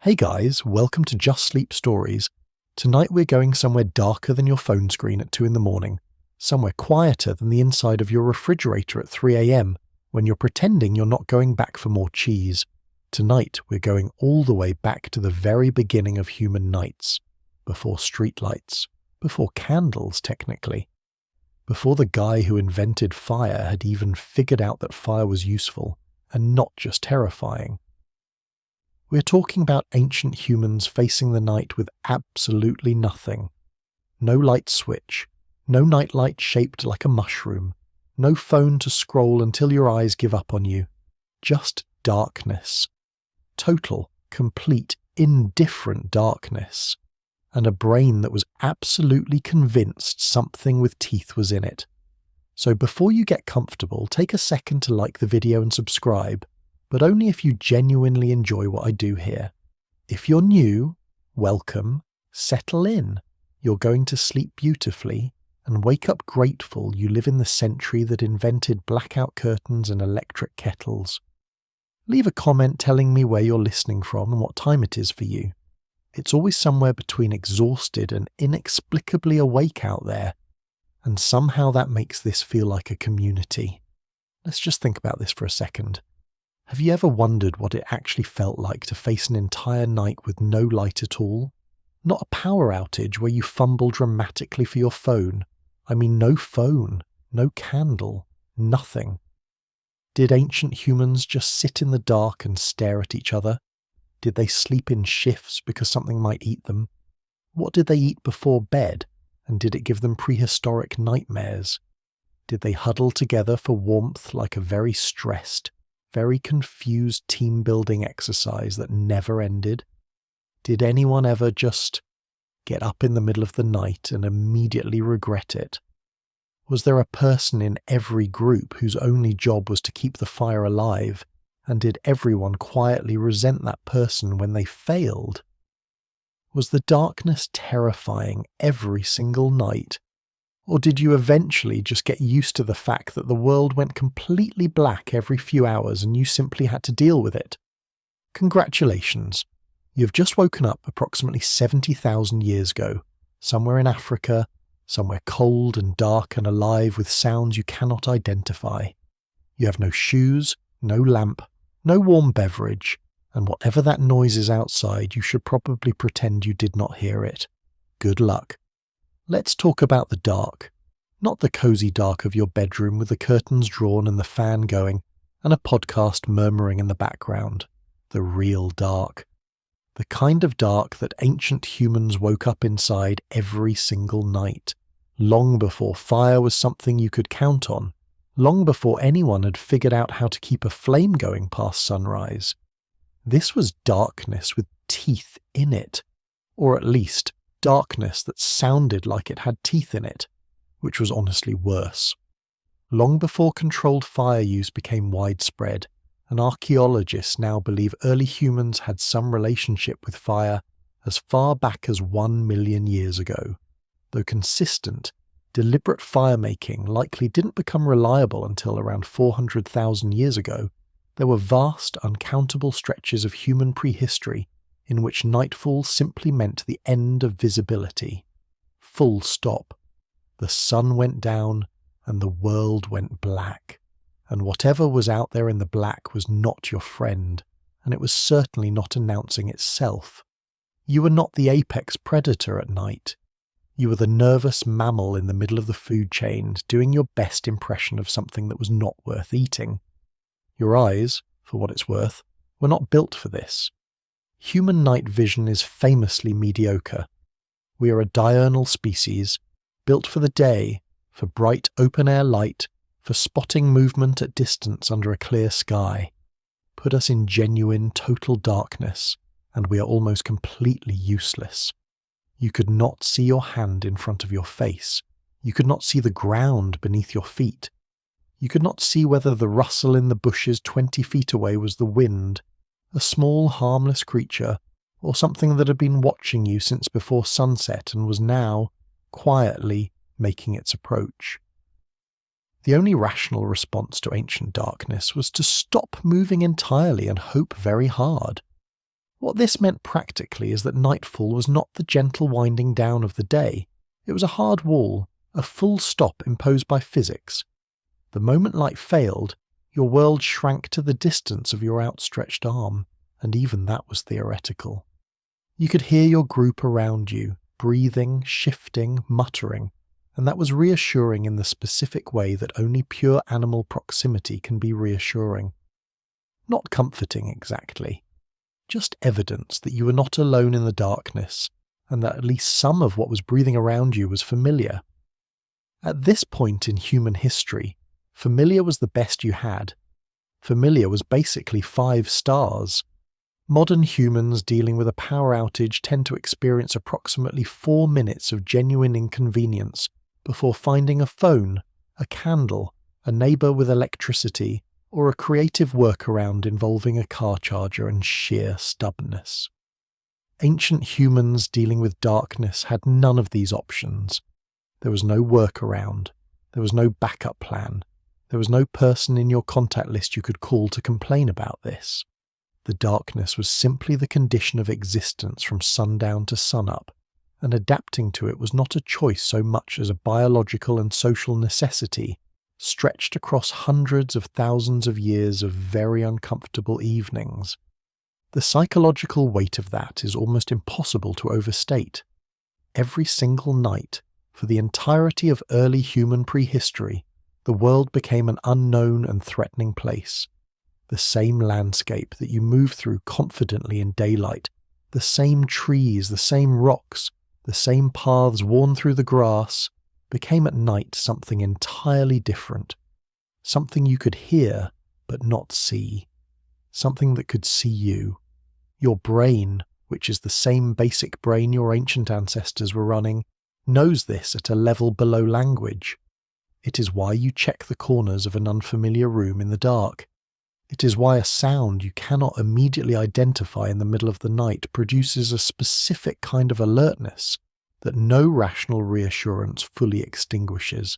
Hey guys, welcome to Just Sleep Stories. Tonight we're going somewhere darker than your phone screen at 2 in the morning, somewhere quieter than the inside of your refrigerator at 3 a.m. when you're pretending you're not going back for more cheese. Tonight we're going all the way back to the very beginning of human nights, before streetlights, before candles technically, before the guy who invented fire had even figured out that fire was useful and not just terrifying. We're talking about ancient humans facing the night with absolutely nothing. No light switch, no nightlight shaped like a mushroom, no phone to scroll until your eyes give up on you. Just darkness. Total, complete, indifferent darkness. And a brain that was absolutely convinced something with teeth was in it. So before you get comfortable, take a second to like the video and subscribe, but only if you genuinely enjoy what I do here. If you're new, welcome, settle in. You're going to sleep beautifully and wake up grateful you live in the century that invented blackout curtains and electric kettles. Leave a comment telling me where you're listening from and what time it is for you. It's always somewhere between exhausted and inexplicably awake out there, and somehow that makes this feel like a community. Let's just think about this for a second. Have you ever wondered what it actually felt like to face an entire night with no light at all? Not a power outage where you fumble dramatically for your phone. I mean, no phone, no candle, nothing. Did ancient humans just sit in the dark and stare at each other? Did they sleep in shifts because something might eat them? What did they eat before bed, and did it give them prehistoric nightmares? Did they huddle together for warmth like a very stressed, very confused team-building exercise that never ended? Did anyone ever just get up in the middle of the night and immediately regret it? Was there a person in every group whose only job was to keep the fire alive, and did everyone quietly resent that person when they failed? Was the darkness terrifying every single night? Or did you eventually just get used to the fact that the world went completely black every few hours and you simply had to deal with it? Congratulations. You've just woken up approximately 70,000 years ago, somewhere in Africa, somewhere cold and dark and alive with sounds you cannot identify. You have no shoes, no lamp, no warm beverage, and whatever that noise is outside, you should probably pretend you did not hear it. Good luck. Let's talk about the dark. Not the cozy dark of your bedroom with the curtains drawn and the fan going, and a podcast murmuring in the background. The real dark. The kind of dark that ancient humans woke up inside every single night, long before fire was something you could count on. Long before anyone had figured out how to keep a flame going past sunrise. This was darkness with teeth in it, or at least darkness that sounded like it had teeth in it, which was honestly worse. Long before controlled fire use became widespread, and archaeologists now believe early humans had some relationship with fire as far back as 1 million years ago, though consistent, deliberate fire-making likely didn't become reliable until around 400,000 years ago. There were vast, uncountable stretches of human prehistory in which nightfall simply meant the end of visibility. Full stop. The sun went down and the world went black. And whatever was out there in the black was not your friend, and it was certainly not announcing itself. You were not the apex predator at night. You were the nervous mammal in the middle of the food chain, doing your best impression of something that was not worth eating. Your eyes, for what it's worth, were not built for this. Human night vision is famously mediocre. We are a diurnal species, built for the day, for bright open-air light, for spotting movement at distance under a clear sky. Put us in genuine, total darkness, and we are almost completely useless. You could not see your hand in front of your face. You could not see the ground beneath your feet. You could not see whether the rustle in the bushes 20 feet away was the wind, a small harmless creature, or something that had been watching you since before sunset and was now, quietly, making its approach. The only rational response to ancient darkness was to stop moving entirely and hope very hard. What this meant practically is that nightfall was not the gentle winding down of the day. It was a hard wall, a full stop imposed by physics. The moment light failed, your world shrank to the distance of your outstretched arm, and even that was theoretical. You could hear your group around you, breathing, shifting, muttering, and that was reassuring in the specific way that only pure animal proximity can be reassuring. Not comforting exactly, just evidence that you were not alone in the darkness, and that at least some of what was breathing around you was familiar. At this point in human history, familiar was the best you had. Familiar was basically 5 stars. Modern humans dealing with a power outage tend to experience approximately 4 minutes of genuine inconvenience before finding a phone, a candle, a neighbour with electricity, or a creative workaround involving a car charger and sheer stubbornness. Ancient humans dealing with darkness had none of these options. There was no workaround. There was no backup plan. There was no person in your contact list you could call to complain about this. The darkness was simply the condition of existence from sundown to sunup, and adapting to it was not a choice so much as a biological and social necessity, stretched across hundreds of thousands of years of very uncomfortable evenings. The psychological weight of that is almost impossible to overstate. Every single night, for the entirety of early human prehistory, the world became an unknown and threatening place. The same landscape that you move through confidently in daylight, the same trees, the same rocks, the same paths worn through the grass, became at night something entirely different. Something you could hear but not see. Something that could see you. Your brain, which is the same basic brain your ancient ancestors were running, knows this at a level below language. It is why you check the corners of an unfamiliar room in the dark. It is why a sound you cannot immediately identify in the middle of the night produces a specific kind of alertness that no rational reassurance fully extinguishes.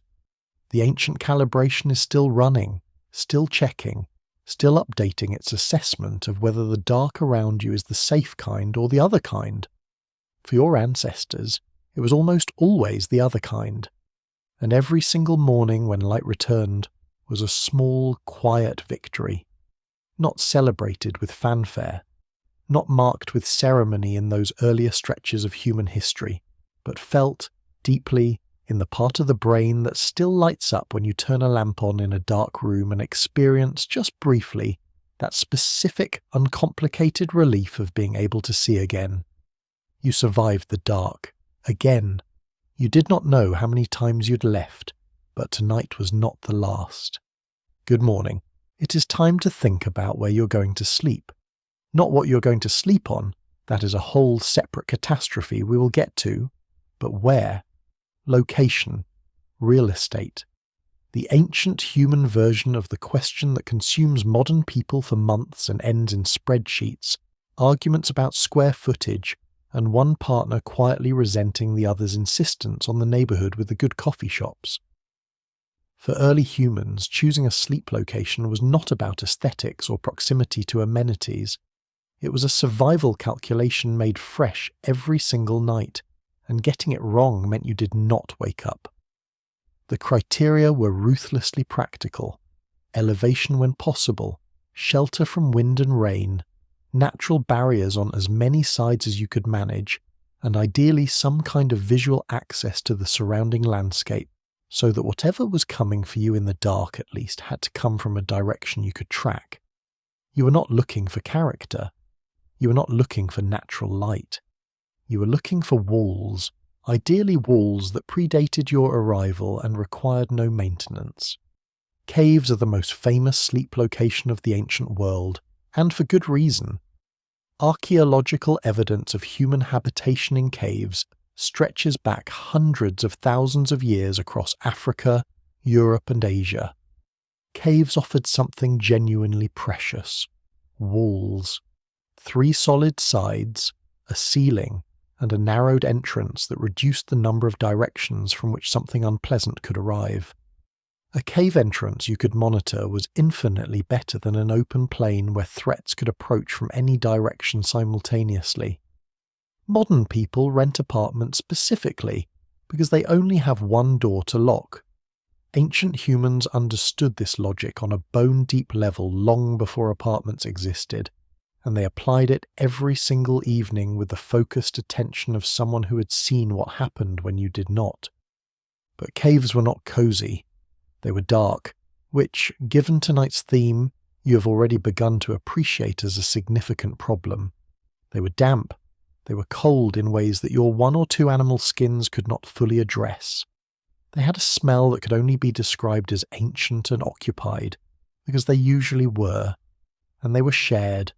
The ancient calibration is still running, still checking, still updating its assessment of whether the dark around you is the safe kind or the other kind. For your ancestors, it was almost always the other kind. And every single morning when light returned was a small, quiet victory. Not celebrated with fanfare, not marked with ceremony in those earlier stretches of human history, but felt deeply in the part of the brain that still lights up when you turn a lamp on in a dark room and experience, just briefly, that specific, uncomplicated relief of being able to see again. You survived the dark. Again. You did not know how many times you'd left, but tonight was not the last. Good morning. It is time to think about where you're going to sleep. Not what you're going to sleep on, that is a whole separate catastrophe we will get to, but where. Location. Real estate. The ancient human version of the question that consumes modern people for months and ends in spreadsheets, arguments about square footage, and one partner quietly resenting the other's insistence on the neighbourhood with the good coffee shops. For early humans, choosing a sleep location was not about aesthetics or proximity to amenities. It was a survival calculation made fresh every single night, and getting it wrong meant you did not wake up. The criteria were ruthlessly practical: elevation when possible, shelter from wind and rain, natural barriers on as many sides as you could manage, and ideally some kind of visual access to the surrounding landscape, so that whatever was coming for you in the dark at least had to come from a direction you could track. You were not looking for character. You were not looking for natural light. You were looking for walls, ideally walls that predated your arrival and required no maintenance. Caves are the most famous sleep location of the ancient world, and for good reason. Archaeological evidence of human habitation in caves stretches back hundreds of thousands of years across Africa, Europe and Asia. Caves offered something genuinely precious: walls. 3 solid sides, a ceiling, and a narrowed entrance that reduced the number of directions from which something unpleasant could arrive. A cave entrance you could monitor was infinitely better than an open plain where threats could approach from any direction simultaneously. Modern people rent apartments specifically because they only have one door to lock. Ancient humans understood this logic on a bone-deep level long before apartments existed, and they applied it every single evening with the focused attention of someone who had seen what happened when you did not. But caves were not cozy. They were dark, which, given tonight's theme, you have already begun to appreciate as a significant problem. They were damp. They were cold in ways that your 1 or 2 animal skins could not fully address. They had a smell that could only be described as ancient and occupied, because they usually were, and they were shared,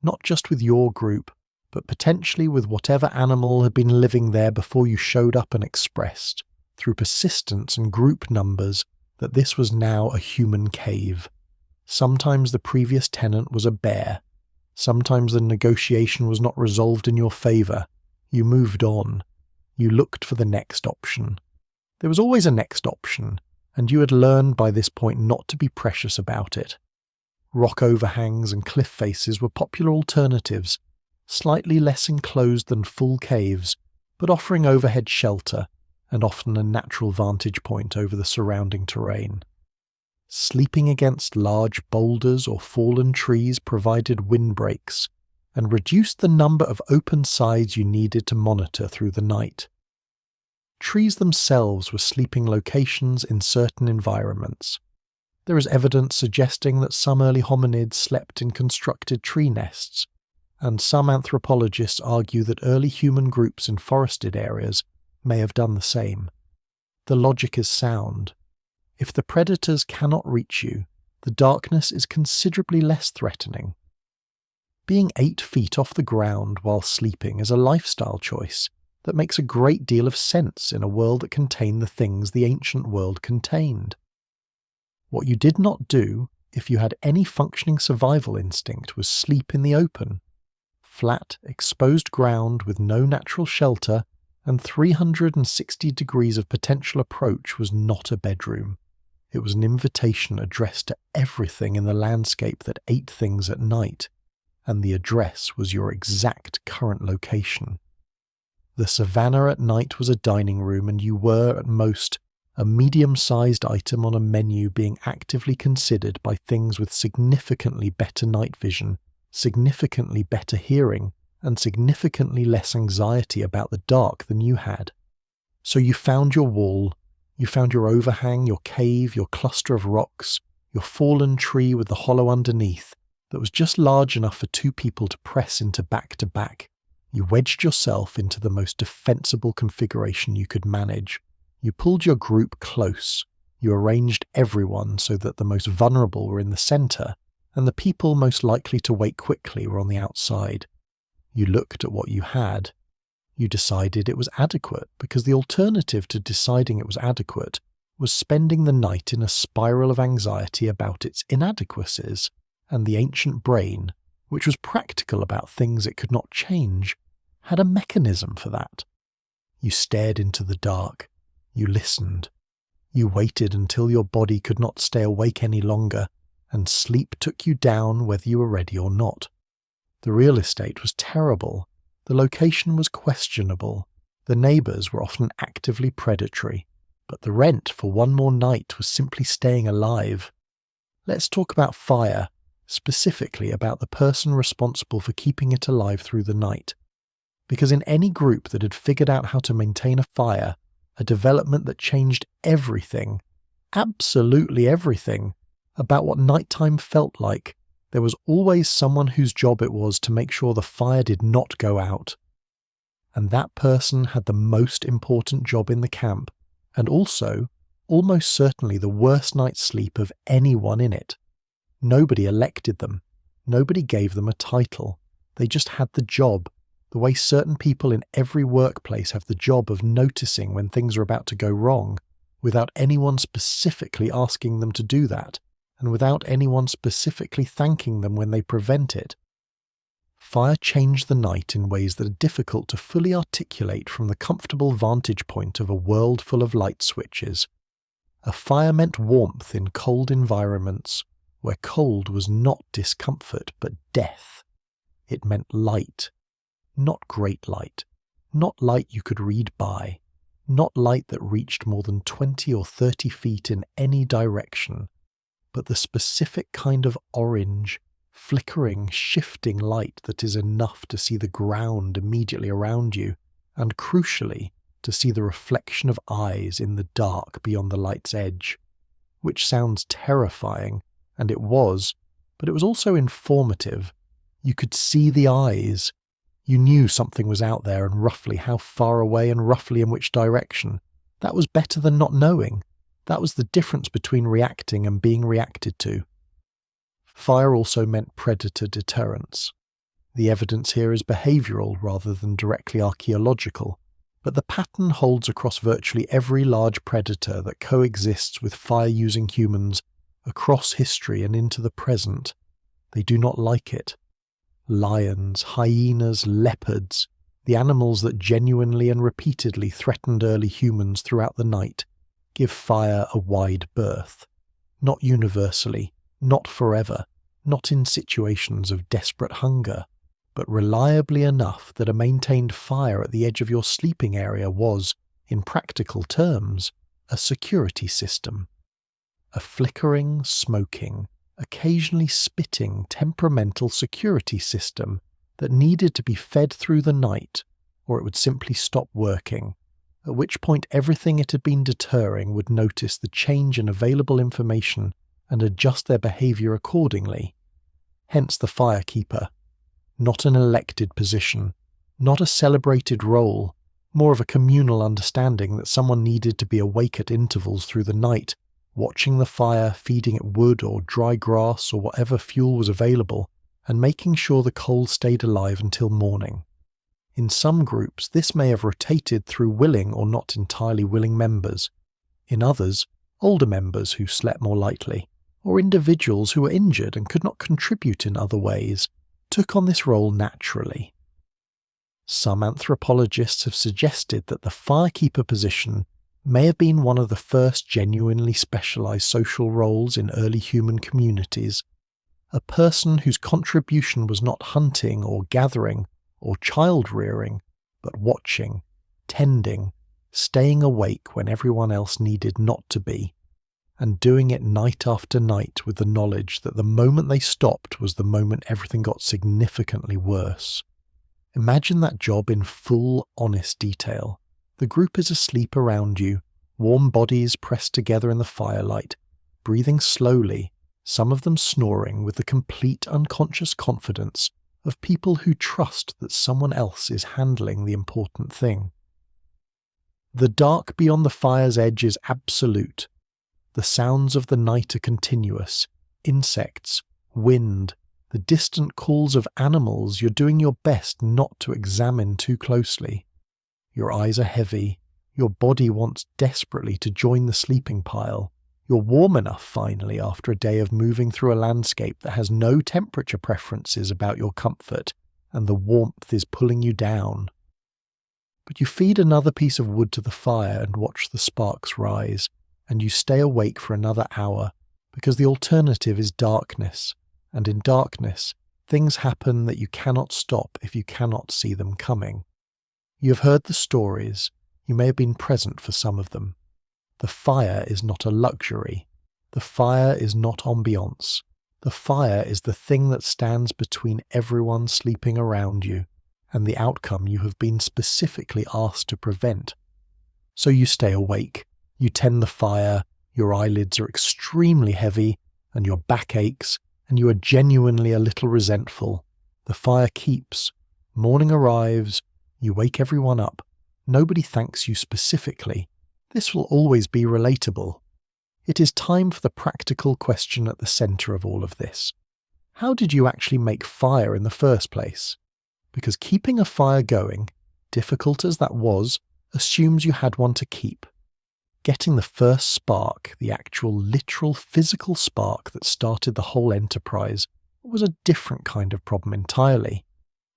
not just with your group, but potentially with whatever animal had been living there before you showed up and expressed, through persistence and group numbers, that this was now a human cave. Sometimes the previous tenant was a bear. Sometimes the negotiation was not resolved in your favour. You moved on. You looked for the next option. There was always a next option, and you had learned by this point not to be precious about it. Rock overhangs and cliff faces were popular alternatives, slightly less enclosed than full caves, but offering overhead shelter and often a natural vantage point over the surrounding terrain. Sleeping against large boulders or fallen trees provided windbreaks and reduced the number of open sides you needed to monitor through the night. Trees themselves were sleeping locations in certain environments. There is evidence suggesting that some early hominids slept in constructed tree nests, and some anthropologists argue that early human groups in forested areas may have done the same. The logic is sound. If the predators cannot reach you, the darkness is considerably less threatening. Being 8 feet off the ground while sleeping is a lifestyle choice that makes a great deal of sense in a world that contained the things the ancient world contained. What you did not do, if you had any functioning survival instinct, was sleep in the open. Flat, exposed ground with no natural shelter and 360 degrees of potential approach was not a bedroom. It was an invitation addressed to everything in the landscape that ate things at night, and the address was your exact current location. The savannah at night was a dining room, and you were, at most, a medium-sized item on a menu being actively considered by things with significantly better night vision, significantly better hearing, and significantly less anxiety about the dark than you had. So you found your wall, you found your overhang, your cave, your cluster of rocks, your fallen tree with the hollow underneath that was just large enough for 2 people to press into back-to-back. You wedged yourself into the most defensible configuration you could manage. You pulled your group close. You arranged everyone so that the most vulnerable were in the centre, and the people most likely to wake quickly were on the outside. You looked at what you had. You decided it was adequate, because the alternative to deciding it was adequate was spending the night in a spiral of anxiety about its inadequacies, and the ancient brain, which was practical about things it could not change, had a mechanism for that. You stared into the dark. You listened. You waited until your body could not stay awake any longer, and sleep took you down whether you were ready or not. The real estate was terrible. The location was questionable. The neighbours were often actively predatory. But the rent for one more night was simply staying alive. Let's talk about fire, specifically about the person responsible for keeping it alive through the night. Because in any group that had figured out how to maintain a fire, a development that changed everything, absolutely everything, about what nighttime felt like, there was always someone whose job it was to make sure the fire did not go out. And that person had the most important job in the camp, and also, almost certainly, the worst night's sleep of anyone in it. Nobody elected them. Nobody gave them a title. They just had the job, the way certain people in every workplace have the job of noticing when things are about to go wrong, without anyone specifically asking them to do that, and without anyone specifically thanking them when they prevent it. Fire changed the night in ways that are difficult to fully articulate from the comfortable vantage point of a world full of light switches. A fire meant warmth in cold environments, where cold was not discomfort but death. It meant light, not great light, not light you could read by, not light that reached more than 20 or 30 feet in any direction, but the specific kind of orange, flickering, shifting light that is enough to see the ground immediately around you, and crucially, to see the reflection of eyes in the dark beyond the light's edge. Which sounds terrifying, and it was, but it was also informative. You could see the eyes. You knew something was out there and roughly how far away and roughly in which direction. That was better than not knowing. That was the difference between reacting and being reacted to. Fire also meant predator deterrence. The evidence here is behavioural rather than directly archaeological, but the pattern holds across virtually every large predator that coexists with fire-using humans across history and into the present. They do not like it. Lions, hyenas, leopards, the animals that genuinely and repeatedly threatened early humans throughout the night, give fire a wide berth. Not universally, not forever, not in situations of desperate hunger, but reliably enough that a maintained fire at the edge of your sleeping area was, in practical terms, a security system. A flickering, smoking, occasionally spitting, temperamental security system that needed to be fed through the night, or it would simply stop working, at which point everything it had been deterring would notice the change in available information and adjust their behaviour accordingly. Hence the firekeeper. Not an elected position, not a celebrated role, more of a communal understanding that someone needed to be awake at intervals through the night, watching the fire, feeding it wood or dry grass or whatever fuel was available, and making sure the coal stayed alive until morning. In some groups, this may have rotated through willing or not entirely willing members. In others, older members who slept more lightly, or individuals who were injured and could not contribute in other ways, took on this role naturally. Some anthropologists have suggested that the firekeeper position may have been one of the first genuinely specialised social roles in early human communities, a person whose contribution was not hunting or gathering or child-rearing, but watching, tending, staying awake when everyone else needed not to be, and doing it night after night with the knowledge that the moment they stopped was the moment everything got significantly worse. Imagine that job in full, honest detail. The group is asleep around you, warm bodies pressed together in the firelight, breathing slowly, some of them snoring with the complete unconscious confidence of people who trust that someone else is handling the important thing. The dark beyond the fire's edge is absolute. The sounds of the night are continuous. Insects, wind, the distant calls of animals you're doing your best not to examine too closely. Your eyes are heavy. Your body wants desperately to join the sleeping pile. You're warm enough finally after a day of moving through a landscape that has no temperature preferences about your comfort, and the warmth is pulling you down. But you feed another piece of wood to the fire and watch the sparks rise, and you stay awake for another hour, because the alternative is darkness, and in darkness, things happen that you cannot stop if you cannot see them coming. You have heard the stories, you may have been present for some of them. The fire is not a luxury. The fire is not ambiance. The fire is the thing that stands between everyone sleeping around you and the outcome you have been specifically asked to prevent. So you stay awake, you tend the fire, your eyelids are extremely heavy, and your back aches, and you are genuinely a little resentful. The fire keeps. Morning arrives, you wake everyone up. Nobody thanks you specifically. This will always be relatable. It is time for the practical question at the centre of all of this. How did you actually make fire in the first place? Because keeping a fire going, difficult as that was, assumes you had one to keep. Getting the first spark, the actual literal physical spark that started the whole enterprise, was a different kind of problem entirely.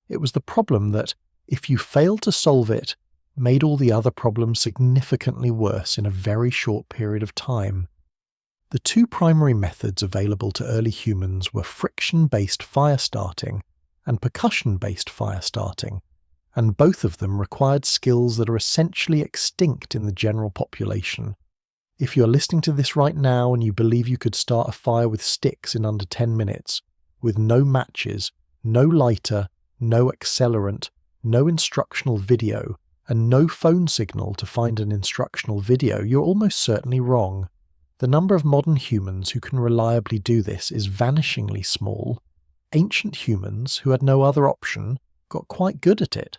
It was the problem that, if you failed to solve it, made all the other problems significantly worse in a very short period of time. The two primary methods available to early humans were friction-based fire starting and percussion-based fire starting, and both of them required skills that are essentially extinct in the general population. If you're listening to this right now and you believe you could start a fire with sticks in under 10 minutes, with no matches, no lighter, no accelerant, no instructional video, and no phone signal to find an instructional video, you're almost certainly wrong. The number of modern humans who can reliably do this is vanishingly small. Ancient humans, who had no other option, got quite good at it.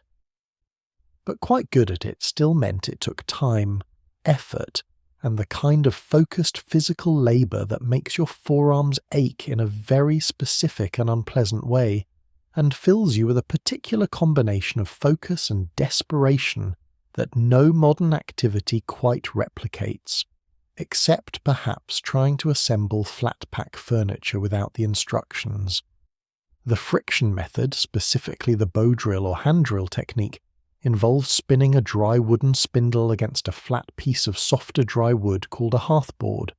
But quite good at it still meant it took time, effort, and the kind of focused physical labour that makes your forearms ache in a very specific and unpleasant way, and fills you with a particular combination of focus and desperation that no modern activity quite replicates, except perhaps trying to assemble flat-pack furniture without the instructions. The friction method, specifically the bow drill or hand drill technique, involves spinning a dry wooden spindle against a flat piece of softer dry wood called a hearthboard,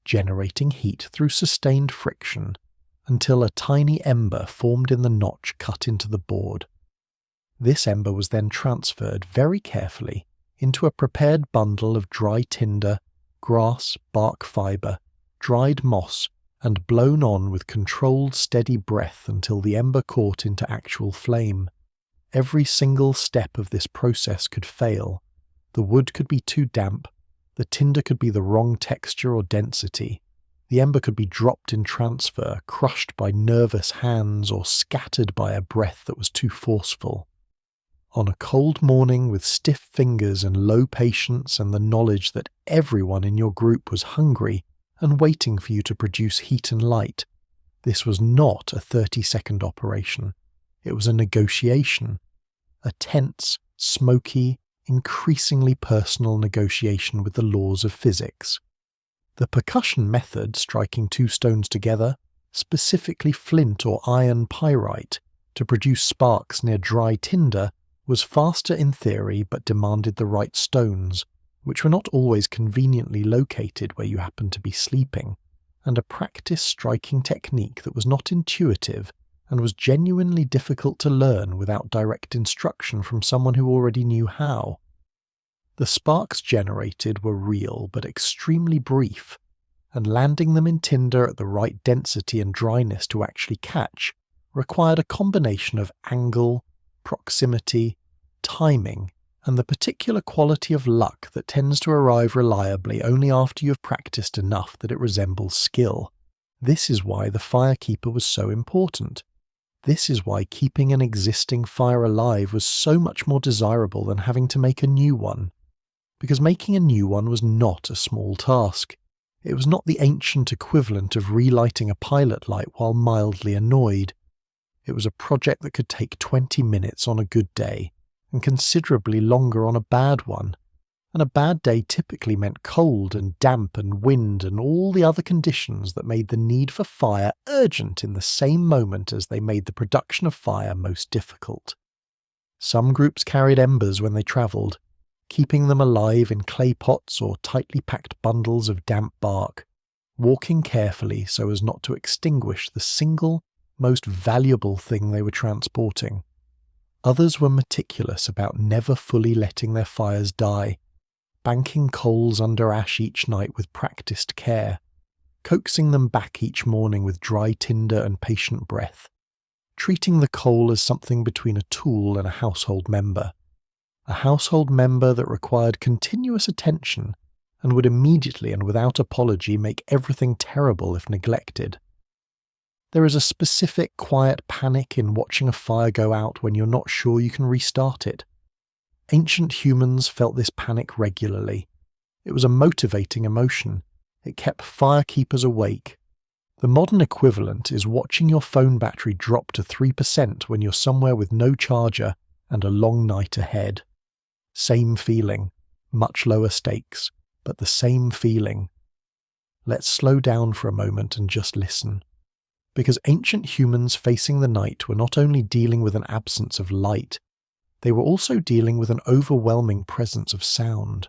generating heat through sustained friction until a tiny ember formed in the notch cut into the board. This ember was then transferred very carefully into a prepared bundle of dry tinder, grass, bark fibre, dried moss, and blown on with controlled steady breath until the ember caught into actual flame. Every single step of this process could fail. The wood could be too damp, the tinder could be the wrong texture or density, the ember could be dropped in transfer, crushed by nervous hands, or scattered by a breath that was too forceful. On a cold morning with stiff fingers and low patience and the knowledge that everyone in your group was hungry and waiting for you to produce heat and light, this was not a 30-second operation. It was a negotiation, a tense, smoky, increasingly personal negotiation with the laws of physics. The percussion method, striking two stones together, specifically flint or iron pyrite, to produce sparks near dry tinder, was faster in theory but demanded the right stones, which were not always conveniently located where you happened to be sleeping, and a practice striking technique that was not intuitive and was genuinely difficult to learn without direct instruction from someone who already knew how. The sparks generated were real but extremely brief, and landing them in tinder at the right density and dryness to actually catch required a combination of angle, proximity, timing, and the particular quality of luck that tends to arrive reliably only after you have practiced enough that it resembles skill. This is why the firekeeper was so important. This is why keeping an existing fire alive was so much more desirable than having to make a new one. Because making a new one was not a small task. It was not the ancient equivalent of relighting a pilot light while mildly annoyed. It was a project that could take 20 minutes on a good day, and considerably longer on a bad one. And a bad day typically meant cold and damp and wind and all the other conditions that made the need for fire urgent in the same moment as they made the production of fire most difficult. Some groups carried embers when they travelled, keeping them alive in clay pots or tightly packed bundles of damp bark, walking carefully so as not to extinguish the single, most valuable thing they were transporting. Others were meticulous about never fully letting their fires die, banking coals under ash each night with practiced care, coaxing them back each morning with dry tinder and patient breath, treating the coal as something between a tool and a household member that required continuous attention and would immediately and without apology make everything terrible if neglected. There is a specific quiet panic in watching a fire go out when you're not sure you can restart it. Ancient humans felt this panic regularly. It was a motivating emotion. It kept firekeepers awake. The modern equivalent is watching your phone battery drop to 3% when you're somewhere with no charger and a long night ahead. Same feeling, much lower stakes, but the same feeling. Let's slow down for a moment and just listen. Because ancient humans facing the night were not only dealing with an absence of light, they were also dealing with an overwhelming presence of sound.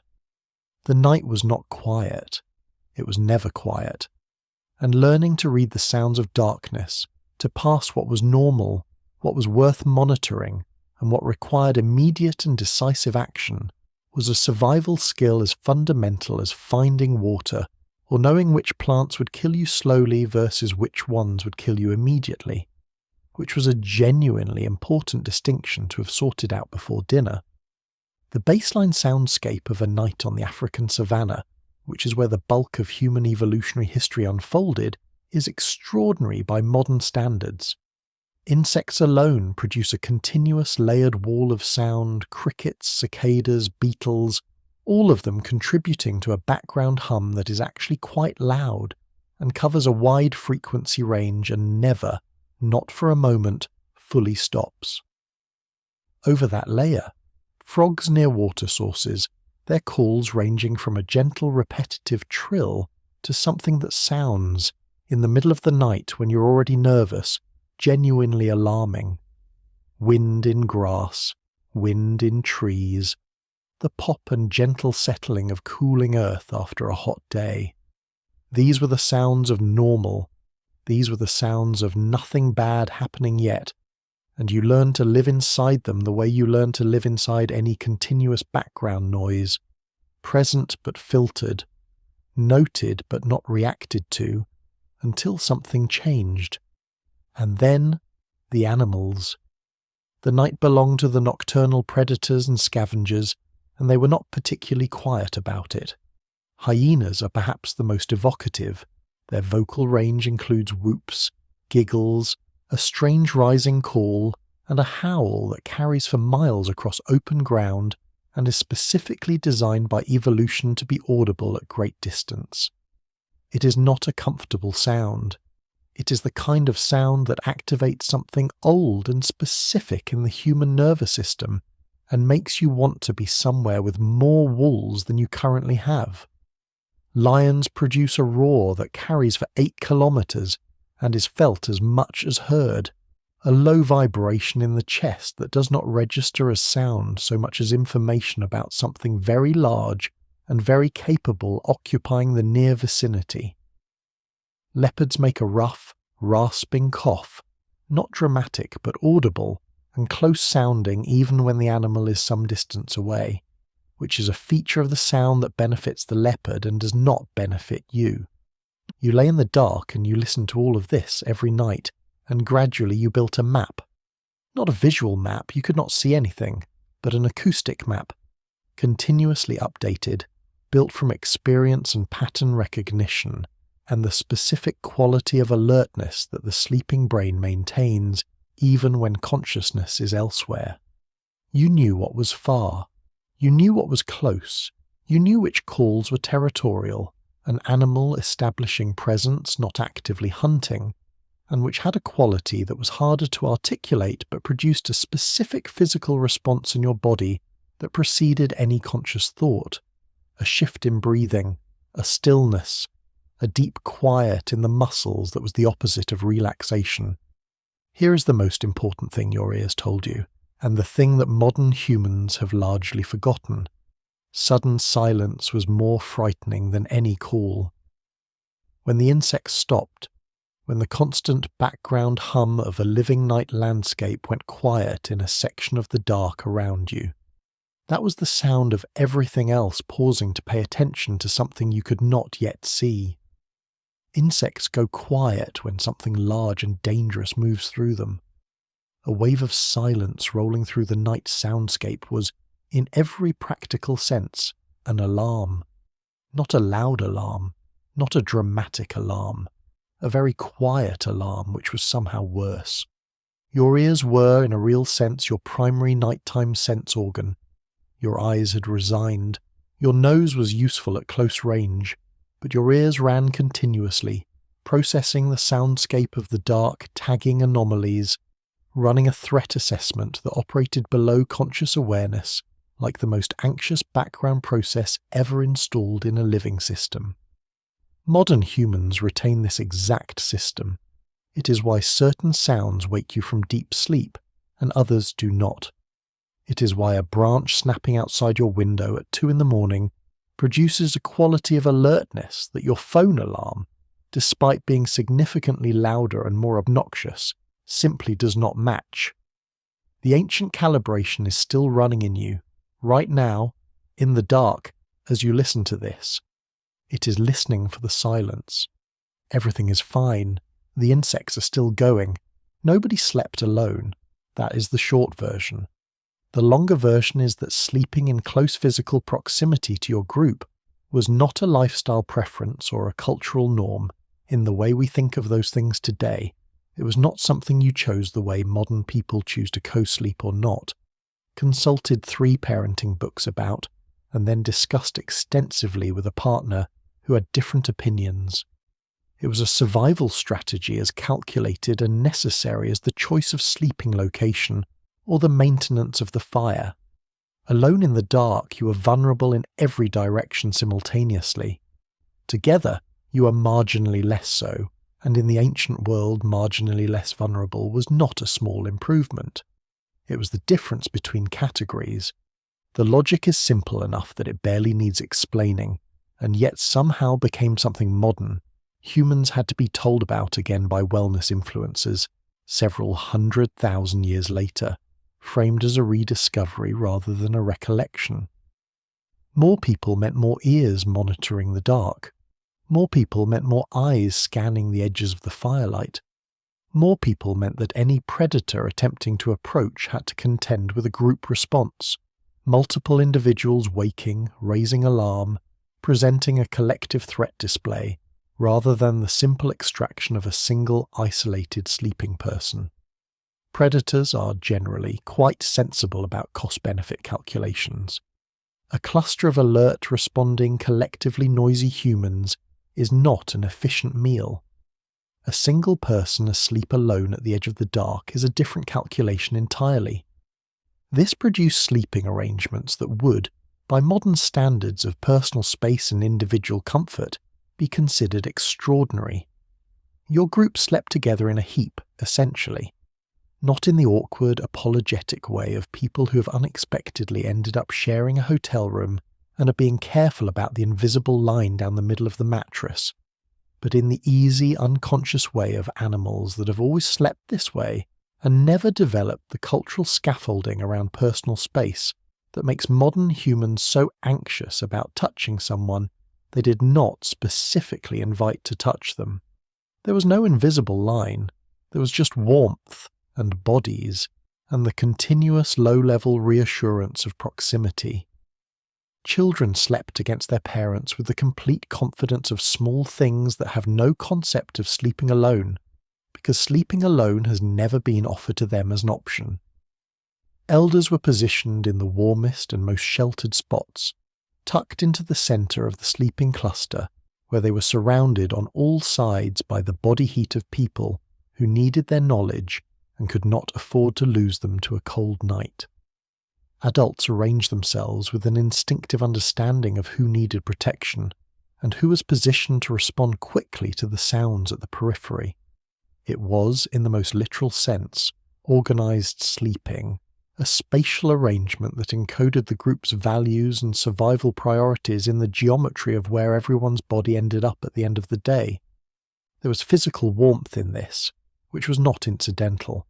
The night was not quiet. It was never quiet. And learning to read the sounds of darkness, to pass what was normal, what was worth monitoring, and what required immediate and decisive action, was a survival skill as fundamental as finding water or knowing which plants would kill you slowly versus which ones would kill you immediately, which was a genuinely important distinction to have sorted out before dinner. The baseline soundscape of a night on the African savanna, which is where the bulk of human evolutionary history unfolded, is extraordinary by modern standards. Insects alone produce a continuous layered wall of sound, crickets, cicadas, beetles, all of them contributing to a background hum that is actually quite loud and covers a wide frequency range and never, not for a moment, fully stops. Over that layer, frogs near water sources, their calls ranging from a gentle repetitive trill to something that sounds, in the middle of the night when you're already nervous, genuinely alarming. Wind in grass, wind in trees, the pop and gentle settling of cooling earth after a hot day. These were the sounds of normal. These were the sounds of nothing bad happening yet, and you learn to live inside them the way you learn to live inside any continuous background noise, present but filtered, noted but not reacted to, until something changed. And then, the animals. The night belonged to the nocturnal predators and scavengers, and they were not particularly quiet about it. Hyenas are perhaps the most evocative. Their vocal range includes whoops, giggles, a strange rising call, and a howl that carries for miles across open ground and is specifically designed by evolution to be audible at great distance. It is not a comfortable sound. It is the kind of sound that activates something old and specific in the human nervous system and makes you want to be somewhere with more walls than you currently have. Lions produce a roar that carries for 8 kilometers and is felt as much as heard, a low vibration in the chest that does not register as sound so much as information about something very large and very capable occupying the near vicinity. Leopards make a rough, rasping cough, not dramatic but audible and close sounding even when the animal is some distance away, which is a feature of the sound that benefits the leopard and does not benefit you. You lay in the dark and you listen to all of this every night, and gradually you built a map. Not a visual map, you could not see anything, but an acoustic map, continuously updated, built from experience and pattern recognition, and the specific quality of alertness that the sleeping brain maintains even when consciousness is elsewhere. You knew what was far. You knew what was close. You knew which calls were territorial, an animal establishing presence, not actively hunting, and which had a quality that was harder to articulate but produced a specific physical response in your body that preceded any conscious thought, a shift in breathing, a stillness, a deep quiet in the muscles that was the opposite of relaxation. Here is the most important thing your ears told you, and the thing that modern humans have largely forgotten. Sudden silence was more frightening than any call. When the insects stopped, when the constant background hum of a living night landscape went quiet in a section of the dark around you, that was the sound of everything else pausing to pay attention to something you could not yet see. Insects go quiet when something large and dangerous moves through them. A wave of silence rolling through the night soundscape was, in every practical sense, an alarm. Not a loud alarm, not a dramatic alarm, a very quiet alarm which was somehow worse. Your ears were, in a real sense, your primary nighttime sense organ. Your eyes had resigned. Your nose was useful at close range, but your ears ran continuously, processing the soundscape of the dark, tagging anomalies, running a threat assessment that operated below conscious awareness, like the most anxious background process ever installed in a living system. Modern humans retain this exact system. It is why certain sounds wake you from deep sleep, and others do not. It is why a branch snapping outside your window at 2 in the morning produces a quality of alertness that your phone alarm, despite being significantly louder and more obnoxious, simply does not match. The ancient calibration is still running in you, right now, in the dark, as you listen to this. It is listening for the silence. Everything is fine. The insects are still going. Nobody slept alone. That is the short version. The longer version is that sleeping in close physical proximity to your group was not a lifestyle preference or a cultural norm in the way we think of those things today. It was not something you chose the way modern people choose to co-sleep or not, consulted 3 parenting books about, and then discussed extensively with a partner who had different opinions. It was a survival strategy as calculated and necessary as the choice of sleeping location or the maintenance of the fire. Alone in the dark, you are vulnerable in every direction simultaneously. Together, you are marginally less so, and in the ancient world, marginally less vulnerable was not a small improvement. It was the difference between categories. The logic is simple enough that it barely needs explaining, and yet somehow became something modern. Humans had to be told about again by wellness influencers several 100,000 years later, framed as a rediscovery rather than a recollection. More people meant more ears monitoring the dark. More people meant more eyes scanning the edges of the firelight. More people meant that any predator attempting to approach had to contend with a group response, multiple individuals waking, raising alarm, presenting a collective threat display, rather than the simple extraction of a single isolated sleeping person. Predators are generally quite sensible about cost-benefit calculations. A cluster of alert, responding, collectively noisy humans is not an efficient meal. A single person asleep alone at the edge of the dark is a different calculation entirely. This produced sleeping arrangements that would, by modern standards of personal space and individual comfort, be considered extraordinary. Your group slept together in a heap, essentially. Not in the awkward, apologetic way of people who have unexpectedly ended up sharing a hotel room and are being careful about the invisible line down the middle of the mattress, but in the easy, unconscious way of animals that have always slept this way and never developed the cultural scaffolding around personal space that makes modern humans so anxious about touching someone they did not specifically invite to touch them. There was no invisible line. There was just warmth and bodies and the continuous low-level reassurance of proximity. Children slept against their parents with the complete confidence of small things that have no concept of sleeping alone, because sleeping alone has never been offered to them as an option. Elders were positioned in the warmest and most sheltered spots, tucked into the centre of the sleeping cluster, where they were surrounded on all sides by the body heat of people who needed their knowledge and could not afford to lose them to a cold night. Adults arranged themselves with an instinctive understanding of who needed protection and who was positioned to respond quickly to the sounds at the periphery. It was, in the most literal sense, organised sleeping, a spatial arrangement that encoded the group's values and survival priorities in the geometry of where everyone's body ended up at the end of the day. There was physical warmth in this, which was not incidental.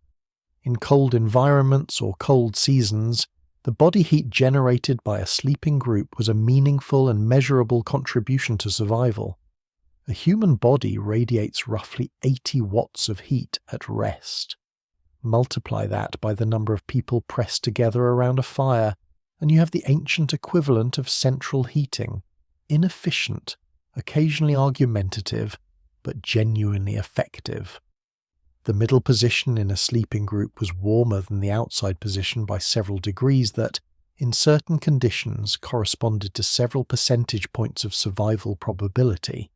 In cold environments or cold seasons, the body heat generated by a sleeping group was a meaningful and measurable contribution to survival. A human body radiates roughly 80 watts of heat at rest. Multiply that by the number of people pressed together around a fire, and you have the ancient equivalent of central heating, inefficient, occasionally argumentative, but genuinely effective. The middle position in a sleeping group was warmer than the outside position by several degrees that, in certain conditions, corresponded to several percentage points of survival probability.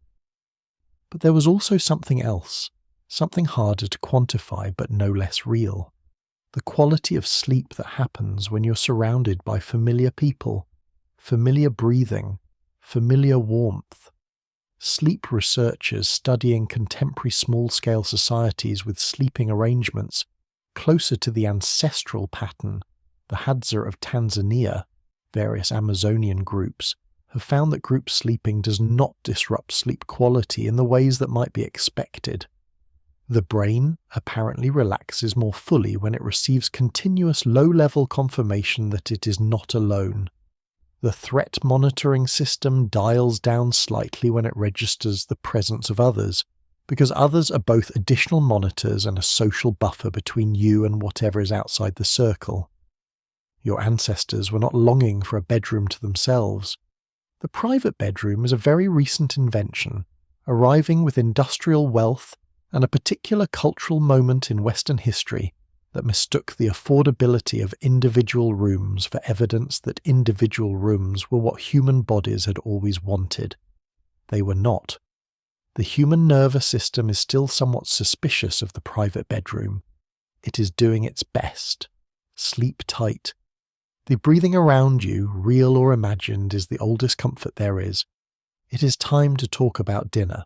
But there was also something else, something harder to quantify but no less real. The quality of sleep that happens when you're surrounded by familiar people, familiar breathing, familiar warmth. Sleep researchers studying contemporary small-scale societies with sleeping arrangements closer to the ancestral pattern The Hadza of Tanzania, various Amazonian groups, have found that group sleeping does not disrupt sleep quality in the ways that might be expected. The brain apparently relaxes more fully when it receives continuous low-level confirmation that it is not alone. The threat monitoring system dials down slightly when it registers the presence of others, because others are both additional monitors and a social buffer between you and whatever is outside the circle. Your ancestors were not longing for a bedroom to themselves. The private bedroom is a very recent invention, arriving with industrial wealth and a particular cultural moment in Western history that mistook the affordability of individual rooms for evidence that individual rooms were what human bodies had always wanted. They were not. The human nervous system is still somewhat suspicious of the private bedroom. It is doing its best. Sleep tight. The breathing around you, real or imagined, is the oldest comfort there is. It is time to talk about dinner.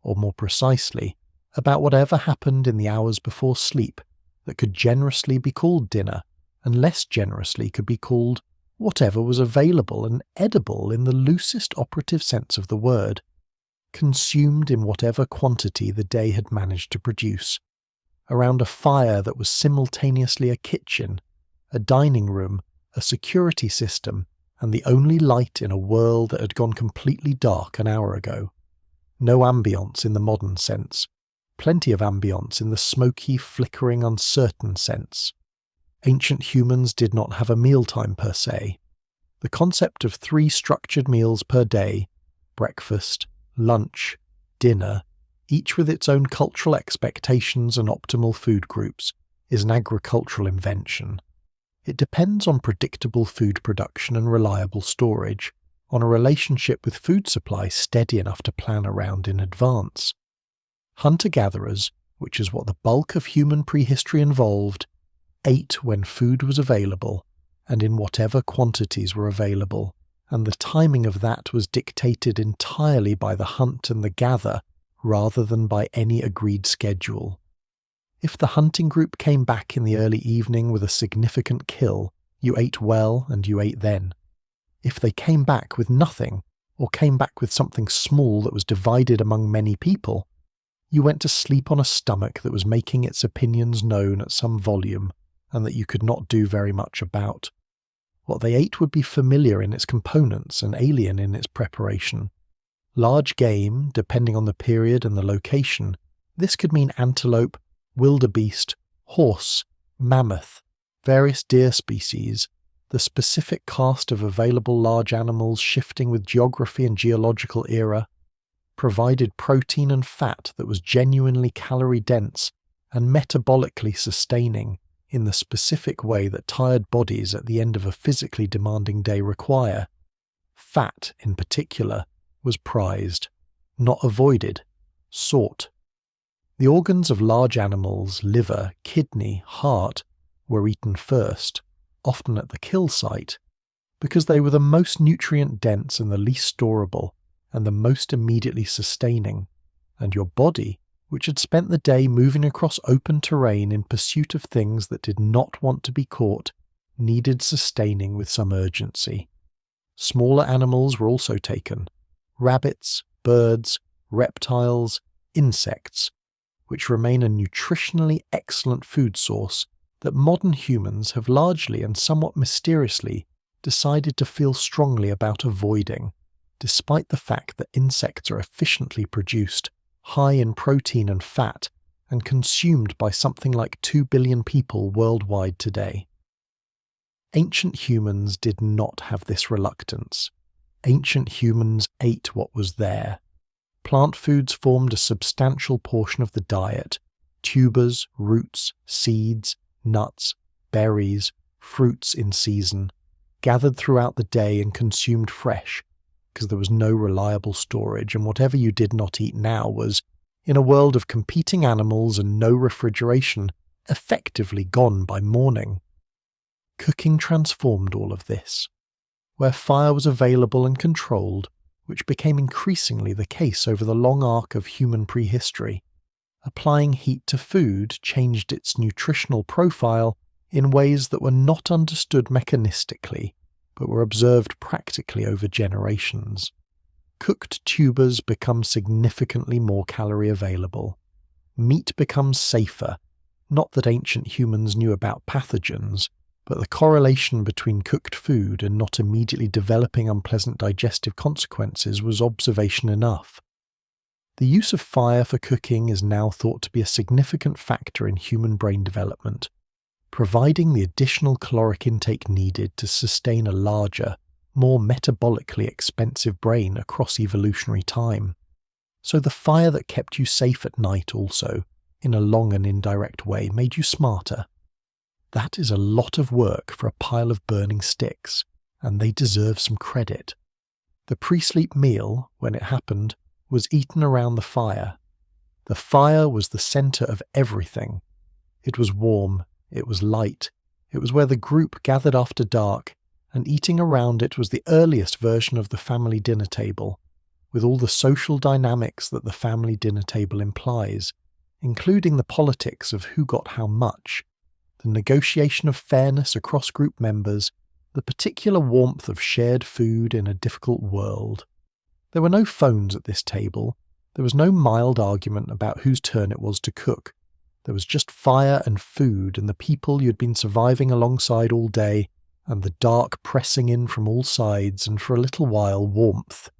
Or more precisely, about whatever happened in the hours before sleep that could generously be called dinner, and less generously could be called whatever was available and edible in the loosest operative sense of the word, consumed in whatever quantity the day had managed to produce, around a fire that was simultaneously a kitchen, a dining room, a security system, and the only light in a world that had gone completely dark an hour ago. No ambience in the modern sense. Plenty of ambience in the smoky, flickering, uncertain sense. Ancient humans did not have a mealtime per se. The concept of 3 structured meals per day, breakfast, lunch, dinner, each with its own cultural expectations and optimal food groups, is an agricultural invention. It depends on predictable food production and reliable storage, on a relationship with food supply steady enough to plan around in advance. Hunter-gatherers, which is what the bulk of human prehistory involved, ate when food was available, and in whatever quantities were available, and the timing of that was dictated entirely by the hunt and the gather, rather than by any agreed schedule. If the hunting group came back in the early evening with a significant kill, you ate well and you ate then. If they came back with nothing, or came back with something small that was divided among many people, you went to sleep on a stomach that was making its opinions known at some volume, and that you could not do very much about. What they ate would be familiar in its components and alien in its preparation. Large game, depending on the period and the location, this could mean antelope, wildebeest, horse, mammoth, various deer species, the specific cast of available large animals shifting with geography and geological era, provided protein and fat that was genuinely calorie-dense and metabolically sustaining in the specific way that tired bodies at the end of a physically demanding day require. Fat, in particular, was prized, not avoided, sought. The organs of large animals, liver, kidney, heart, were eaten first, often at the kill site, because they were the most nutrient-dense and the least storable, and the most immediately sustaining, and your body, which had spent the day moving across open terrain in pursuit of things that did not want to be caught, needed sustaining with some urgency. Smaller animals were also taken: rabbits, birds, reptiles, insects, which remain a nutritionally excellent food source that modern humans have largely and somewhat mysteriously decided to feel strongly about avoiding, despite the fact that insects are efficiently produced, high in protein and fat, and consumed by something like 2 billion people worldwide today. Ancient humans did not have this reluctance. Ancient humans ate what was there. Plant foods formed a substantial portion of the diet: tubers, roots, seeds, nuts, berries, fruits in season, gathered throughout the day and consumed fresh, because there was no reliable storage, and whatever you did not eat now was, in a world of competing animals and no refrigeration, effectively gone by morning. Cooking transformed all of this. Where fire was available and controlled, which became increasingly the case over the long arc of human prehistory, applying heat to food changed its nutritional profile in ways that were not understood mechanistically, but were observed practically over generations. Cooked tubers become significantly more calorie available. Meat becomes safer, not that ancient humans knew about pathogens, but the correlation between cooked food and not immediately developing unpleasant digestive consequences was observation enough. The use of fire for cooking is now thought to be a significant factor in human brain development, providing the additional caloric intake needed to sustain a larger, more metabolically expensive brain across evolutionary time. So the fire that kept you safe at night also, in a long and indirect way, made you smarter. That is a lot of work for a pile of burning sticks, and they deserve some credit. The pre-sleep meal, when it happened, was eaten around the fire. The fire was the centre of everything. It was warm, it was light, it was where the group gathered after dark, and eating around it was the earliest version of the family dinner table, with all the social dynamics that the family dinner table implies, including the politics of who got how much, the negotiation of fairness across group members, the particular warmth of shared food in a difficult world. There were no phones at this table. There was no mild argument about whose turn it was to cook. There was just fire and food and the people you'd been surviving alongside all day, and the dark pressing in from all sides, and for a little while warmth.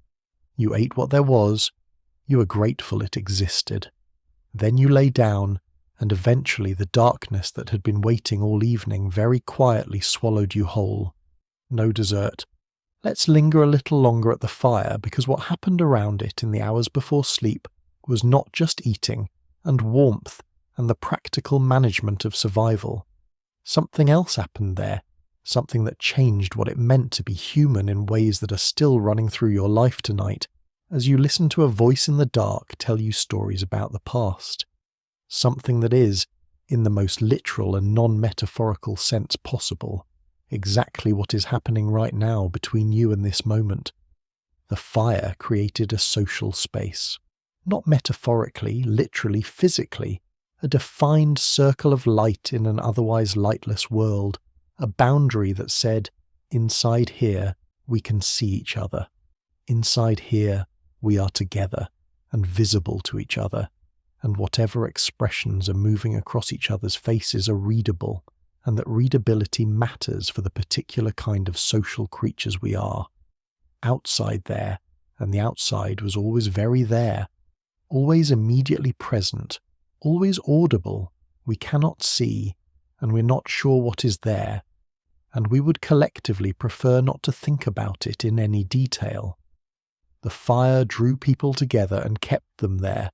You ate what there was. You were grateful it existed. Then you lay down, and eventually the darkness that had been waiting all evening very quietly swallowed you whole. No dessert. Let's linger a little longer at the fire, because what happened around it in the hours before sleep was not just eating, and warmth, and the practical management of survival. Something else happened there, something that changed what it meant to be human in ways that are still running through your life tonight, as you listen to a voice in the dark tell you stories about the past. Something that is, in the most literal and non-metaphorical sense possible, exactly what is happening right now between you and this moment. The fire created a social space. Not metaphorically, literally, physically, a defined circle of light in an otherwise lightless world, a boundary that said, inside here, we can see each other. Inside here, we are together and visible to each other, and whatever expressions are moving across each other's faces are readable, and that readability matters for the particular kind of social creatures we are. Outside there, and the outside was always very there, always immediately present, always audible. We cannot see, and we're not sure what is there, and we would collectively prefer not to think about it in any detail. The fire drew people together and kept them there,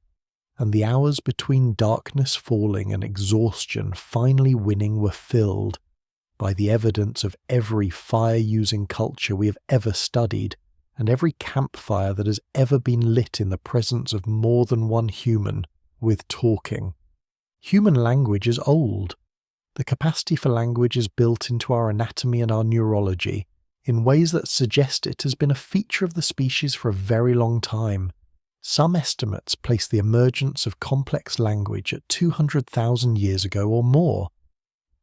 and the hours between darkness falling and exhaustion finally winning were filled by the evidence of every fire-using culture we have ever studied, and every campfire that has ever been lit in the presence of more than one human, with talking. Human language is old. The capacity for language is built into our anatomy and our neurology in ways that suggest it has been a feature of the species for a very long time. Some estimates place the emergence of complex language at 200,000 years ago or more,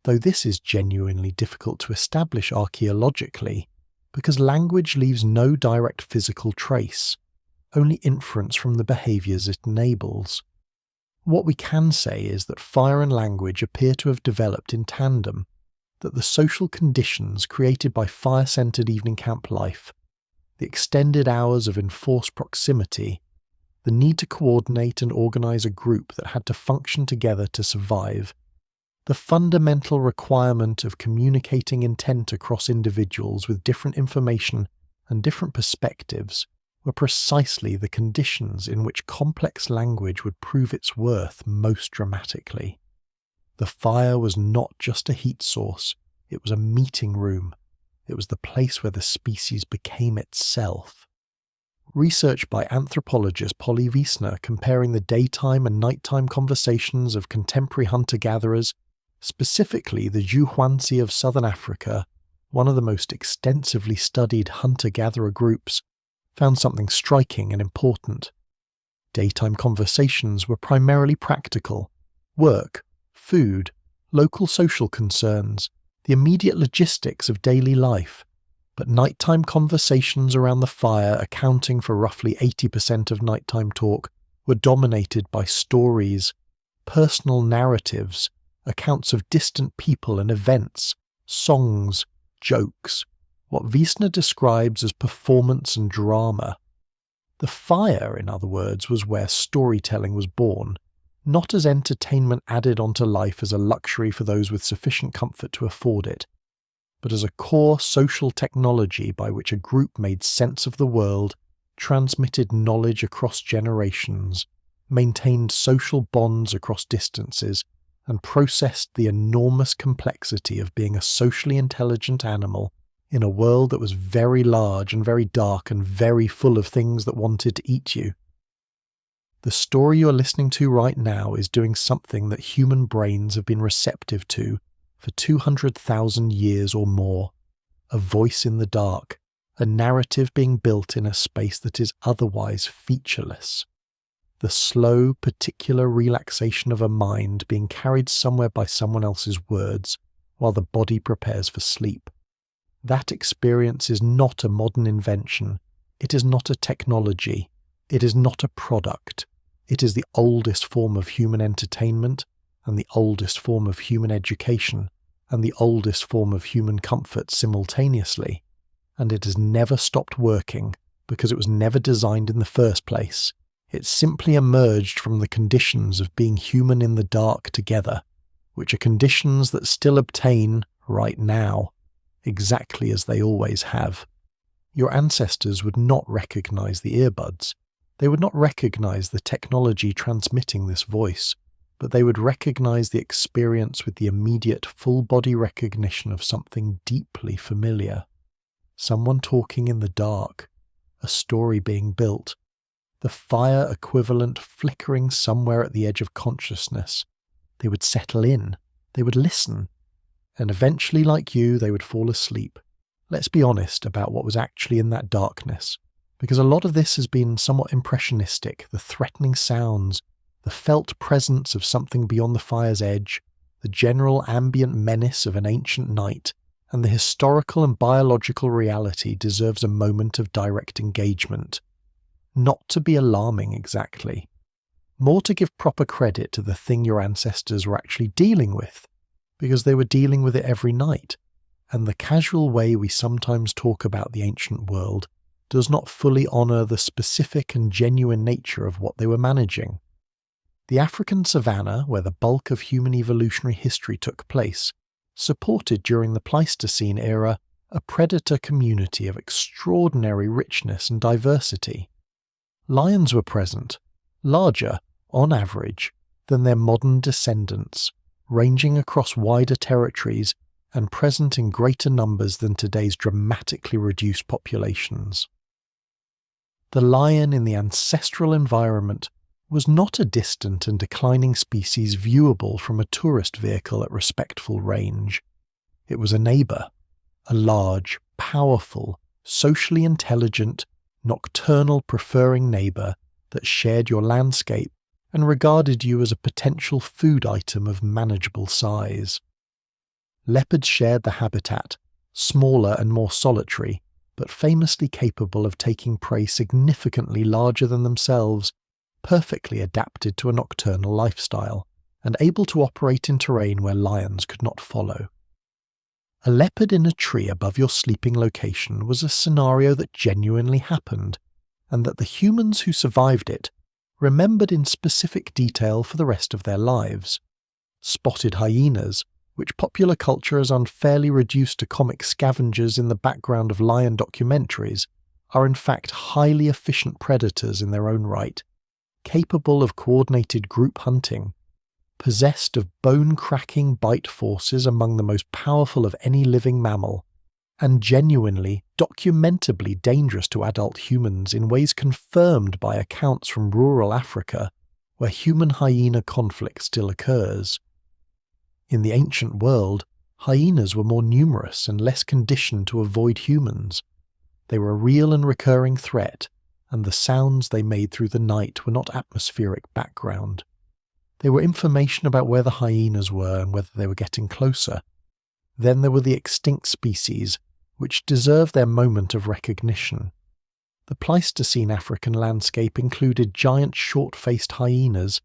though this is genuinely difficult to establish archaeologically, because language leaves no direct physical trace, only inference from the behaviours it enables. What we can say is that fire and language appear to have developed in tandem, that the social conditions created by fire-centred evening camp life, the extended hours of enforced proximity, the need to coordinate and organise a group that had to function together to survive, the fundamental requirement of communicating intent across individuals with different information and different perspectives were precisely the conditions in which complex language would prove its worth most dramatically. The fire was not just a heat source, it was a meeting room. It was the place where the species became itself. Research by anthropologist Polly Wiesner comparing the daytime and nighttime conversations of contemporary hunter-gatherers, specifically the Juhwanzi of southern Africa, one of the most extensively studied hunter-gatherer groups, found something striking and important. Daytime conversations were primarily practical: work, food, local social concerns, the immediate logistics of daily life, but nighttime conversations around the fire, accounting for roughly 80% of nighttime talk, were dominated by stories, personal narratives, accounts of distant people and events, songs, jokes, what Wiesner describes as performance and drama. The fire, in other words, was where storytelling was born, not as entertainment added onto life as a luxury for those with sufficient comfort to afford it, but as a core social technology by which a group made sense of the world, transmitted knowledge across generations, maintained social bonds across distances, and processed the enormous complexity of being a socially intelligent animal in a world that was very large and very dark and very full of things that wanted to eat you. The story you're listening to right now is doing something that human brains have been receptive to for 200,000 years or more. A voice in the dark, a narrative being built in a space that is otherwise featureless. The slow, particular relaxation of a mind being carried somewhere by someone else's words while the body prepares for sleep. That experience is not a modern invention. It is not a technology. It is not a product. It is the oldest form of human entertainment and the oldest form of human education and the oldest form of human comfort simultaneously. And it has never stopped working because it was never designed in the first place. It simply emerged from the conditions of being human in the dark together, which are conditions that still obtain right now, exactly as they always have. Your ancestors would not recognize the earbuds. They would not recognize the technology transmitting this voice, but they would recognize the experience with the immediate full-body recognition of something deeply familiar. Someone talking in the dark, a story being built, the fire equivalent flickering somewhere at the edge of consciousness. They would settle in, they would listen, and eventually, like you, they would fall asleep. Let's be honest about what was actually in that darkness, because a lot of this has been somewhat impressionistic, the threatening sounds, the felt presence of something beyond the fire's edge, the general ambient menace of an ancient night, and the historical and biological reality deserves a moment of direct engagement. Not to be alarming exactly. More to give proper credit to the thing your ancestors were actually dealing with, because they were dealing with it every night, and the casual way we sometimes talk about the ancient world does not fully honour the specific and genuine nature of what they were managing. The African savanna, where the bulk of human evolutionary history took place, supported during the Pleistocene era a predator community of extraordinary richness and diversity. Lions were present, larger, on average, than their modern descendants, ranging across wider territories and present in greater numbers than today's dramatically reduced populations. The lion in the ancestral environment was not a distant and declining species viewable from a tourist vehicle at respectful range. It was a neighbour, a large, powerful, socially intelligent, nocturnal preferring neighbour that shared your landscape and regarded you as a potential food item of manageable size. Leopards shared the habitat, smaller and more solitary, but famously capable of taking prey significantly larger than themselves, perfectly adapted to a nocturnal lifestyle, and able to operate in terrain where lions could not follow. A leopard in a tree above your sleeping location was a scenario that genuinely happened, and that the humans who survived it remembered in specific detail for the rest of their lives. Spotted hyenas, which popular culture has unfairly reduced to comic scavengers in the background of lion documentaries, are in fact highly efficient predators in their own right, capable of coordinated group hunting, possessed of bone-cracking bite forces among the most powerful of any living mammal, and genuinely, documentably dangerous to adult humans in ways confirmed by accounts from rural Africa, where human-hyena conflict still occurs. In the ancient world, hyenas were more numerous and less conditioned to avoid humans. They were a real and recurring threat, and the sounds they made through the night were not atmospheric background. They were information about where the hyenas were and whether they were getting closer. Then there were the extinct species, which deserve their moment of recognition. The Pleistocene African landscape included giant short-faced hyenas,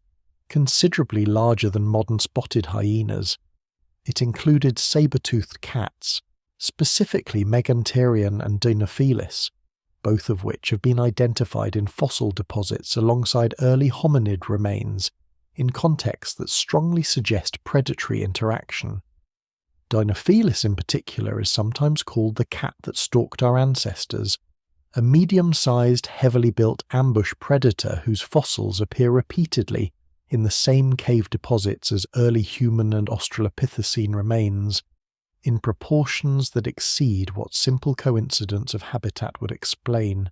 considerably larger than modern spotted hyenas. It included saber-toothed cats, specifically Meganterion and Dinophilis, both of which have been identified in fossil deposits alongside early hominid remains, in contexts that strongly suggest predatory interaction. Dinophilis in particular is sometimes called the cat that stalked our ancestors, a medium-sized, heavily built ambush predator whose fossils appear repeatedly in the same cave deposits as early human and Australopithecine remains, in proportions that exceed what simple coincidence of habitat would explain.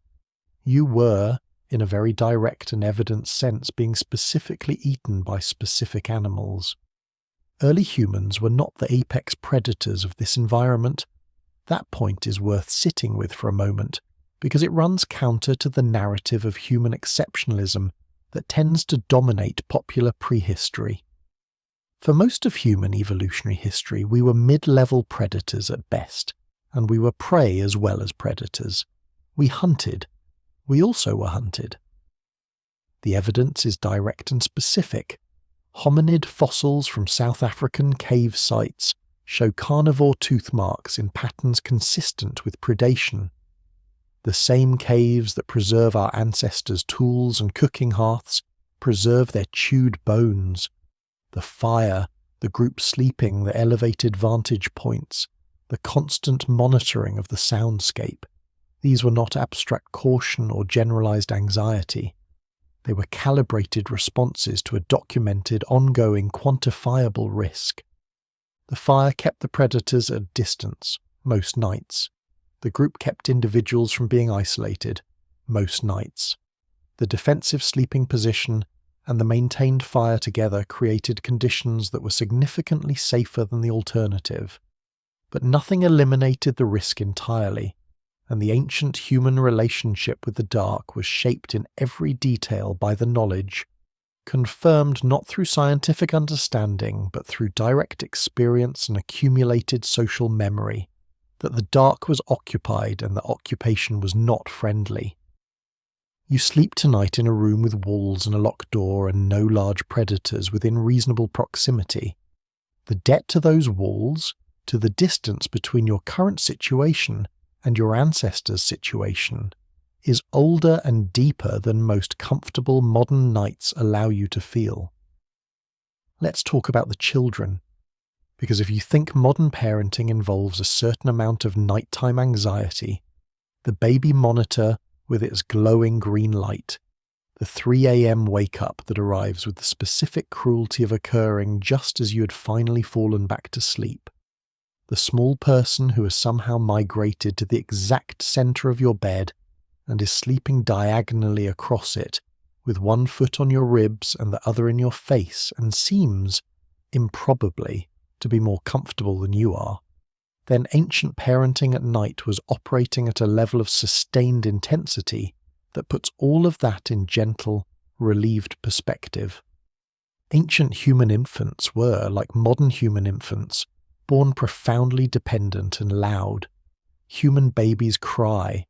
You were, in a very direct and evident sense, being specifically eaten by specific animals. Early humans were not the apex predators of this environment. That point is worth sitting with for a moment, because it runs counter to the narrative of human exceptionalism that tends to dominate popular prehistory. For most of human evolutionary history, we were mid-level predators at best, and we were prey as well as predators. We hunted. We also were hunted. The evidence is direct and specific. Hominid fossils from South African cave sites show carnivore tooth marks in patterns consistent with predation. The same caves that preserve our ancestors' tools and cooking hearths preserve their chewed bones. The fire, the group sleeping, the elevated vantage points, the constant monitoring of the soundscape. These were not abstract caution or generalized anxiety. They were calibrated responses to a documented, ongoing, quantifiable risk. The fire kept the predators at a distance, most nights. The group kept individuals from being isolated, most nights. The defensive sleeping position and the maintained fire together created conditions that were significantly safer than the alternative. But nothing eliminated the risk entirely, and the ancient human relationship with the dark was shaped in every detail by the knowledge, confirmed not through scientific understanding but through direct experience and accumulated social memory, that the dark was occupied and that occupation was not friendly. You sleep tonight in a room with walls and a locked door and no large predators within reasonable proximity. The debt to those walls, to the distance between your current situation and your ancestors' situation, is older and deeper than most comfortable modern nights allow you to feel. Let's talk about the children, because if you think modern parenting involves a certain amount of nighttime anxiety, the baby monitor with its glowing green light, the 3 a.m. wake-up that arrives with the specific cruelty of occurring just as you had finally fallen back to sleep, the small person who has somehow migrated to the exact centre of your bed and is sleeping diagonally across it, with one foot on your ribs and the other in your face, and seems, improbably, to be more comfortable than you are, then ancient parenting at night was operating at a level of sustained intensity that puts all of that in gentle, relieved perspective. Ancient human infants were, like modern human infants, born profoundly dependent and loud. Human babies cry.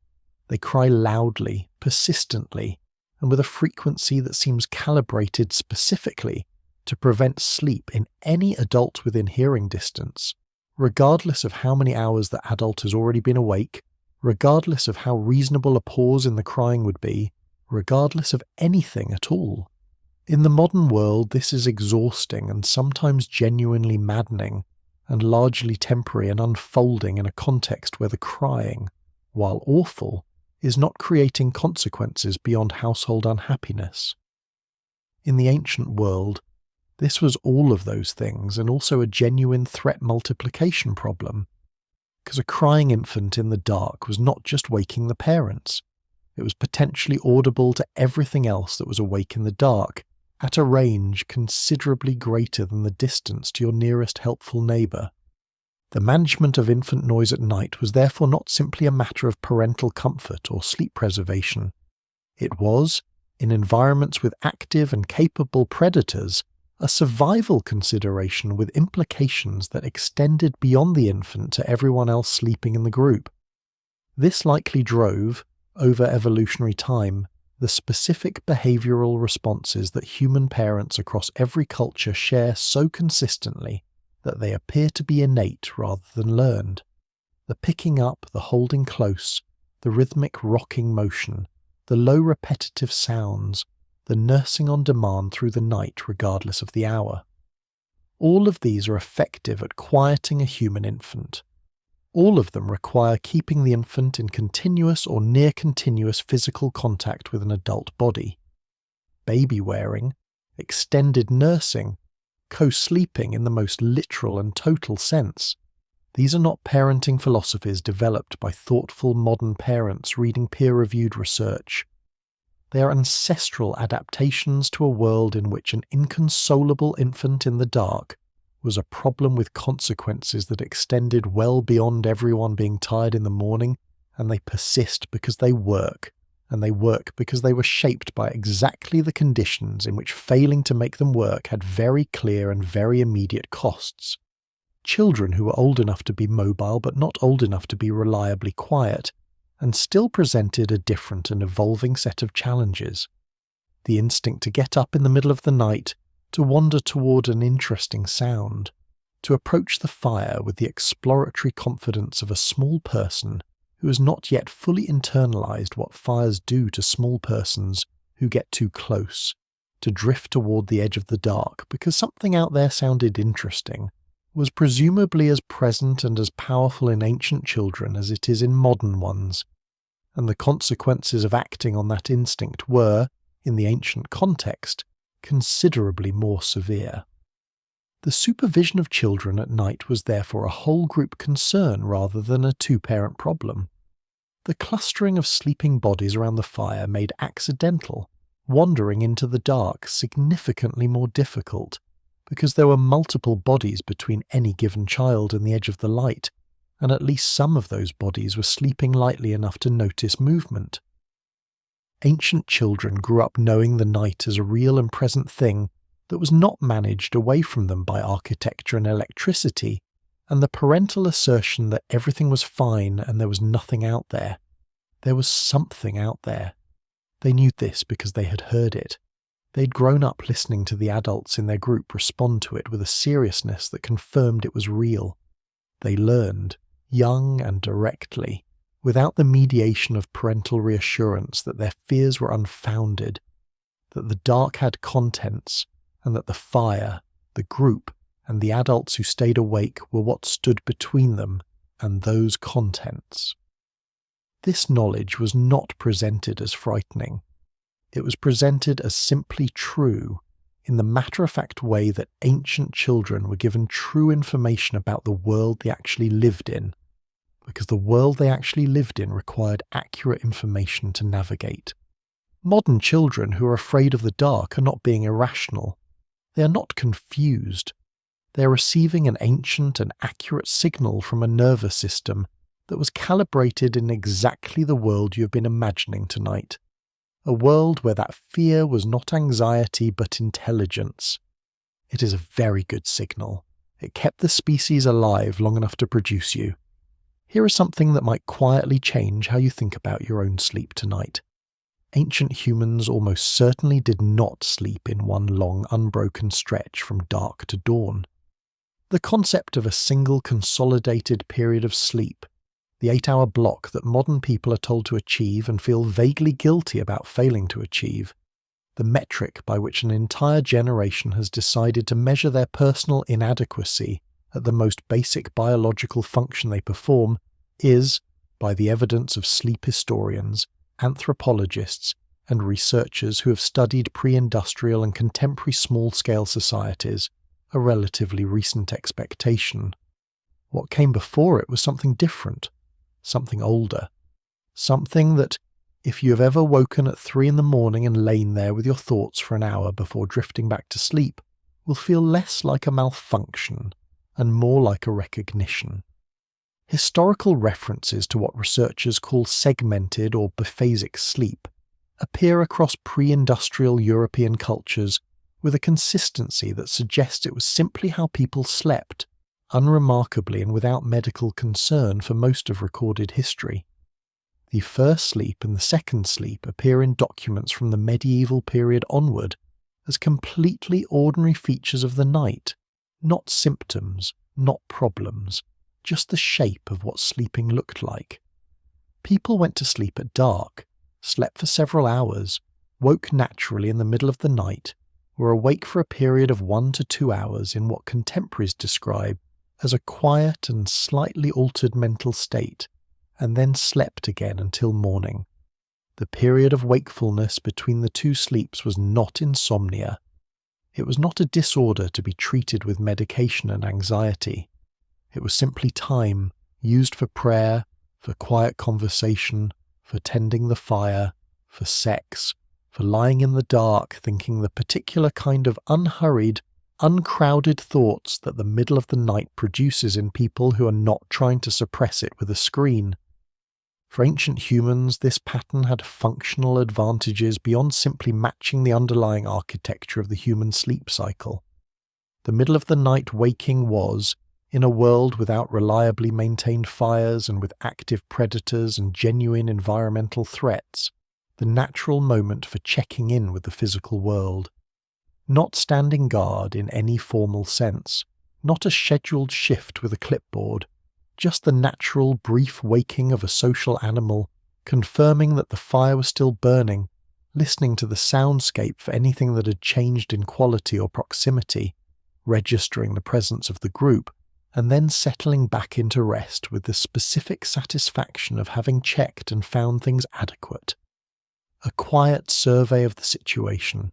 They cry loudly, persistently, and with a frequency that seems calibrated specifically to prevent sleep in any adult within hearing distance, regardless of how many hours the adult has already been awake, regardless of how reasonable a pause in the crying would be, regardless of anything at all. In the modern world, this is exhausting and sometimes genuinely maddening, and largely temporary and unfolding in a context where the crying, while awful, is not creating consequences beyond household unhappiness. In the ancient world, this was all of those things and also a genuine threat multiplication problem, because a crying infant in the dark was not just waking the parents, it was potentially audible to everything else that was awake in the dark, at a range considerably greater than the distance to your nearest helpful neighbour. The management of infant noise at night was therefore not simply a matter of parental comfort or sleep preservation. It was, in environments with active and capable predators, a survival consideration with implications that extended beyond the infant to everyone else sleeping in the group. This likely drove, over evolutionary time, the specific behavioral responses that human parents across every culture share so consistently that they appear to be innate rather than learned. The picking up, the holding close, the rhythmic rocking motion, the low repetitive sounds, the nursing on demand through the night regardless of the hour. All of these are effective at quieting a human infant. All of them require keeping the infant in continuous or near continuous physical contact with an adult body. Baby wearing, extended nursing, co-sleeping in the most literal and total sense. These are not parenting philosophies developed by thoughtful modern parents reading peer-reviewed research. They are ancestral adaptations to a world in which an inconsolable infant in the dark was a problem with consequences that extended well beyond everyone being tired in the morning, and they persist because they work, and they work because they were shaped by exactly the conditions in which failing to make them work had very clear and very immediate costs. Children who were old enough to be mobile but not old enough to be reliably quiet, and still presented a different and evolving set of challenges. The instinct to get up in the middle of the night, to wander toward an interesting sound, to approach the fire with the exploratory confidence of a small person who has not yet fully internalized what fires do to small persons who get too close, to drift toward the edge of the dark because something out there sounded interesting, was presumably as present and as powerful in ancient children as it is in modern ones, and the consequences of acting on that instinct were, in the ancient context, considerably more severe. The supervision of children at night was therefore a whole group concern rather than a two-parent problem. The clustering of sleeping bodies around the fire made accidental, wandering into the dark significantly more difficult, because there were multiple bodies between any given child and the edge of the light, and at least some of those bodies were sleeping lightly enough to notice movement. Ancient children grew up knowing the night as a real and present thing that was not managed away from them by architecture and electricity, and the parental assertion that everything was fine and there was nothing out there. There was something out there. They knew this because they had heard it. They'd grown up listening to the adults in their group respond to it with a seriousness that confirmed it was real. They learned, young and directly, without the mediation of parental reassurance, that their fears were unfounded, that the dark had contents, and that the fire, the group, and the adults who stayed awake were what stood between them and those contents. This knowledge was not presented as frightening. It was presented as simply true, in the matter-of-fact way that ancient children were given true information about the world they actually lived in, because the world they actually lived in required accurate information to navigate. Modern children who are afraid of the dark are not being irrational. They are not confused. They are receiving an ancient and accurate signal from a nervous system that was calibrated in exactly the world you have been imagining tonight. A world where that fear was not anxiety but intelligence. It is a very good signal. It kept the species alive long enough to produce you. Here is something that might quietly change how you think about your own sleep tonight. Ancient humans almost certainly did not sleep in one long unbroken stretch from dark to dawn. The concept of a single consolidated period of sleep, the 8-hour block that modern people are told to achieve and feel vaguely guilty about failing to achieve, the metric by which an entire generation has decided to measure their personal inadequacy at the most basic biological function they perform, is, by the evidence of sleep historians, anthropologists, and researchers who have studied pre-industrial and contemporary small-scale societies, a relatively recent expectation. What came before it was something different, something older, something that, if you have ever woken at 3 in the morning and lain there with your thoughts for an hour before drifting back to sleep, will feel less like a malfunction and more like a recognition. Historical references to what researchers call segmented or biphasic sleep appear across pre-industrial European cultures with a consistency that suggests it was simply how people slept, unremarkably and without medical concern for most of recorded history. The first sleep and the second sleep appear in documents from the medieval period onward as completely ordinary features of the night, not symptoms, not problems, just the shape of what sleeping looked like. People went to sleep at dark, slept for several hours, woke naturally in the middle of the night, were awake for a period of 1 to 2 hours in what contemporaries describe as a quiet and slightly altered mental state, and then slept again until morning. The period of wakefulness between the two sleeps was not insomnia. It was not a disorder to be treated with medication and anxiety. It was simply time used for prayer, for quiet conversation, for tending the fire, for sex, for lying in the dark thinking the particular kind of unhurried, uncrowded thoughts that the middle of the night produces in people who are not trying to suppress it with a screen. For ancient humans, this pattern had functional advantages beyond simply matching the underlying architecture of the human sleep cycle. The middle of the night waking was, in a world without reliably maintained fires and with active predators and genuine environmental threats, the natural moment for checking in with the physical world. Not standing guard in any formal sense, not a scheduled shift with a clipboard, just the natural brief waking of a social animal, confirming that the fire was still burning, listening to the soundscape for anything that had changed in quality or proximity, registering the presence of the group, and then settling back into rest with the specific satisfaction of having checked and found things adequate. A quiet survey of the situation.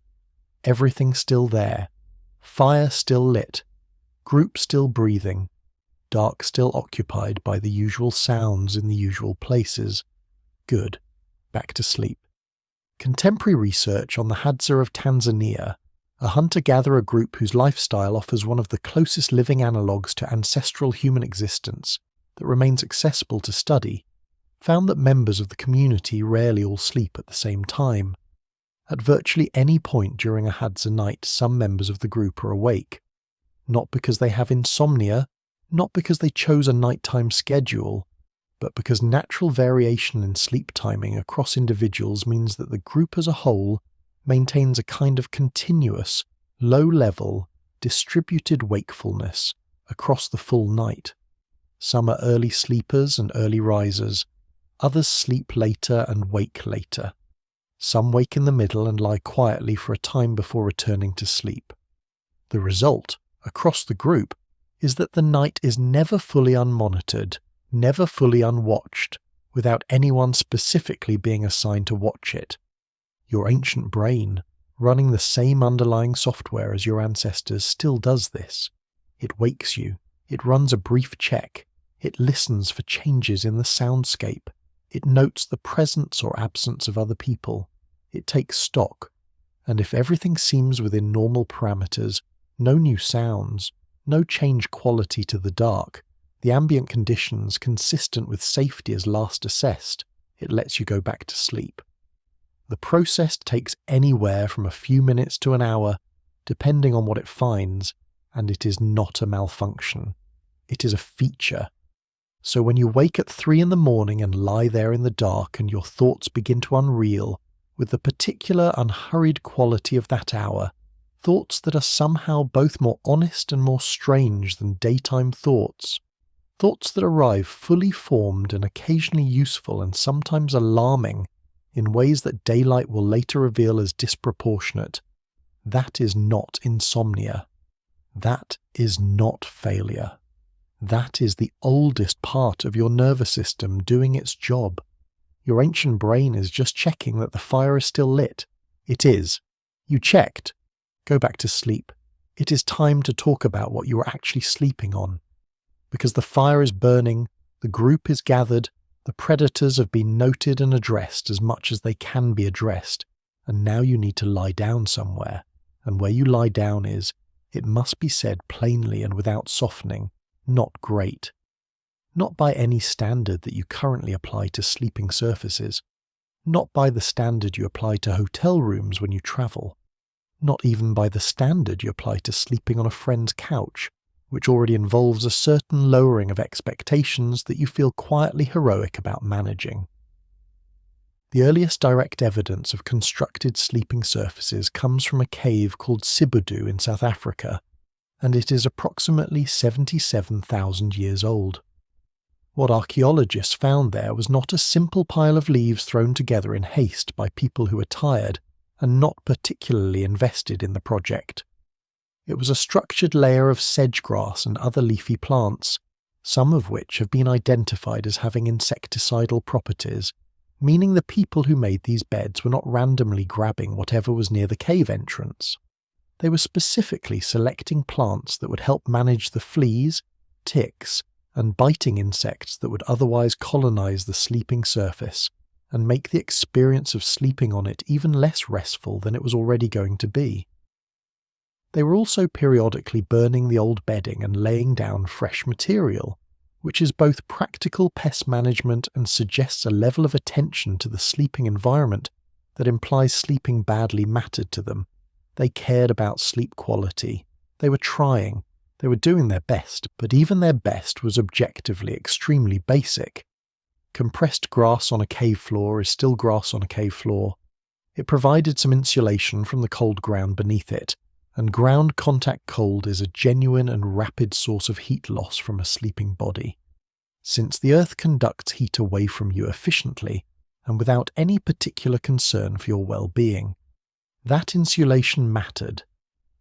Everything still there. Fire still lit. Group still breathing. Dark still occupied by the usual sounds in the usual places. Good. Back to sleep. Contemporary research on the Hadza of Tanzania, a hunter-gatherer group whose lifestyle offers one of the closest living analogues to ancestral human existence that remains accessible to study, found that members of the community rarely all sleep at the same time. At virtually any point during a Hadza night, some members of the group are awake. Not because they have insomnia, not because they chose a nighttime schedule, but because natural variation in sleep timing across individuals means that the group as a whole maintains a kind of continuous, low-level, distributed wakefulness across the full night. Some are early sleepers and early risers, others sleep later and wake later. Some wake in the middle and lie quietly for a time before returning to sleep. The result, across the group, is that the night is never fully unmonitored, never fully unwatched, without anyone specifically being assigned to watch it. Your ancient brain, running the same underlying software as your ancestors, still does this. It wakes you, it runs a brief check, it listens for changes in the soundscape, it notes the presence or absence of other people, it takes stock, and if everything seems within normal parameters, no new sounds, no change quality to the dark, the ambient conditions consistent with safety as last assessed, it lets you go back to sleep. The process takes anywhere from a few minutes to an hour, depending on what it finds, and it is not a malfunction. It is a feature. So when you wake at 3 in the morning and lie there in the dark and your thoughts begin to unreel, with the particular unhurried quality of that hour, thoughts that are somehow both more honest and more strange than daytime thoughts, thoughts that arrive fully formed and occasionally useful and sometimes alarming in ways that daylight will later reveal as disproportionate, that is not insomnia. That is not failure. That is the oldest part of your nervous system doing its job. Your ancient brain is just checking that the fire is still lit. It is. You checked. Go back to sleep. It is time to talk about what you are actually sleeping on. Because the fire is burning, the group is gathered, the predators have been noted and addressed as much as they can be addressed, and now you need to lie down somewhere, and where you lie down is, it must be said plainly and without softening, not great. Not by any standard that you currently apply to sleeping surfaces, not by the standard you apply to hotel rooms when you travel, not even by the standard you apply to sleeping on a friend's couch, which already involves a certain lowering of expectations that you feel quietly heroic about managing. The earliest direct evidence of constructed sleeping surfaces comes from a cave called Sibudu in South Africa, and it is approximately 77,000 years old. What archaeologists found there was not a simple pile of leaves thrown together in haste by people who were tired and not particularly invested in the project. It was a structured layer of sedge grass and other leafy plants, some of which have been identified as having insecticidal properties, meaning the people who made these beds were not randomly grabbing whatever was near the cave entrance. They were specifically selecting plants that would help manage the fleas, ticks, and biting insects that would otherwise colonize the sleeping surface and make the experience of sleeping on it even less restful than it was already going to be. They were also periodically burning the old bedding and laying down fresh material, which is both practical pest management and suggests a level of attention to the sleeping environment that implies sleeping badly mattered to them. They cared about sleep quality. They were trying. They were doing their best, but even their best was objectively extremely basic. Compressed grass on a cave floor is still grass on a cave floor. It provided some insulation from the cold ground beneath it, and ground contact cold is a genuine and rapid source of heat loss from a sleeping body. Since the earth conducts heat away from you efficiently, and without any particular concern for your well-being, that insulation mattered.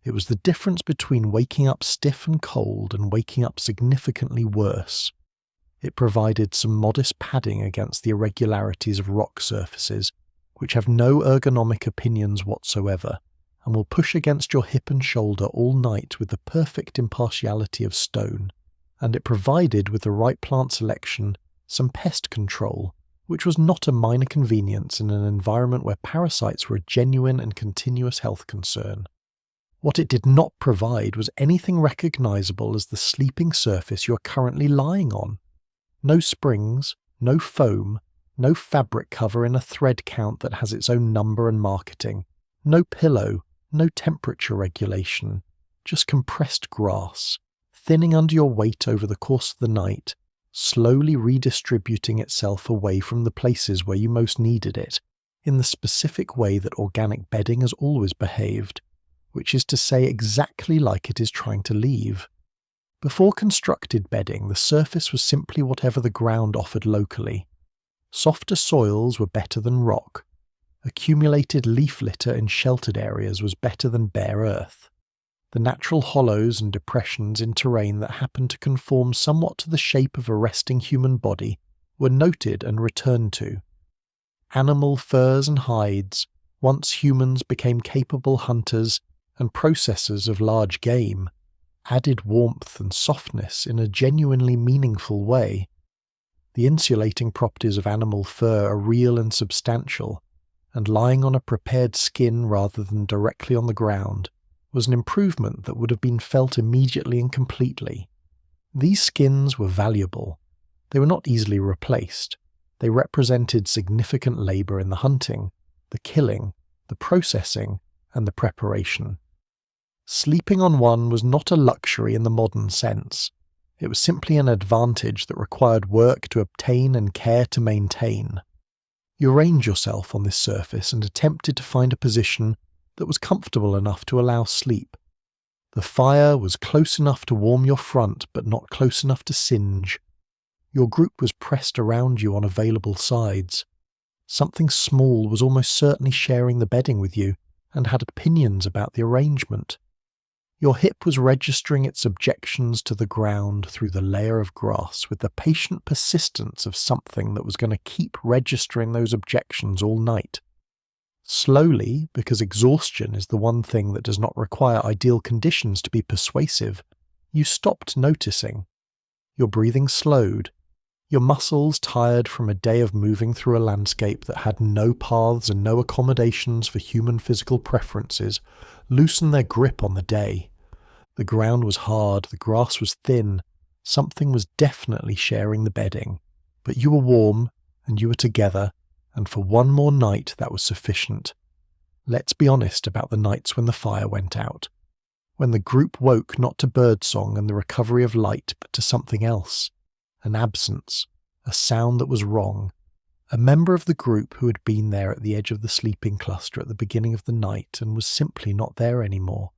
It was the difference between waking up stiff and cold and waking up significantly worse. It provided some modest padding against the irregularities of rock surfaces, which have no ergonomic opinions whatsoever, and will push against your hip and shoulder all night with the perfect impartiality of stone. And it provided, with the right plant selection, some pest control, which was not a minor convenience in an environment where parasites were a genuine and continuous health concern. What it did not provide was anything recognizable as the sleeping surface you are currently lying on. No springs, no foam, no fabric cover in a thread count that has its own number and marketing, no pillow, no temperature regulation, just compressed grass, thinning under your weight over the course of the night, slowly redistributing itself away from the places where you most needed it, in the specific way that organic bedding has always behaved, which is to say exactly like it is trying to leave. Before constructed bedding, the surface was simply whatever the ground offered locally. Softer soils were better than rock. Accumulated leaf litter in sheltered areas was better than bare earth. The natural hollows and depressions in terrain that happened to conform somewhat to the shape of a resting human body were noted and returned to. Animal furs and hides, once humans became capable hunters and processors of large game, added warmth and softness in a genuinely meaningful way. The insulating properties of animal fur are real and substantial, and lying on a prepared skin rather than directly on the ground was an improvement that would have been felt immediately and completely. These skins were valuable. They were not easily replaced. They represented significant labour in the hunting, the killing, the processing, and the preparation. Sleeping on one was not a luxury in the modern sense. It was simply an advantage that required work to obtain and care to maintain. You arranged yourself on this surface and attempted to find a position that was comfortable enough to allow sleep. The fire was close enough to warm your front but not close enough to singe. Your group was pressed around you on available sides. Something small was almost certainly sharing the bedding with you and had opinions about the arrangement. Your hip was registering its objections to the ground through the layer of grass with the patient persistence of something that was going to keep registering those objections all night. Slowly, because exhaustion is the one thing that does not require ideal conditions to be persuasive, you stopped noticing. Your breathing slowed. Your muscles, tired from a day of moving through a landscape that had no paths and no accommodations for human physical preferences, loosened their grip on the day. The ground was hard, the grass was thin, something was definitely sharing the bedding. But you were warm, and you were together, and for one more night that was sufficient. Let's be honest about the nights when the fire went out, when the group woke not to birdsong and the recovery of light, but to something else, an absence, a sound that was wrong, a member of the group who had been there at the edge of the sleeping cluster at the beginning of the night and was simply not there anymore.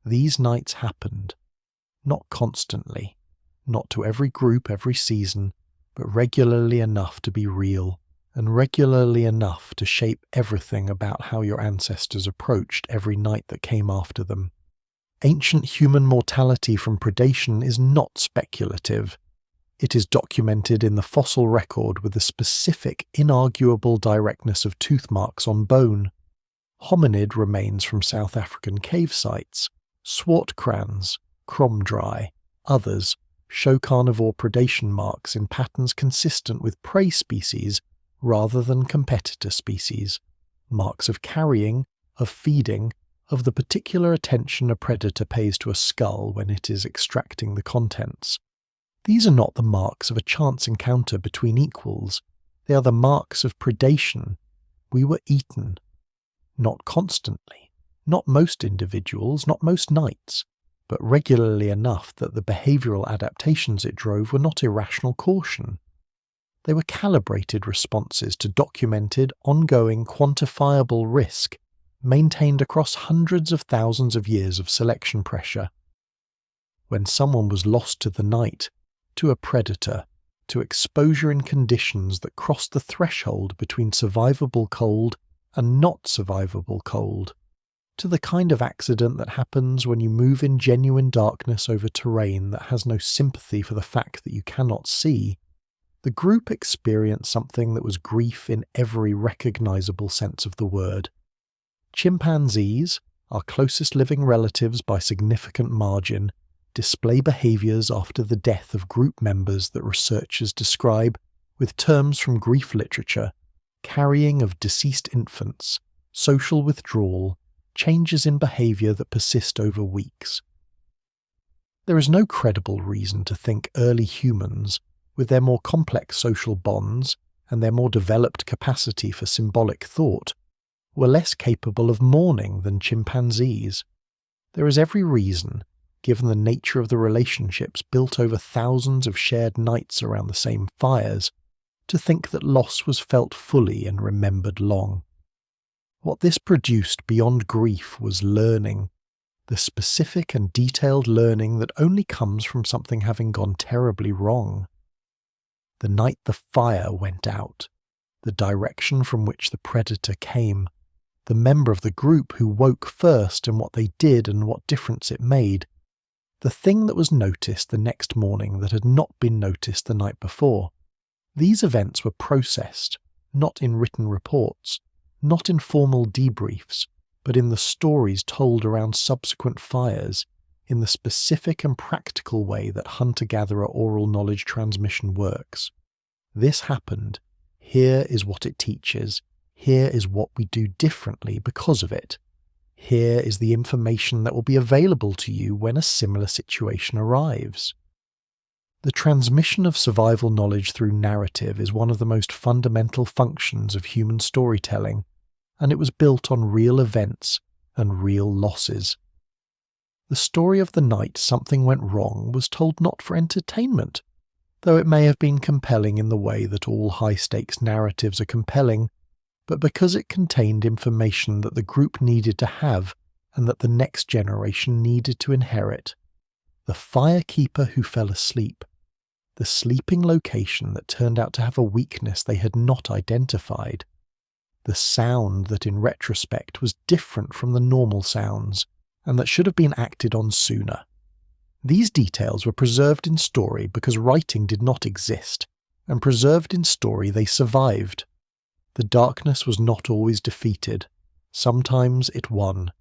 These nights happened, not constantly, not to every group every season, but regularly enough to be real, and regularly enough to shape everything about how your ancestors approached every night that came after them. Ancient human mortality from predation is not speculative. It is documented in the fossil record with a specific, inarguable directness of tooth marks on bone. Hominid remains from South African cave sites, swartkrans, kromdraai, others show carnivore predation marks in patterns consistent with prey species rather than competitor species, marks of carrying, of feeding, of the particular attention a predator pays to a skull when it is extracting the contents. These are not the marks of a chance encounter between equals, they are the marks of predation. We were eaten. Not constantly, not most individuals, not most nights, but regularly enough that the behavioural adaptations it drove were not irrational caution. They were calibrated responses to documented, ongoing, quantifiable risk, maintained across hundreds of thousands of years of selection pressure. When someone was lost to the night, to a predator, to exposure in conditions that crossed the threshold between survivable cold and not survivable cold, to the kind of accident that happens when you move in genuine darkness over terrain that has no sympathy for the fact that you cannot see, the group experienced something that was grief in every recognizable sense of the word. Chimpanzees, our closest living relatives by significant margin, display behaviours after the death of group members that researchers describe with terms from grief literature: carrying of deceased infants, social withdrawal, changes in behaviour that persist over weeks. There is no credible reason to think early humans, with their more complex social bonds and their more developed capacity for symbolic thought, were less capable of mourning than chimpanzees. There is every reason, given the nature of the relationships built over thousands of shared nights around the same fires, to think that loss was felt fully and remembered long. What this produced beyond grief was learning, the specific and detailed learning that only comes from something having gone terribly wrong. The night the fire went out, the direction from which the predator came, the member of the group who woke first and what they did and what difference it made, the thing that was noticed the next morning that had not been noticed the night before. These events were processed, not in written reports, not in formal debriefs, but in the stories told around subsequent fires, in the specific and practical way that hunter-gatherer oral knowledge transmission works. This happened. Here is what it teaches. Here is what we do differently because of it. Here is the information that will be available to you when a similar situation arrives. The transmission of survival knowledge through narrative is one of the most fundamental functions of human storytelling, and it was built on real events and real losses. The story of the night something went wrong was told not for entertainment, though it may have been compelling in the way that all high-stakes narratives are compelling, but because it contained information that the group needed to have and that the next generation needed to inherit. The firekeeper who fell asleep, the sleeping location that turned out to have a weakness they had not identified, the sound that in retrospect was different from the normal sounds and that should have been acted on sooner. These details were preserved in story because writing did not exist, and preserved in story they survived. The darkness was not always defeated. Sometimes it won.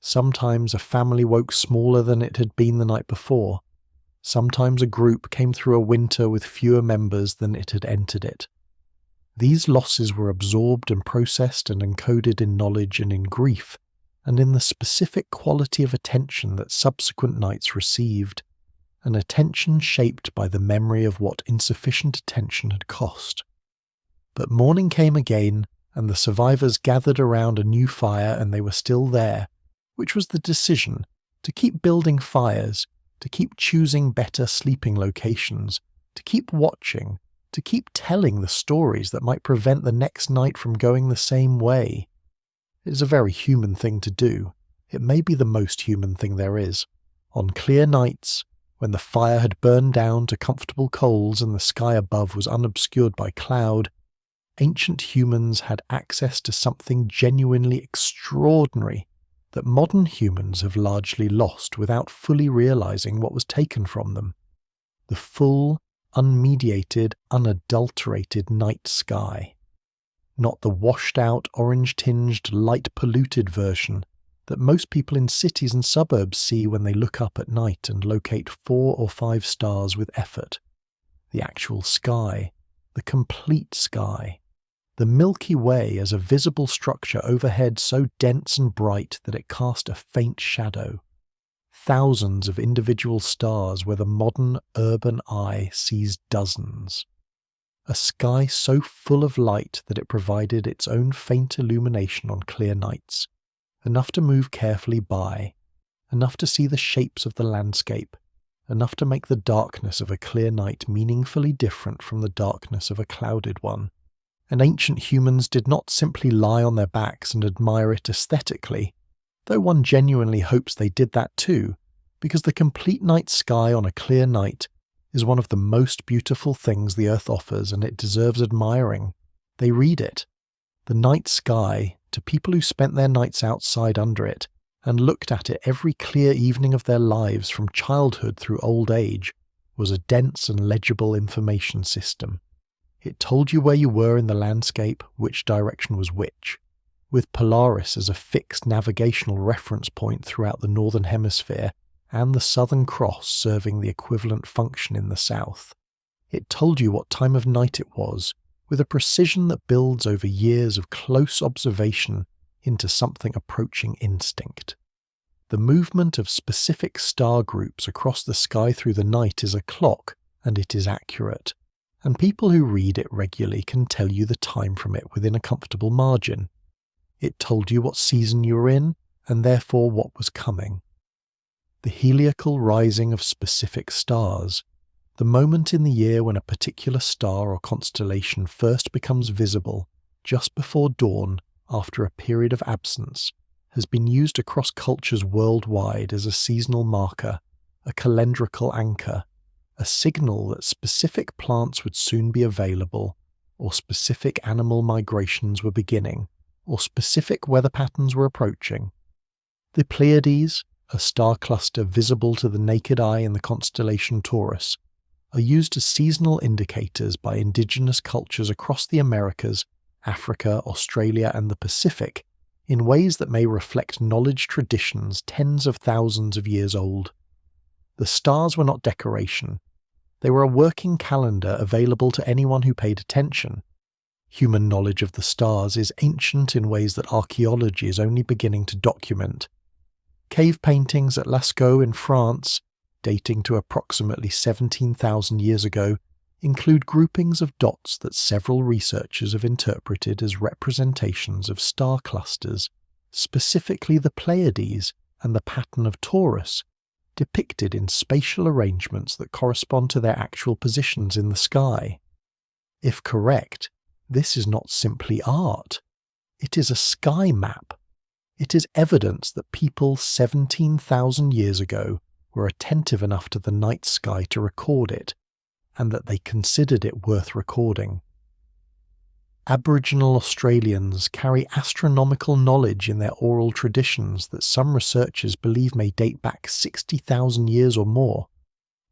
Sometimes a family woke smaller than it had been the night before. Sometimes a group came through a winter with fewer members than it had entered it. These losses were absorbed and processed and encoded in knowledge and in grief, and in the specific quality of attention that subsequent nights received, an attention shaped by the memory of what insufficient attention had cost. But morning came again, and the survivors gathered around a new fire and they were still there, which was the decision to keep building fires, to keep choosing better sleeping locations, to keep watching, to keep telling the stories that might prevent the next night from going the same way. It is a very human thing to do. It may be the most human thing there is. On clear nights, when the fire had burned down to comfortable coals and the sky above was unobscured by cloud, ancient humans had access to something genuinely extraordinary that modern humans have largely lost without fully realizing what was taken from them. The full, unmediated, unadulterated night sky. Not the washed-out, orange-tinged, light-polluted version that most people in cities and suburbs see when they look up at night and locate 4 or 5 stars with effort. The actual sky, the complete sky. The Milky Way as a visible structure overhead so dense and bright that it cast a faint shadow. Thousands of individual stars where the modern urban eye sees dozens. A sky so full of light that it provided its own faint illumination on clear nights, enough to move carefully by, enough to see the shapes of the landscape, enough to make the darkness of a clear night meaningfully different from the darkness of a clouded one. And ancient humans did not simply lie on their backs and admire it aesthetically, though one genuinely hopes they did that too, because the complete night sky on a clear night is one of the most beautiful things the earth offers, and it deserves admiring. They read it. The night sky, to people who spent their nights outside under it and looked at it every clear evening of their lives from childhood through old age, was a dense and legible information system. It told you where you were in the landscape, which direction was which, with Polaris as a fixed navigational reference point throughout the Northern Hemisphere and the Southern Cross serving the equivalent function in the South. It told you what time of night it was, with a precision that builds over years of close observation into something approaching instinct. The movement of specific star groups across the sky through the night is a clock, and it is accurate. And people who read it regularly can tell you the time from it within a comfortable margin. It told you what season you were in, and therefore what was coming. The heliacal rising of specific stars, the moment in the year when a particular star or constellation first becomes visible, just before dawn after a period of absence, has been used across cultures worldwide as a seasonal marker, a calendrical anchor, a signal that specific plants would soon be available, or specific animal migrations were beginning, or specific weather patterns were approaching. The Pleiades, a star cluster visible to the naked eye in the constellation Taurus, are used as seasonal indicators by indigenous cultures across the Americas, Africa, Australia, and the Pacific in ways that may reflect knowledge traditions tens of thousands of years old. The stars were not decoration. They were a working calendar available to anyone who paid attention. Human knowledge of the stars is ancient in ways that archaeology is only beginning to document. Cave paintings at Lascaux in France, dating to approximately 17,000 years ago, include groupings of dots that several researchers have interpreted as representations of star clusters, specifically the Pleiades and the pattern of Taurus, depicted in spatial arrangements that correspond to their actual positions in the sky. If correct, this is not simply art. It is a sky map. It is evidence that people 17,000 years ago were attentive enough to the night sky to record it, and that they considered it worth recording. Aboriginal Australians carry astronomical knowledge in their oral traditions that some researchers believe may date back 60,000 years or more.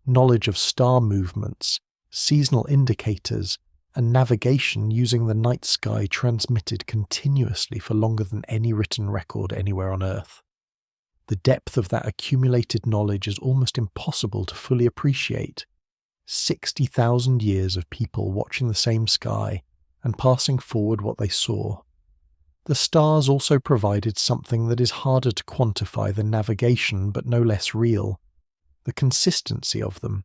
Knowledge of star movements, seasonal indicators, and navigation using the night sky transmitted continuously for longer than any written record anywhere on Earth. The depth of that accumulated knowledge is almost impossible to fully appreciate. 60,000 years of people watching the same sky and passing forward what they saw. The stars also provided something that is harder to quantify than navigation, but no less real: the consistency of them.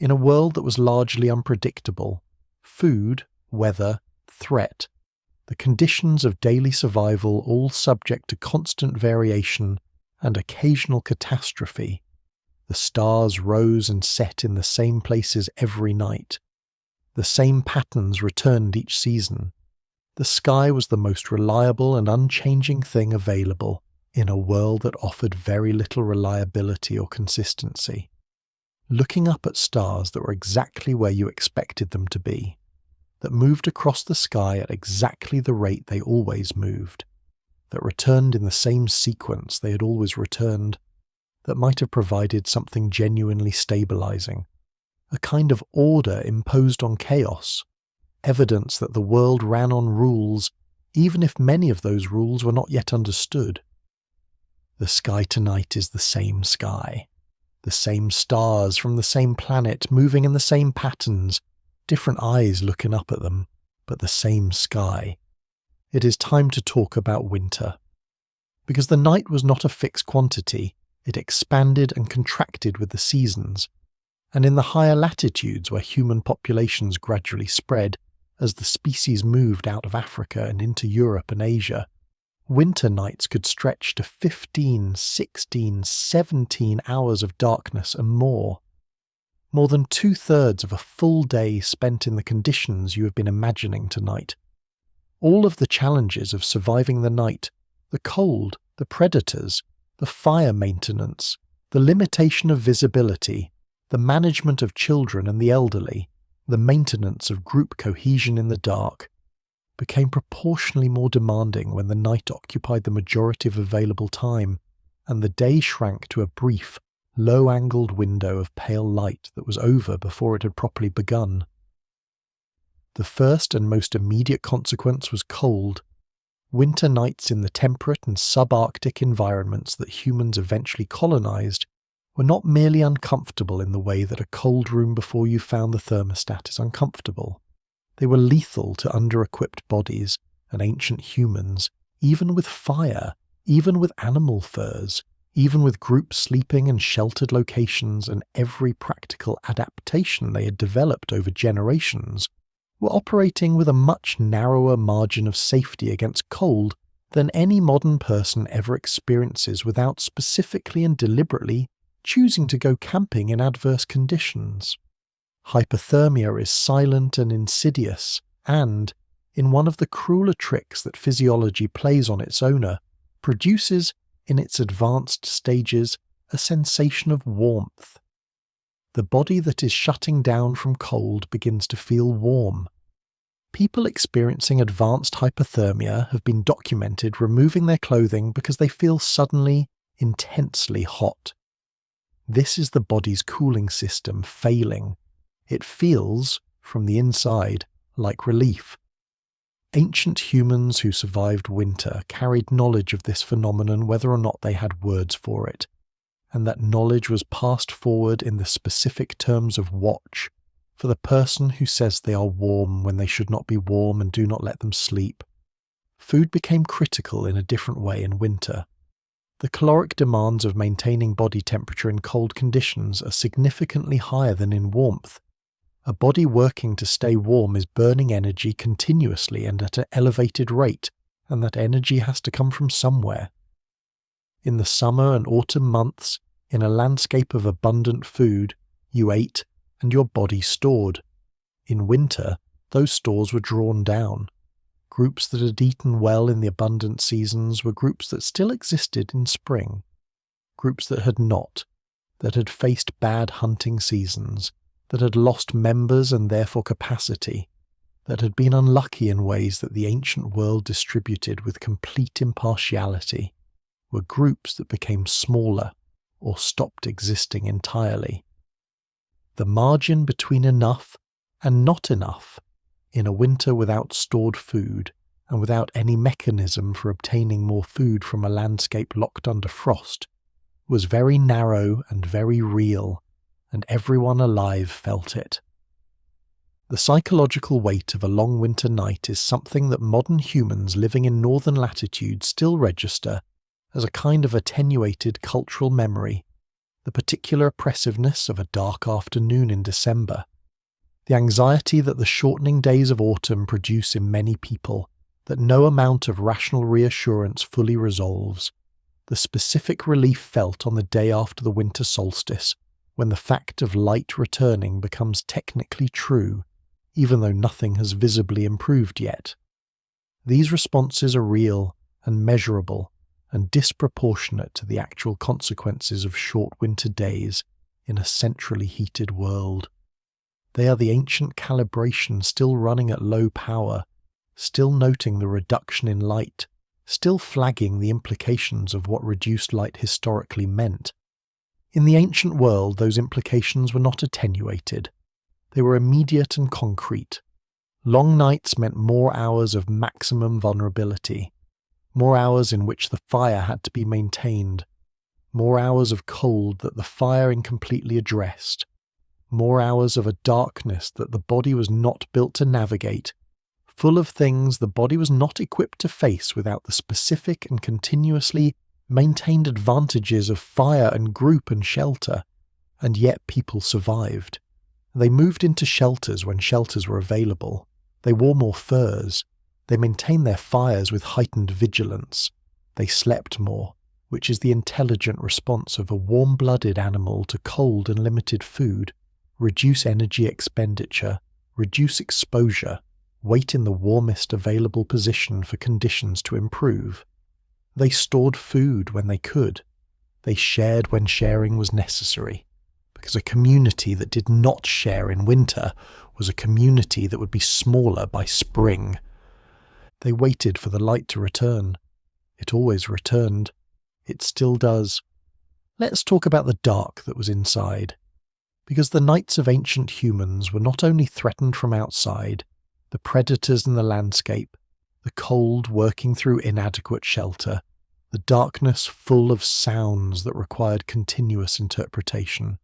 In a world that was largely unpredictable, food, weather, threat, the conditions of daily survival all subject to constant variation and occasional catastrophe. The stars rose and set in the same places every night. The same patterns returned each season. The sky was the most reliable and unchanging thing available in a world that offered very little reliability or consistency. Looking up at stars that were exactly where you expected them to be, that moved across the sky at exactly the rate they always moved, that returned in the same sequence they had always returned, that might have provided something genuinely stabilizing, a kind of order imposed on chaos, evidence that the world ran on rules, even if many of those rules were not yet understood. The sky tonight is the same sky, the same stars from the same planet moving in the same patterns, different eyes looking up at them, but the same sky. It is time to talk about winter. Because the night was not a fixed quantity, it expanded and contracted with the seasons, and in the higher latitudes where human populations gradually spread, as the species moved out of Africa and into Europe and Asia, winter nights could stretch to 15, 16, 17 hours of darkness and more. More than 2/3 of a full day spent in the conditions you have been imagining tonight. All of the challenges of surviving the night, the cold, the predators, the fire maintenance, the limitation of visibility, the management of children and the elderly, the maintenance of group cohesion in the dark, became proportionally more demanding when the night occupied the majority of available time, and the day shrank to a brief, low-angled window of pale light that was over before it had properly begun. The first and most immediate consequence was cold. Winter nights in the temperate and subarctic environments that humans eventually colonized were not merely uncomfortable in the way that a cold room before you found the thermostat is uncomfortable. They were lethal to under-equipped bodies and ancient humans, even with fire, even with animal furs, even with groups sleeping in sheltered locations and every practical adaptation they had developed over generations, were operating with a much narrower margin of safety against cold than any modern person ever experiences without specifically and deliberately choosing to go camping in adverse conditions. Hypothermia is silent and insidious, and, in one of the crueler tricks that physiology plays on its owner, produces, in its advanced stages, a sensation of warmth. The body that is shutting down from cold begins to feel warm. People experiencing advanced hypothermia have been documented removing their clothing because they feel suddenly, intensely hot. This is the body's cooling system failing. It feels, from the inside, like relief. Ancient humans who survived winter carried knowledge of this phenomenon whether or not they had words for it, and that knowledge was passed forward in the specific terms of watch, for the person who says they are warm when they should not be warm and do not let them sleep. Food became critical in a different way in winter. The caloric demands of maintaining body temperature in cold conditions are significantly higher than in warmth. A body working to stay warm is burning energy continuously and at an elevated rate, and that energy has to come from somewhere. In the summer and autumn months, in a landscape of abundant food, you ate and your body stored. In winter, those stores were drawn down. Groups that had eaten well in the abundant seasons were groups that still existed in spring. Groups that had not, that had faced bad hunting seasons, that had lost members and therefore capacity, that had been unlucky in ways that the ancient world distributed with complete impartiality, were groups that became smaller or stopped existing entirely. The margin between enough and not enough, in a winter without stored food and without any mechanism for obtaining more food from a landscape locked under frost, was very narrow and very real, and everyone alive felt it. The psychological weight of a long winter night is something that modern humans living in northern latitudes still register as a kind of attenuated cultural memory, the particular oppressiveness of a dark afternoon in December, the anxiety that the shortening days of autumn produce in many people, that no amount of rational reassurance fully resolves, the specific relief felt on the day after the winter solstice, when the fact of light returning becomes technically true, even though nothing has visibly improved yet. These responses are real and measurable and disproportionate to the actual consequences of short winter days in a centrally heated world. They are the ancient calibration still running at low power, still noting the reduction in light, still flagging the implications of what reduced light historically meant. In the ancient world, those implications were not attenuated. They were immediate and concrete. Long nights meant more hours of maximum vulnerability, more hours in which the fire had to be maintained, more hours of cold that the fire incompletely addressed, more hours of a darkness that the body was not built to navigate, full of things the body was not equipped to face without the specific and continuously maintained advantages of fire and group and shelter, and yet people survived. They moved into shelters when shelters were available. They wore more furs. They maintained their fires with heightened vigilance. They slept more, which is the intelligent response of a warm-blooded animal to cold and limited food. Reduce energy expenditure, reduce exposure, wait in the warmest available position for conditions to improve. They stored food when they could. They shared when sharing was necessary, because a community that did not share in winter was a community that would be smaller by spring. They waited for the light to return. It always returned. It still does. Let's talk about the dark that was inside. Because the nights of ancient humans were not only threatened from outside, the predators in the landscape, the cold working through inadequate shelter, the darkness full of sounds that required continuous interpretation.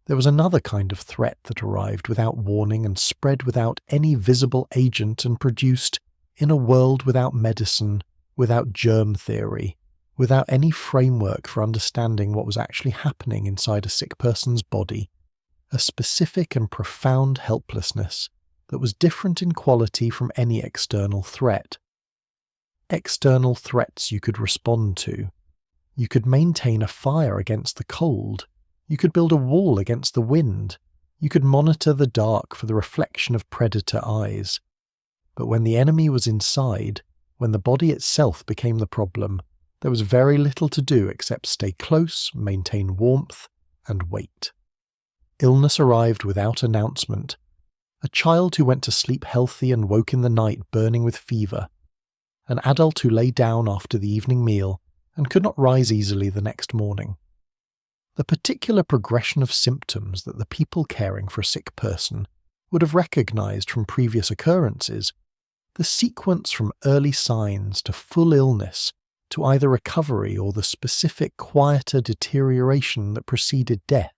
There was another kind of threat that arrived without warning and spread without any visible agent and produced, in a world without medicine, without germ theory, without any framework for understanding what was actually happening inside a sick person's body, a specific and profound helplessness that was different in quality from any external threat. External threats you could respond to. You could maintain a fire against the cold. You could build a wall against the wind. You could monitor the dark for the reflection of predator eyes. But when the enemy was inside, when the body itself became the problem, there was very little to do except stay close, maintain warmth, and wait. Illness arrived without announcement. A child who went to sleep healthy and woke in the night burning with fever. An adult who lay down after the evening meal and could not rise easily the next morning. The particular progression of symptoms that the people caring for a sick person would have recognized from previous occurrences, the sequence from early signs to full illness to either recovery or the specific quieter deterioration that preceded death,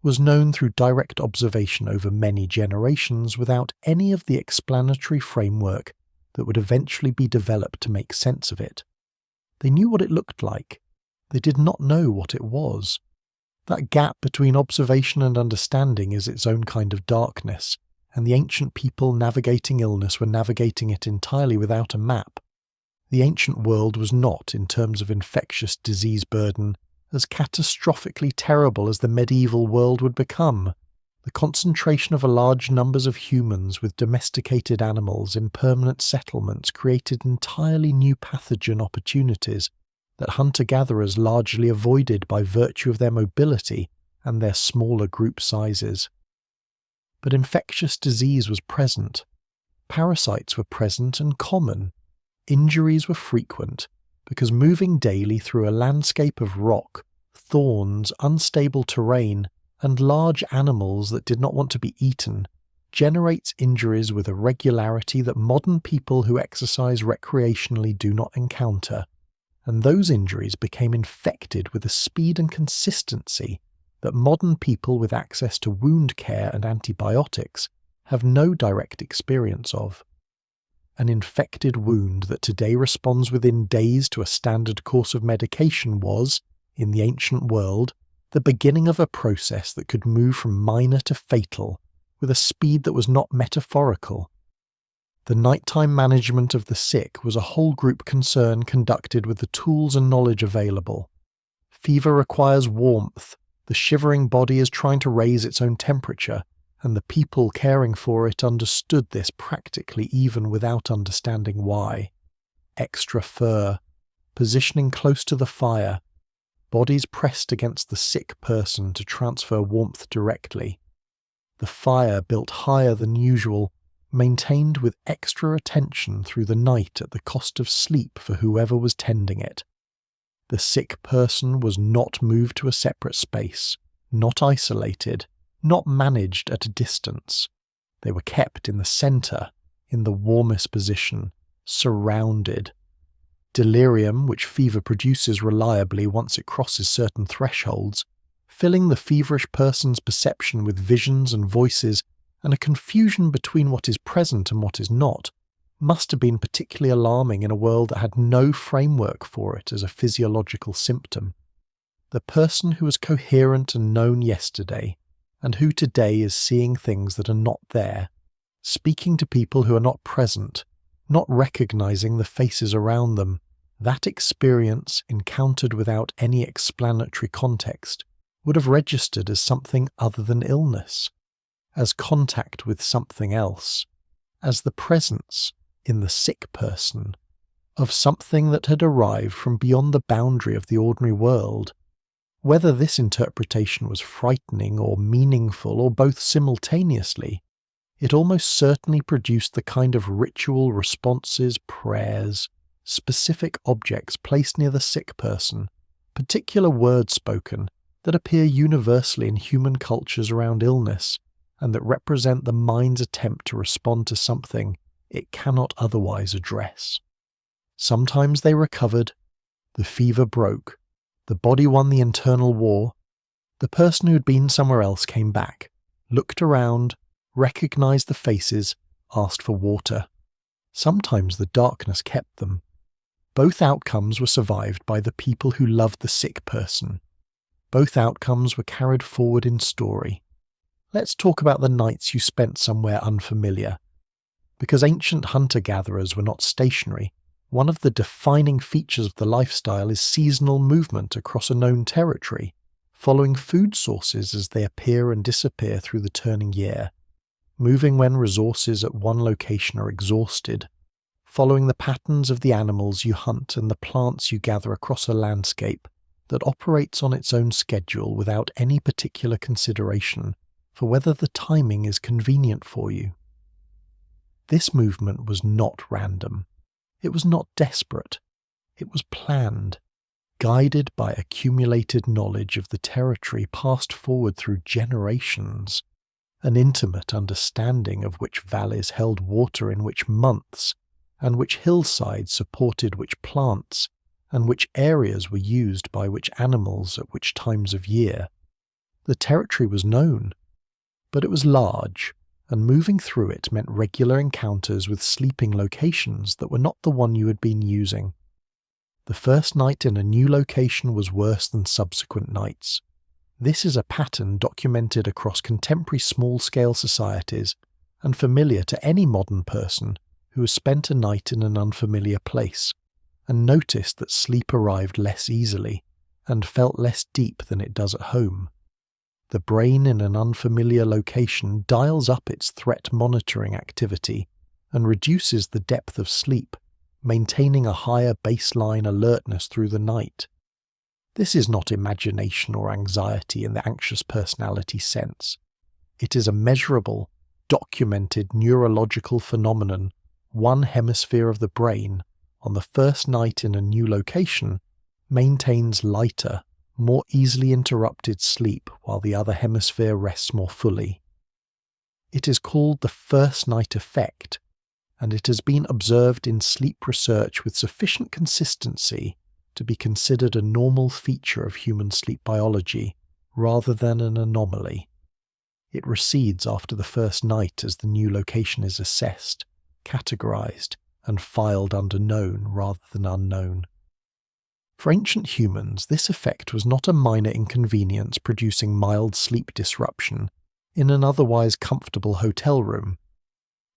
was known through direct observation over many generations without any of the explanatory framework that would eventually be developed to make sense of it. They knew what it looked like. They did not know what it was. That gap between observation and understanding is its own kind of darkness, and the ancient people navigating illness were navigating it entirely without a map. The ancient world was not, in terms of infectious disease burden, as catastrophically terrible as the medieval world would become. The concentration of large numbers of humans with domesticated animals in permanent settlements created entirely new pathogen opportunities that hunter-gatherers largely avoided by virtue of their mobility and their smaller group sizes. But infectious disease was present. Parasites were present and common. Injuries were frequent, because moving daily through a landscape of rock, thorns, unstable terrain, and large animals that did not want to be eaten generates injuries with a regularity that modern people who exercise recreationally do not encounter, and those injuries became infected with a speed and consistency that modern people with access to wound care and antibiotics have no direct experience of. An infected wound that today responds within days to a standard course of medication was, in the ancient world, the beginning of a process that could move from minor to fatal with a speed that was not metaphorical. The nighttime management of the sick was a whole group concern conducted with the tools and knowledge available. Fever requires warmth, the shivering body is trying to raise its own temperature, and the people caring for it understood this practically even without understanding why. Extra fur, positioning close to the fire, bodies pressed against the sick person to transfer warmth directly. The fire built higher than usual, maintained with extra attention through the night at the cost of sleep for whoever was tending it. The sick person was not moved to a separate space, not isolated, not managed at a distance. They were kept in the centre, in the warmest position, surrounded. Delirium, which fever produces reliably once it crosses certain thresholds, filling the feverish person's perception with visions and voices and a confusion between what is present and what is not, must have been particularly alarming in a world that had no framework for it as a physiological symptom. The person who was coherent and known yesterday, and who today is seeing things that are not there, speaking to people who are not present, not recognizing the faces around them, that experience, encountered without any explanatory context, would have registered as something other than illness, as contact with something else, as the presence, in the sick person, of something that had arrived from beyond the boundary of the ordinary world. Whether this interpretation was frightening or meaningful or both simultaneously, it almost certainly produced the kind of ritual responses, prayers, specific objects placed near the sick person, particular words spoken, that appear universally in human cultures around illness, and that represent the mind's attempt to respond to something it cannot otherwise address. Sometimes they recovered, the fever broke, the body won the internal war, the person who had been somewhere else came back, looked around, recognized the faces, asked for water. Sometimes the darkness kept them. Both outcomes were survived by the people who loved the sick person. Both outcomes were carried forward in story. Let's talk about the nights you spent somewhere unfamiliar. Because ancient hunter-gatherers were not stationary, one of the defining features of the lifestyle is seasonal movement across a known territory, following food sources as they appear and disappear through the turning year, moving when resources at one location are exhausted, following the patterns of the animals you hunt and the plants you gather across a landscape that operates on its own schedule without any particular consideration for whether the timing is convenient for you. This movement was not random. It was not desperate. It was planned, guided by accumulated knowledge of the territory passed forward through generations, an intimate understanding of which valleys held water in which months, and which hillsides supported which plants, and which areas were used by which animals at which times of year. The territory was known, but it was large, and moving through it meant regular encounters with sleeping locations that were not the one you had been using. The first night in a new location was worse than subsequent nights. This is a pattern documented across contemporary small-scale societies and familiar to any modern person who has spent a night in an unfamiliar place and noticed that sleep arrived less easily and felt less deep than it does at home. The brain in an unfamiliar location dials up its threat monitoring activity and reduces the depth of sleep, maintaining a higher baseline alertness through the night. This is not imagination or anxiety in the anxious personality sense. It is a measurable, documented neurological phenomenon. One hemisphere of the brain, on the first night in a new location, maintains lighter, more easily interrupted sleep while the other hemisphere rests more fully. It is called the first night effect, and it has been observed in sleep research with sufficient consistency to be considered a normal feature of human sleep biology rather than an anomaly. It recedes after the first night as the new location is assessed, categorized, and filed under known rather than unknown. For ancient humans, this effect was not a minor inconvenience producing mild sleep disruption in an otherwise comfortable hotel room.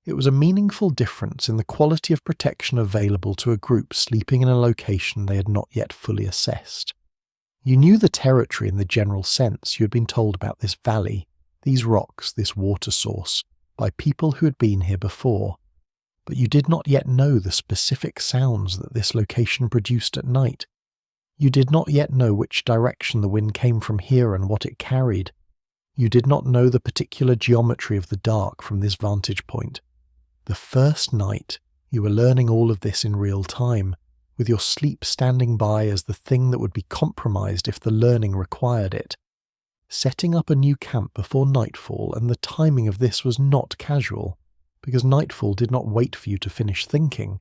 It was a meaningful difference in the quality of protection available to a group sleeping in a location they had not yet fully assessed. You knew the territory in the general sense. You had been told about this valley, these rocks, this water source, by people who had been here before, but you did not yet know the specific sounds that this location produced at night. You did not yet know which direction the wind came from here and what it carried. You did not know the particular geometry of the dark from this vantage point. The first night, you were learning all of this in real time, with your sleep standing by as the thing that would be compromised if the learning required it. Setting up a new camp before nightfall, and the timing of this was not casual, because nightfall did not wait for you to finish thinking,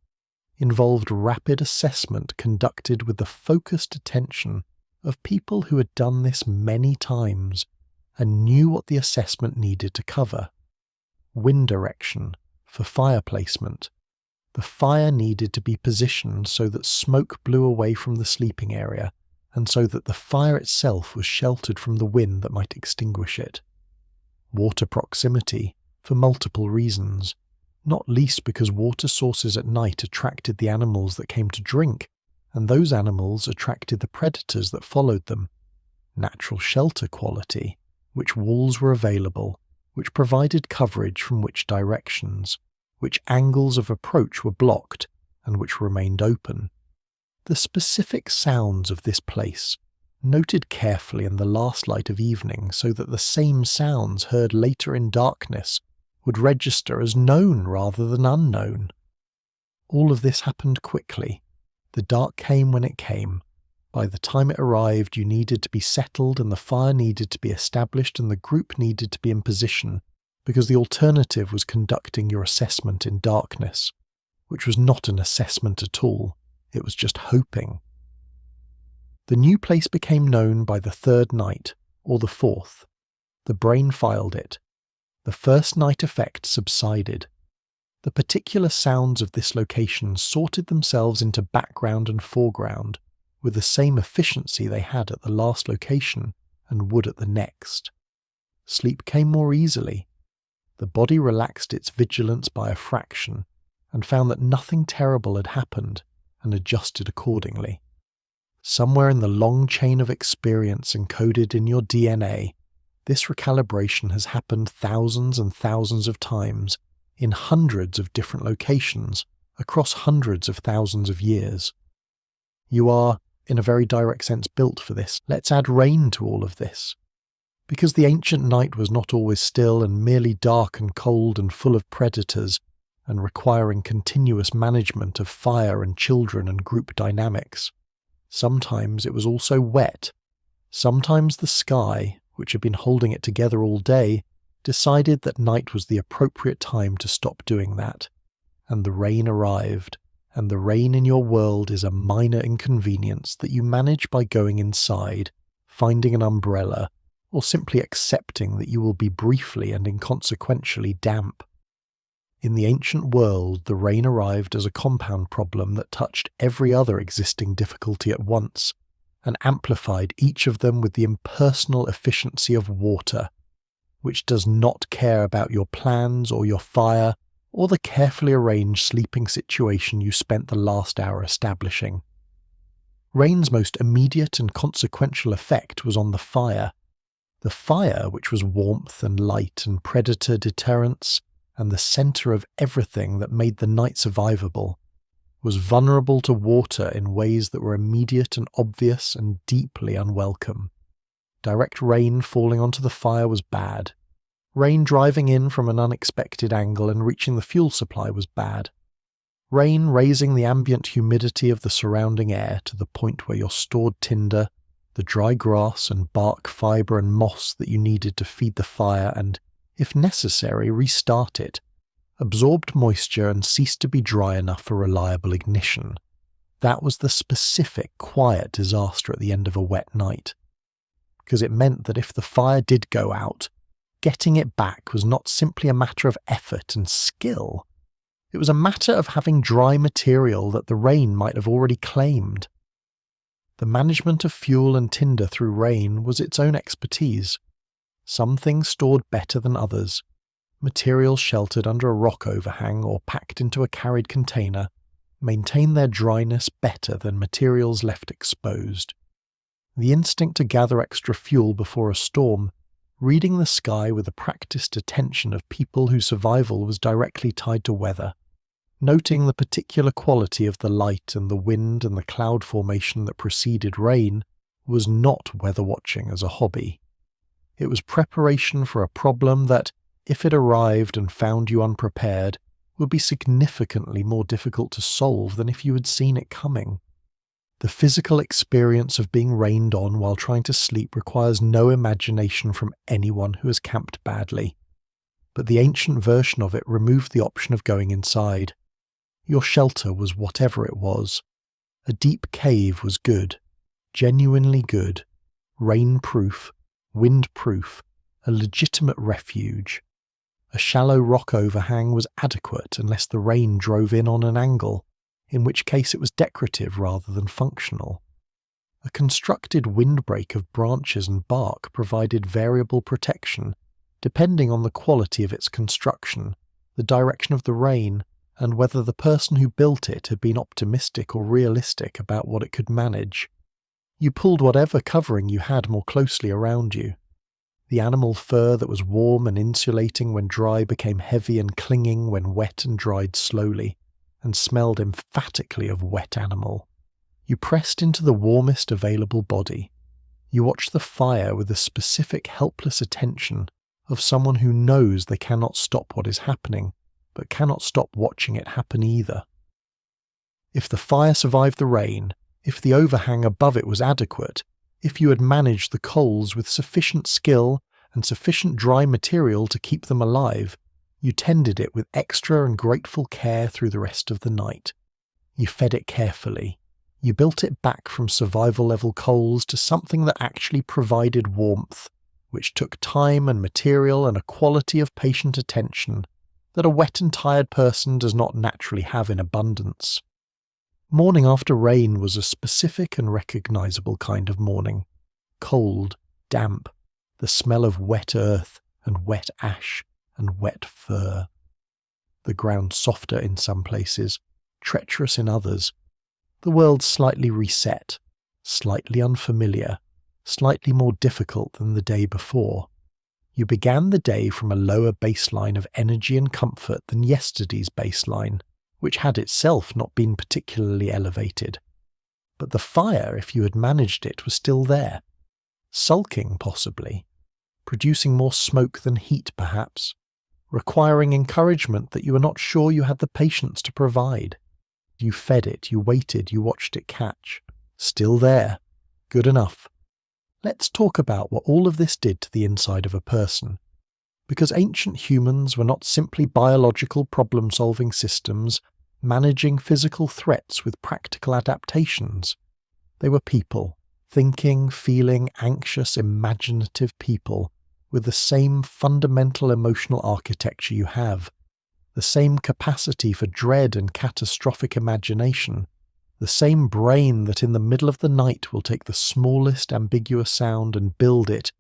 involved rapid assessment conducted with the focused attention of people who had done this many times and knew what the assessment needed to cover. Wind direction for fire placement. The fire needed to be positioned so that smoke blew away from the sleeping area, and so that the fire itself was sheltered from the wind that might extinguish it. Water proximity for multiple reasons, not least because water sources at night attracted the animals that came to drink, and those animals attracted the predators that followed them. Natural shelter quality, which walls were available, which provided coverage from which directions, which angles of approach were blocked, and which remained open. The specific sounds of this place, noted carefully in the last light of evening so that the same sounds heard later in darkness would register as known rather than unknown. All of this happened quickly. The dark came when it came. By the time it arrived, you needed to be settled and the fire needed to be established and the group needed to be in position, because the alternative was conducting your assessment in darkness, which was not an assessment at all. It was just hoping. The new place became known by the third night, or the fourth. The brain filed it. The first night effect subsided. The particular sounds of this location sorted themselves into background and foreground, with the same efficiency they had at the last location and would at the next. Sleep came more easily. The body relaxed its vigilance by a fraction, and found that nothing terrible had happened, and adjusted accordingly. Somewhere in the long chain of experience encoded in your DNA, this recalibration has happened thousands and thousands of times, in hundreds of different locations, across hundreds of thousands of years. You are, in a very direct sense, built for this. Let's add rain to all of this. Because the ancient night was not always still and merely dark and cold and full of predators, and requiring continuous management of fire and children and group dynamics. Sometimes it was also wet. Sometimes the sky, which had been holding it together all day, decided that night was the appropriate time to stop doing that. And the rain arrived, and the rain in your world is a minor inconvenience that you manage by going inside, finding an umbrella, or simply accepting that you will be briefly and inconsequentially damp. In the ancient world, the rain arrived as a compound problem that touched every other existing difficulty at once, and amplified each of them with the impersonal efficiency of water, which does not care about your plans or your fire, or the carefully arranged sleeping situation you spent the last hour establishing. Rain's most immediate and consequential effect was on the fire. The fire, which was warmth and light and predator deterrence, and the centre of everything that made the night survivable, was vulnerable to water in ways that were immediate and obvious and deeply unwelcome. Direct rain falling onto the fire was bad. Rain driving in from an unexpected angle and reaching the fuel supply was bad. Rain raising the ambient humidity of the surrounding air to the point where your stored tinder, the dry grass and bark fibre and moss that you needed to feed the fire and, if necessary, restart it, absorbed moisture and ceased to be dry enough for reliable ignition. That was the specific, quiet disaster at the end of a wet night. Because it meant that if the fire did go out, getting it back was not simply a matter of effort and skill. It was a matter of having dry material that the rain might have already claimed. The management of fuel and tinder through rain was its own expertise. Some things stored better than others. materials sheltered under a rock overhang or packed into a carried container maintain their dryness better than materials left exposed. The instinct to gather extra fuel before a storm, reading the sky with the practiced attention of people whose survival was directly tied to weather, noting the particular quality of the light and the wind and the cloud formation that preceded rain, was not weather watching as a hobby. It was preparation for a problem that, if it arrived and found you unprepared, would be significantly more difficult to solve than if you had seen it coming. The physical experience of being rained on while trying to sleep requires no imagination from anyone who has camped badly. But the ancient version of it removed the option of going inside. Your shelter was whatever it was. A deep cave was good, genuinely good, rain-proof, wind-proof, a legitimate refuge. A shallow rock overhang was adequate unless the rain drove in on an angle, in which case it was decorative rather than functional. A constructed windbreak of branches and bark provided variable protection, depending on the quality of its construction, the direction of the rain, and whether the person who built it had been optimistic or realistic about what it could manage. You pulled whatever covering you had more closely around you. The animal fur that was warm and insulating when dry became heavy and clinging when wet and dried slowly, and smelled emphatically of wet animal. You pressed into the warmest available body. You watched the fire with the specific helpless attention of someone who knows they cannot stop what is happening, but cannot stop watching it happen either. If the fire survived the rain, if the overhang above it was adequate, if you had managed the coals with sufficient skill and sufficient dry material to keep them alive, you tended it with extra and grateful care through the rest of the night. You fed it carefully. You built it back from survival-level coals to something that actually provided warmth, which took time and material and a quality of patient attention that a wet and tired person does not naturally have in abundance. Morning after rain was a specific and recognizable kind of morning. Cold, damp, the smell of wet earth and wet ash and wet fur. The ground softer in some places, treacherous in others. The world slightly reset, slightly unfamiliar, slightly more difficult than the day before. You began the day from a lower baseline of energy and comfort than yesterday's baseline, which had itself not been particularly elevated. But the fire, if you had managed it, was still there. Sulking, possibly. Producing more smoke than heat, perhaps. Requiring encouragement that you were not sure you had the patience to provide. You fed it, you waited, you watched it catch. Still there. Good enough. Let's talk about what all of this did to the inside of a person. Because ancient humans were not simply biological problem-solving systems managing physical threats with practical adaptations. They were people, thinking, feeling, anxious, imaginative people, with the same fundamental emotional architecture you have, the same capacity for dread and catastrophic imagination, the same brain that in the middle of the night will take the smallest ambiguous sound and build it,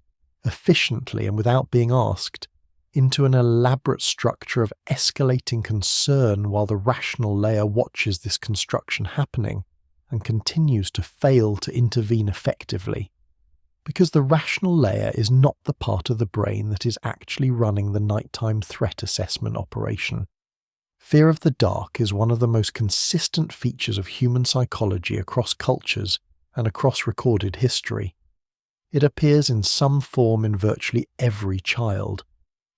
efficiently and without being asked, into an elaborate structure of escalating concern while the rational layer watches this construction happening and continues to fail to intervene effectively. Because the rational layer is not the part of the brain that is actually running the nighttime threat assessment operation. Fear of the dark is one of the most consistent features of human psychology across cultures and across recorded history. It appears in some form in virtually every child,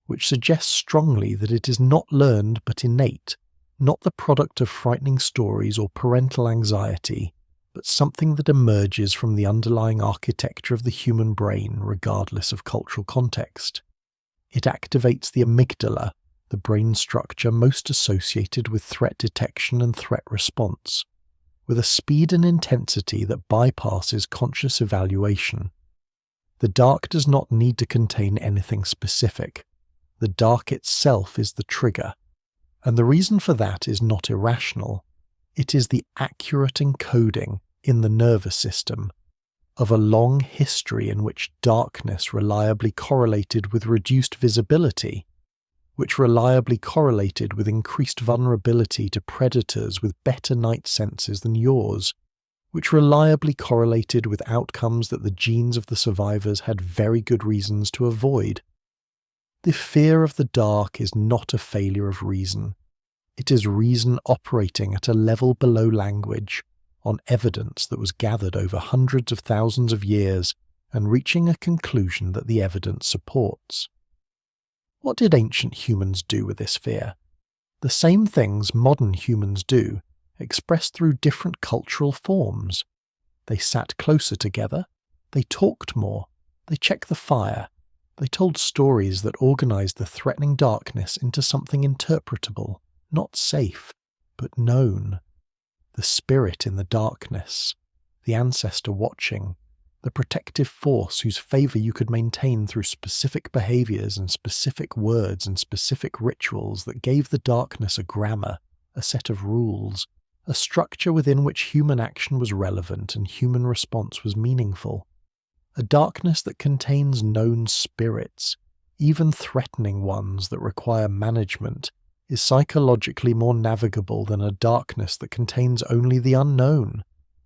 which suggests strongly that it is not learned but innate, not the product of frightening stories or parental anxiety, but something that emerges from the underlying architecture of the human brain regardless of cultural context. It activates the amygdala, the brain structure most associated with threat detection and threat response, with a speed and intensity that bypasses conscious evaluation. The dark does not need to contain anything specific. The dark itself is the trigger, and the reason for that is not irrational. It is the accurate encoding in the nervous system of a long history in which darkness reliably correlated with reduced visibility, which reliably correlated with increased vulnerability to predators with better night senses than yours, which reliably correlated with outcomes that the genes of the survivors had very good reasons to avoid. The fear of the dark is not a failure of reason. It is reason operating at a level below language, on evidence that was gathered over hundreds of thousands of years and reaching a conclusion that the evidence supports. What did ancient humans do with this fear? The same things modern humans do, expressed through different cultural forms. They sat closer together, they talked more, they checked the fire, they told stories that organized the threatening darkness into something interpretable, not safe, but known. The spirit in the darkness, the ancestor watching, the protective force whose favor you could maintain through specific behaviors and specific words and specific rituals that gave the darkness a grammar, a set of rules, a structure within which human action was relevant and human response was meaningful. A darkness that contains known spirits, even threatening ones that require management, is psychologically more navigable than a darkness that contains only the unknown,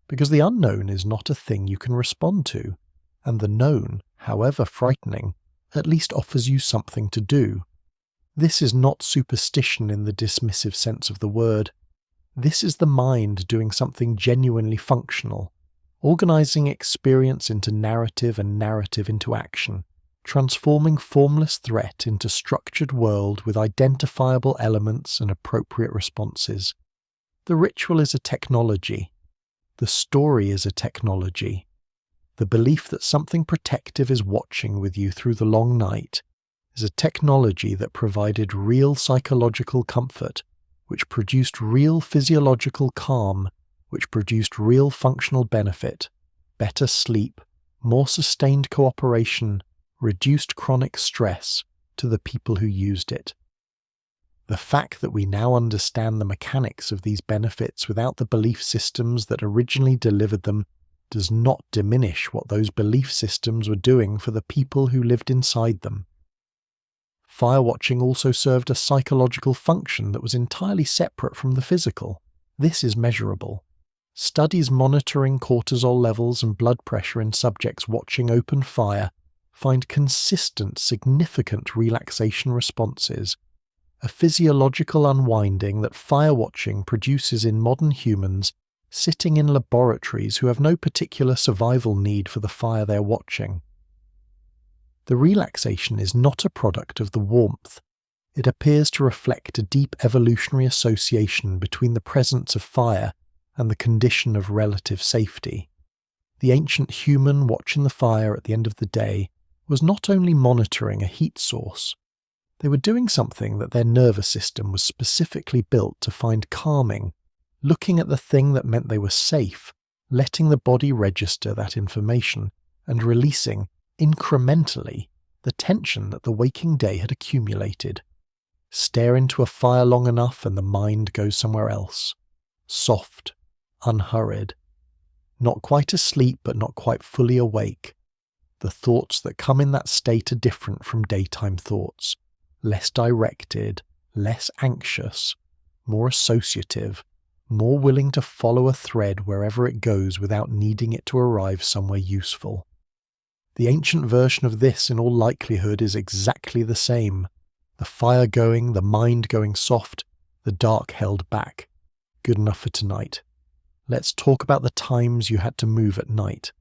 because the unknown is not a thing you can respond to, and the known, however frightening, at least offers you something to do. This is not superstition in the dismissive sense of the word. This is the mind doing something genuinely functional, organizing experience into narrative and narrative into action, transforming formless threat into structured world with identifiable elements and appropriate responses. The ritual is a technology. The story is a technology. The belief that something protective is watching with you through the long night is a technology that provided real psychological comfort, which produced real physiological calm, which produced real functional benefit, better sleep, more sustained cooperation, reduced chronic stress to the people who used it. The fact that we now understand the mechanics of these benefits without the belief systems that originally delivered them does not diminish what those belief systems were doing for the people who lived inside them. Firewatching also served a psychological function that was entirely separate from the physical. This is measurable. Studies monitoring cortisol levels and blood pressure in subjects watching open fire find consistent, significant relaxation responses, a physiological unwinding that firewatching produces in modern humans sitting in laboratories who have no particular survival need for the fire they're watching. The relaxation is not a product of the warmth. It appears to reflect a deep evolutionary association between the presence of fire and the condition of relative safety. The ancient human watching the fire at the end of the day was not only monitoring a heat source, they were doing something that their nervous system was specifically built to find calming, looking at the thing that meant they were safe, letting the body register that information, and releasing, incrementally, the tension that the waking day had accumulated. Stare into a fire long enough and the mind goes somewhere else. Soft, unhurried. Not quite asleep but not quite fully awake. The thoughts that come in that state are different from daytime thoughts. Less directed, less anxious, more associative, more willing to follow a thread wherever it goes without needing it to arrive somewhere useful. The ancient version of this, in all likelihood, is exactly the same. The fire going, the mind going soft, the dark held back. Good enough for tonight. Let's talk about the times you had to move at night.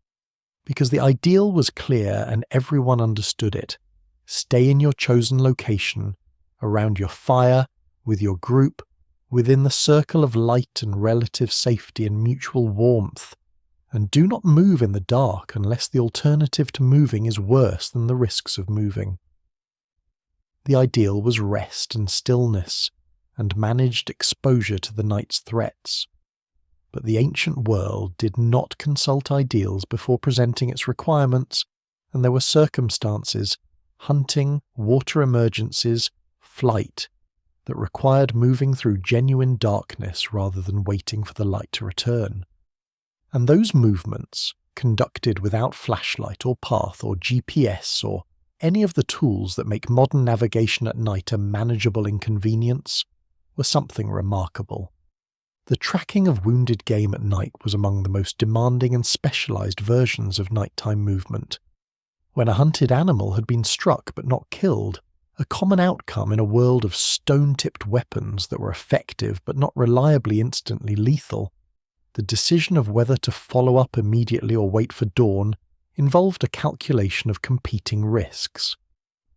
Because the ideal was clear and everyone understood it. Stay in your chosen location, around your fire, with your group, within the circle of light and relative safety and mutual warmth, and do not move in the dark unless the alternative to moving is worse than the risks of moving. The ideal was rest and stillness, and managed exposure to the night's threats. But the ancient world did not consult ideals before presenting its requirements, and there were circumstances, hunting, water emergencies, flight, that required moving through genuine darkness rather than waiting for the light to return. And those movements, conducted without flashlight or path or GPS or any of the tools that make modern navigation at night a manageable inconvenience, were something remarkable. The tracking of wounded game at night was among the most demanding and specialized versions of nighttime movement. When a hunted animal had been struck but not killed, a common outcome in a world of stone-tipped weapons that were effective but not reliably instantly lethal, the decision of whether to follow up immediately or wait for dawn involved a calculation of competing risks.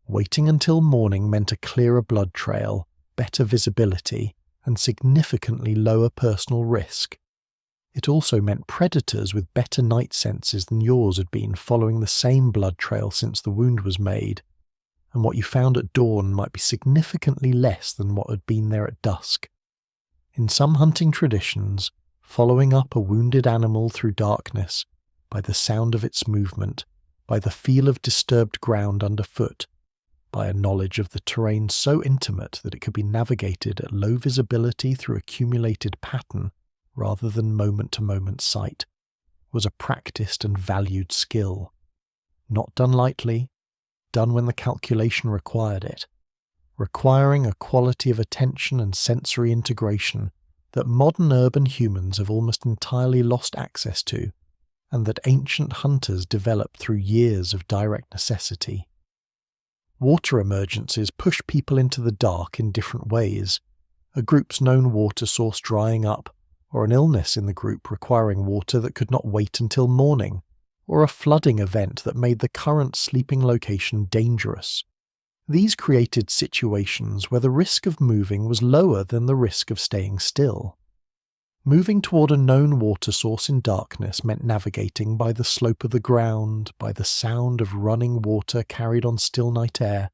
Waiting until morning meant a clearer blood trail, better visibility, and significantly lower personal risk. It also meant predators with better night senses than yours had been following the same blood trail since the wound was made, and what you found at dawn might be significantly less than what had been there at dusk. In some hunting traditions, following up a wounded animal through darkness, by the sound of its movement, by the feel of disturbed ground underfoot, by a knowledge of the terrain so intimate that it could be navigated at low visibility through accumulated pattern rather than moment-to-moment sight, was a practiced and valued skill. Not done lightly, done when the calculation required it, requiring a quality of attention and sensory integration that modern urban humans have almost entirely lost access to, and that ancient hunters developed through years of direct necessity. Water emergencies push people into the dark in different ways, a group's known water source drying up, or an illness in the group requiring water that could not wait until morning, or a flooding event that made the current sleeping location dangerous. These created situations where the risk of moving was lower than the risk of staying still. Moving toward a known water source in darkness meant navigating by the slope of the ground, by the sound of running water carried on still night air,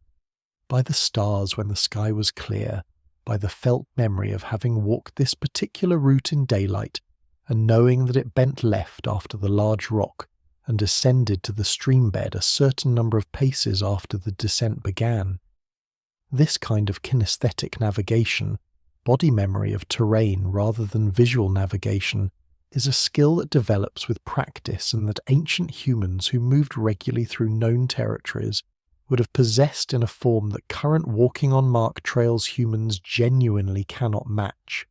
by the stars when the sky was clear, by the felt memory of having walked this particular route in daylight and knowing that it bent left after the large rock and descended to the stream bed a certain number of paces after the descent began. This kind of kinesthetic navigation, body memory of terrain rather than visual navigation, is a skill that develops with practice and that ancient humans who moved regularly through known territories would have possessed in a form that current walking on marked trails humans genuinely cannot match.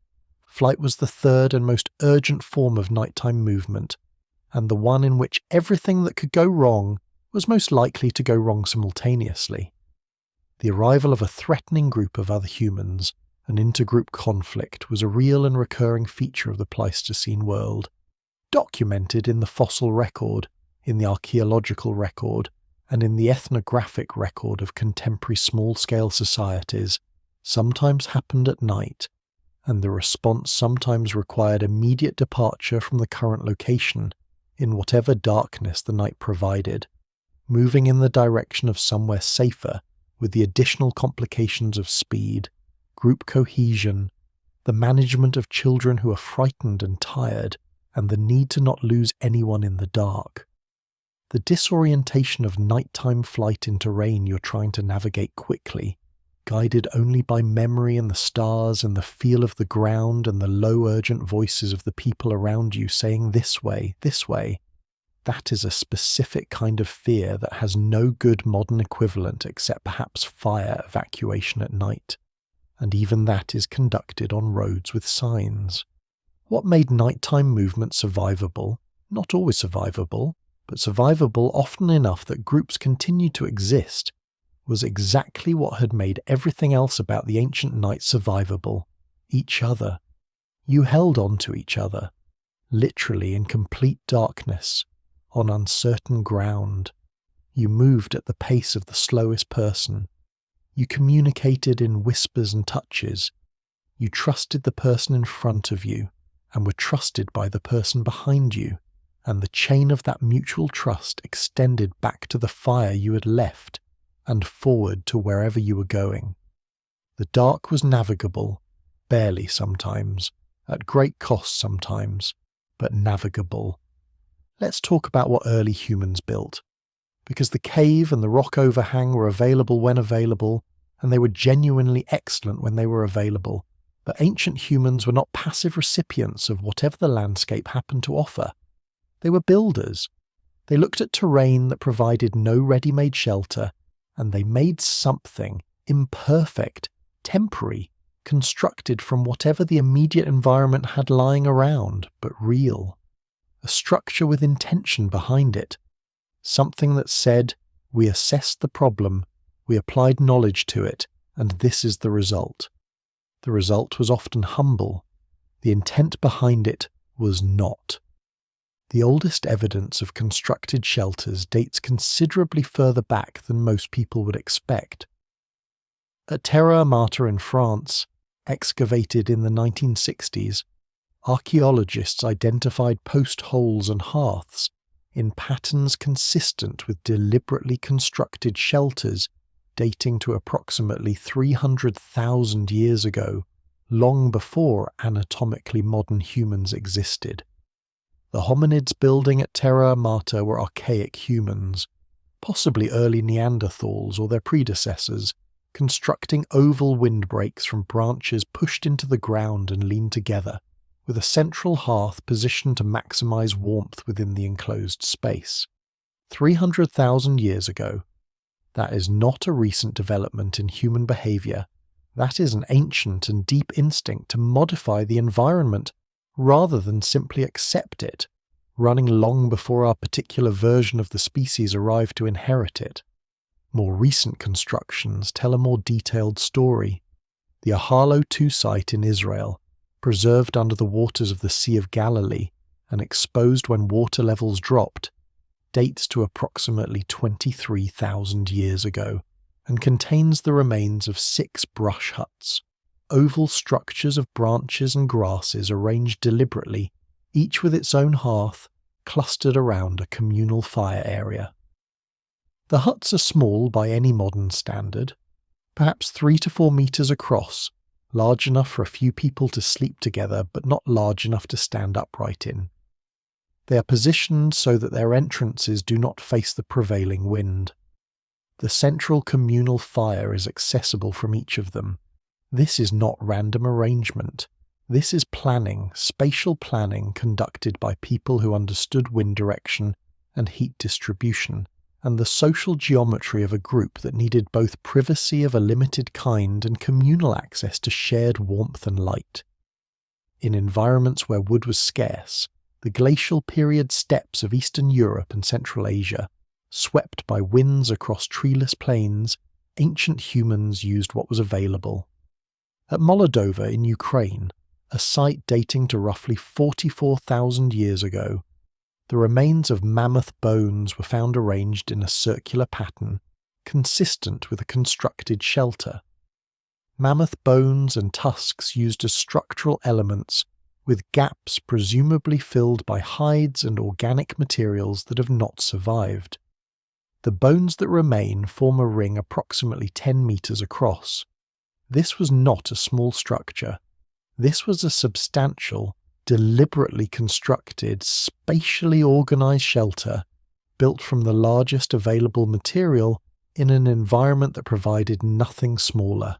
Flight was the third and most urgent form of nighttime movement, and the one in which everything that could go wrong was most likely to go wrong simultaneously. The arrival of a threatening group of other humans, an intergroup conflict, was a real and recurring feature of the Pleistocene world, documented in the fossil record, in the archaeological record, and in the ethnographic record of contemporary small-scale societies, sometimes happened at night, and the response sometimes required immediate departure from the current location, in whatever darkness the night provided, moving in the direction of somewhere safer, with the additional complications of speed, group cohesion, the management of children who are frightened and tired, and the need to not lose anyone in the dark. The disorientation of nighttime flight in terrain you're trying to navigate quickly, guided only by memory and the stars and the feel of the ground and the low urgent voices of the people around you saying this way, that is a specific kind of fear that has no good modern equivalent except perhaps fire evacuation at night. And even that is conducted on roads with signs. What made nighttime movement survivable, not always survivable, but survivable often enough that groups continued to exist, was exactly what had made everything else about the ancient night survivable: each other. You held on to each other, literally in complete darkness, on uncertain ground. You moved at the pace of the slowest person. You communicated in whispers and touches. You trusted the person in front of you, and were trusted by the person behind you, and the chain of that mutual trust extended back to the fire you had left, and forward to wherever you were going. The dark was navigable, barely sometimes, at great cost sometimes, but navigable. Let's talk about what early humans built. Because the cave and the rock overhang were available when available, and they were genuinely excellent when they were available, but ancient humans were not passive recipients of whatever the landscape happened to offer. They were builders. They looked at terrain that provided no ready-made shelter, and they made something imperfect, temporary, constructed from whatever the immediate environment had lying around, but real. A structure with intention behind it. Something that said, we assessed the problem, we applied knowledge to it, and this is the result. The result was often humble. The intent behind it was not. The oldest evidence of constructed shelters dates considerably further back than most people would expect. At Terra Amata in France, excavated in the 1960s, archaeologists identified post holes and hearths in patterns consistent with deliberately constructed shelters dating to approximately 300,000 years ago, long before anatomically modern humans existed. The hominids building at Terra Amata were archaic humans, possibly early Neanderthals or their predecessors, constructing oval windbreaks from branches pushed into the ground and leaned together, with a central hearth positioned to maximize warmth within the enclosed space. 300,000 years ago. That is not a recent development in human behavior. That is an ancient and deep instinct to modify the environment rather than simply accept it, running long before our particular version of the species arrived to inherit it. More recent constructions tell a more detailed story. The Ahalo II site in Israel, preserved under the waters of the Sea of Galilee and exposed when water levels dropped, dates to approximately 23,000 years ago and contains the remains of 6 brush huts, oval structures of branches and grasses arranged deliberately, each with its own hearth, clustered around a communal fire area. The huts are small by any modern standard, perhaps 3 to 4 meters across, large enough for a few people to sleep together but not large enough to stand upright in. They are positioned so that their entrances do not face the prevailing wind. The central communal fire is accessible from each of them. This is not random arrangement. This is planning, spatial planning conducted by people who understood wind direction and heat distribution, and the social geometry of a group that needed both privacy of a limited kind and communal access to shared warmth and light. In environments where wood was scarce, the glacial period steppes of Eastern Europe and Central Asia, swept by winds across treeless plains, ancient humans used what was available. At Molodova in Ukraine, a site dating to roughly 44,000 years ago, the remains of mammoth bones were found arranged in a circular pattern, consistent with a constructed shelter. Mammoth bones and tusks used as structural elements, with gaps presumably filled by hides and organic materials that have not survived. The bones that remain form a ring approximately 10 meters across. This was not a small structure. This was a substantial, deliberately constructed, spatially organized shelter built from the largest available material in an environment that provided nothing smaller.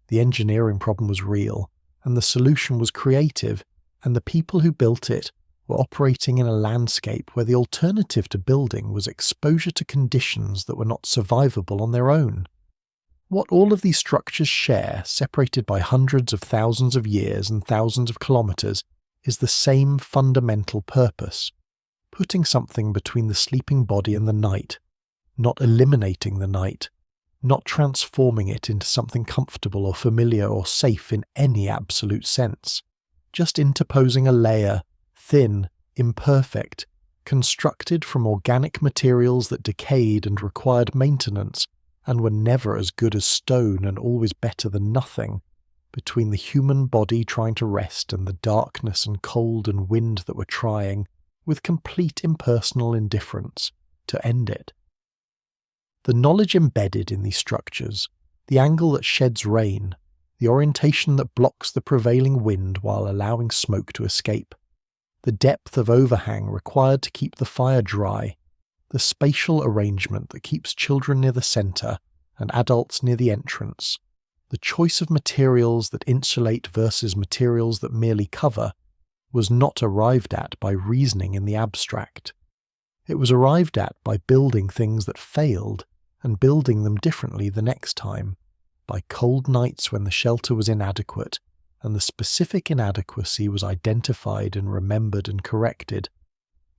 The engineering problem was real, and the solution was creative, and the people who built it were operating in a landscape where the alternative to building was exposure to conditions that were not survivable on their own. What all of these structures share, separated by hundreds of thousands of years and thousands of kilometers, is the same fundamental purpose: putting something between the sleeping body and the night, not eliminating the night, not transforming it into something comfortable or familiar or safe in any absolute sense, just interposing a layer, thin, imperfect, constructed from organic materials that decayed and required maintenance, and were never as good as stone and always better than nothing, between the human body trying to rest and the darkness and cold and wind that were trying, with complete impersonal indifference, to end it. The knowledge embedded in these structures, the angle that sheds rain, the orientation that blocks the prevailing wind while allowing smoke to escape, the depth of overhang required to keep the fire dry, the spatial arrangement that keeps children near the centre and adults near the entrance, the choice of materials that insulate versus materials that merely cover, was not arrived at by reasoning in the abstract. It was arrived at by building things that failed, and building them differently the next time, by cold nights when the shelter was inadequate, and the specific inadequacy was identified and remembered and corrected,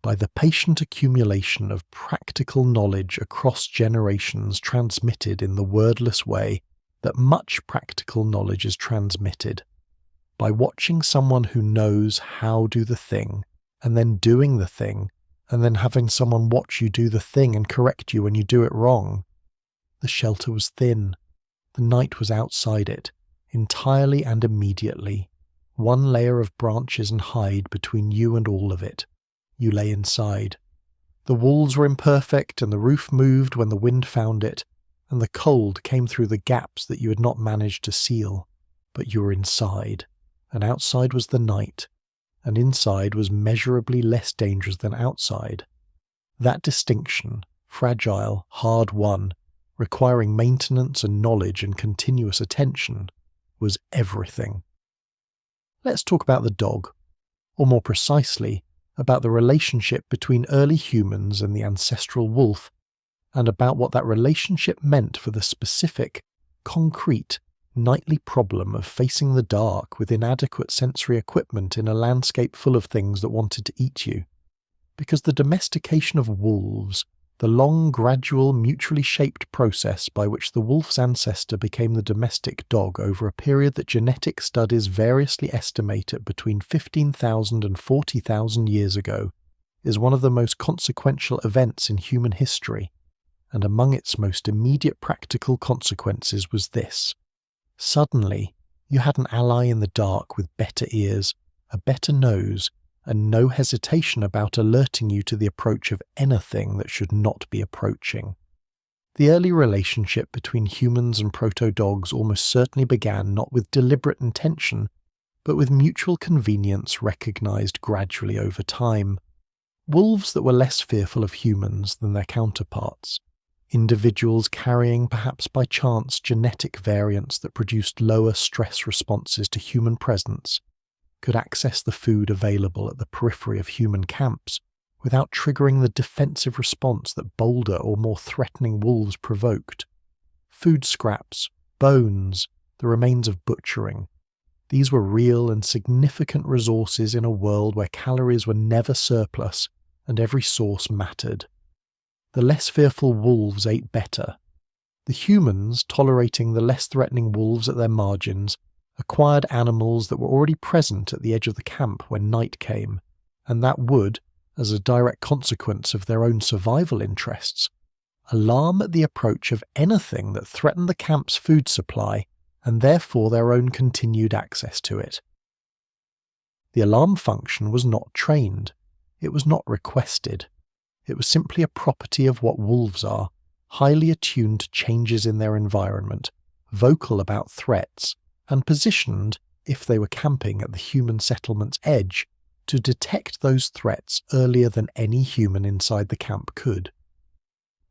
by the patient accumulation of practical knowledge across generations transmitted in the wordless way that much practical knowledge is transmitted, by watching someone who knows how do the thing, and then doing the thing, and then having someone watch you do the thing and correct you when you do it wrong. The shelter was thin. The night was outside it, entirely and immediately. One layer of branches and hide between you and all of it. You lay inside. The walls were imperfect, and the roof moved when the wind found it, and the cold came through the gaps that you had not managed to seal. But you were inside, and outside was the night, and inside was measurably less dangerous than outside. That distinction, fragile, hard won, requiring maintenance and knowledge and continuous attention, was everything. Let's talk about the dog, or more precisely, about the relationship between early humans and the ancestral wolf, and about what that relationship meant for the specific, concrete, nightly problem of facing the dark with inadequate sensory equipment in a landscape full of things that wanted to eat you. Because the domestication of wolves, the long, gradual, mutually shaped process by which the wolf's ancestor became the domestic dog over a period that genetic studies variously estimate at between 15,000 and 40,000 years ago, is one of the most consequential events in human history, and among its most immediate practical consequences was this. Suddenly, you had an ally in the dark with better ears, a better nose, and no hesitation about alerting you to the approach of anything that should not be approaching. The early relationship between humans and proto-dogs almost certainly began not with deliberate intention, but with mutual convenience recognized gradually over time. Wolves that were less fearful of humans than their counterparts, individuals carrying perhaps by chance genetic variants that produced lower stress responses to human presence, could access the food available at the periphery of human camps without triggering the defensive response that bolder or more threatening wolves provoked. Food scraps, bones, the remains of butchering. These were real and significant resources in a world where calories were never surplus and every source mattered. The less fearful wolves ate better. The humans, tolerating the less threatening wolves at their margins, acquired animals that were already present at the edge of the camp when night came, and that would, as a direct consequence of their own survival interests, alarm at the approach of anything that threatened the camp's food supply and therefore their own continued access to it. The alarm function was not trained. It was not requested. It was simply a property of what wolves are, highly attuned to changes in their environment, vocal about threats, and positioned, if they were camping at the human settlement's edge, to detect those threats earlier than any human inside the camp could.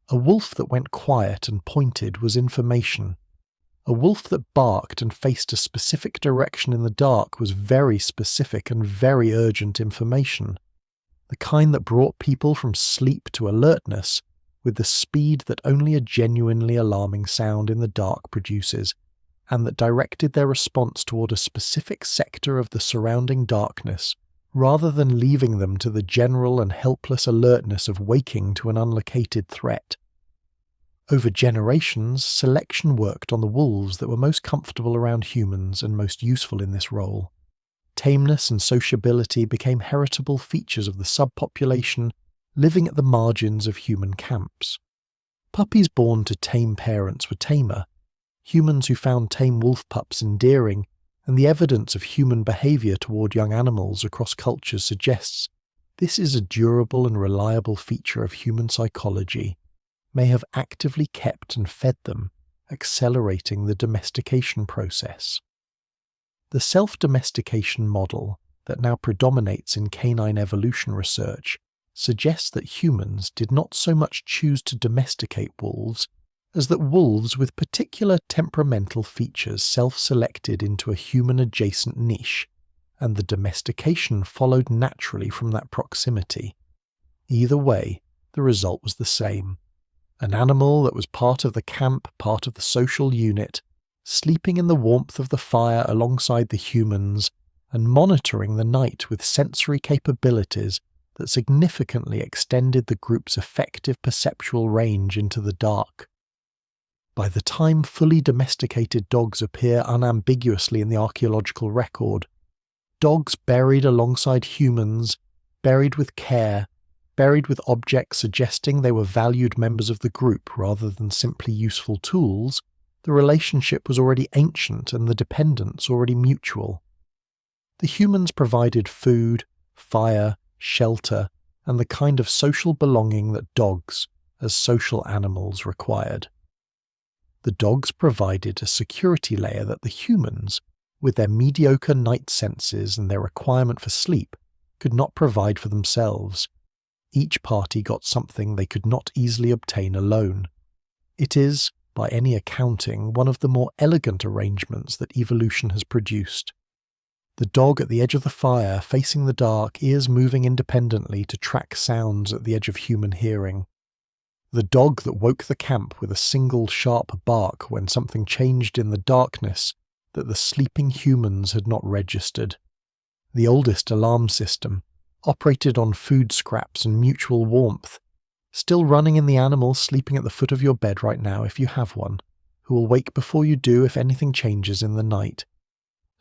A wolf that went quiet and pointed was information. A wolf that barked and faced a specific direction in the dark was very specific and very urgent information, the kind that brought people from sleep to alertness with the speed that only a genuinely alarming sound in the dark produces, and that directed their response toward a specific sector of the surrounding darkness, rather than leaving them to the general and helpless alertness of waking to an unlocated threat. Over generations, selection worked on the wolves that were most comfortable around humans and most useful in this role. Tameness and sociability became heritable features of the subpopulation living at the margins of human camps. Puppies born to tame parents were tamer. Humans who found tame wolf pups endearing, and the evidence of human behavior toward young animals across cultures suggests this is a durable and reliable feature of human psychology, may have actively kept and fed them, accelerating the domestication process. The self-domestication model that now predominates in canine evolution research suggests that humans did not so much choose to domesticate wolves as that wolves with particular temperamental features self-selected into a human-adjacent niche, and the domestication followed naturally from that proximity. Either way, the result was the same. An animal that was part of the camp, part of the social unit, sleeping in the warmth of the fire alongside the humans, and monitoring the night with sensory capabilities that significantly extended the group's effective perceptual range into the dark. By the time fully domesticated dogs appear unambiguously in the archaeological record, dogs buried alongside humans, buried with care, buried with objects suggesting they were valued members of the group rather than simply useful tools, the relationship was already ancient and the dependence already mutual. The humans provided food, fire, shelter, and the kind of social belonging that dogs, as social animals, required. The dogs provided a security layer that the humans, with their mediocre night senses and their requirement for sleep, could not provide for themselves. Each party got something they could not easily obtain alone. It is, by any accounting, one of the more elegant arrangements that evolution has produced. The dog at the edge of the fire, facing the dark, ears moving independently to track sounds at the edge of human hearing. The dog that woke the camp with a single sharp bark when something changed in the darkness that the sleeping humans had not registered. The oldest alarm system, operated on food scraps and mutual warmth, still running in the animal sleeping at the foot of your bed right now if you have one, who will wake before you do if anything changes in the night.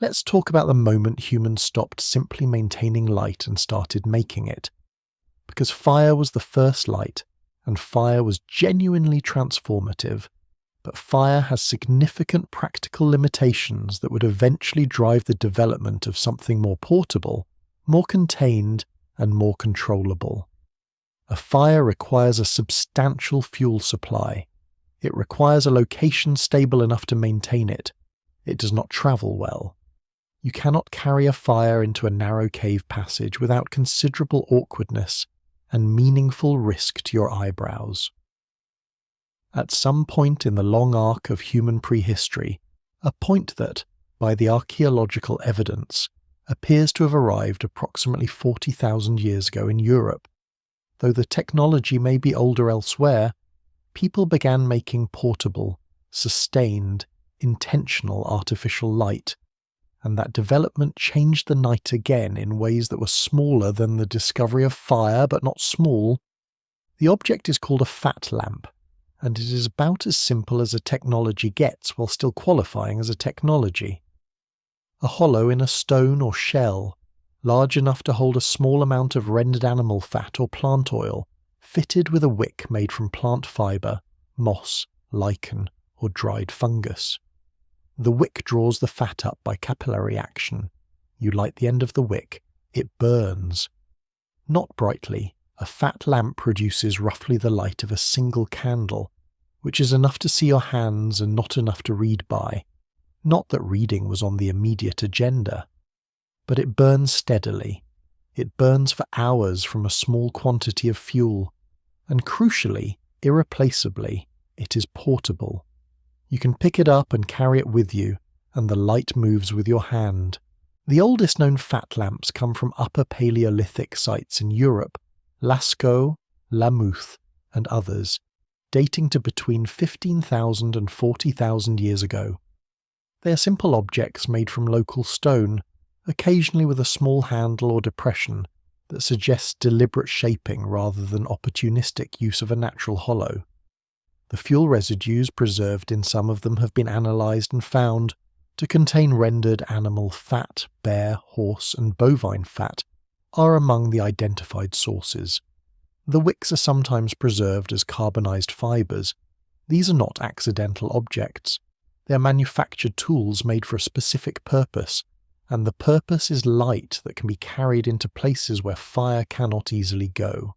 Let's talk about the moment humans stopped simply maintaining light and started making it. Because fire was the first light, and fire was genuinely transformative, but fire has significant practical limitations that would eventually drive the development of something more portable, more contained, and more controllable. A fire requires a substantial fuel supply. It requires a location stable enough to maintain it. It does not travel well. You cannot carry a fire into a narrow cave passage without considerable awkwardness and meaningful risk to your eyebrows. At some point in the long arc of human prehistory, a point that, by the archaeological evidence, appears to have arrived approximately 40,000 years ago in Europe. Though the technology may be older elsewhere, people began making portable, sustained, intentional artificial light, and that development changed the night again in ways that were smaller than the discovery of fire, but not small. The object is called a fat lamp, and it is about as simple as a technology gets while still qualifying as a technology. A hollow in a stone or shell, large enough to hold a small amount of rendered animal fat or plant oil, fitted with a wick made from plant fibre, moss, lichen, or dried fungus. The wick draws the fat up by capillary action. You light the end of the wick, it burns. Not brightly, a fat lamp produces roughly the light of a single candle, which is enough to see your hands and not enough to read by. Not that reading was on the immediate agenda. But it burns steadily. It burns for hours from a small quantity of fuel. And crucially, irreplaceably, it is portable. You can pick it up and carry it with you, and the light moves with your hand. The oldest known fat lamps come from Upper Paleolithic sites in Europe, Lascaux, Lamouth, and others, dating to between 15,000 and 40,000 years ago. They are simple objects made from local stone, occasionally with a small handle or depression that suggests deliberate shaping rather than opportunistic use of a natural hollow. The fuel residues preserved in some of them have been analysed and found to contain rendered animal fat, bear, horse, and bovine fat are among the identified sources. The wicks are sometimes preserved as carbonised fibres. These are not accidental objects. They are manufactured tools made for a specific purpose, and the purpose is light that can be carried into places where fire cannot easily go.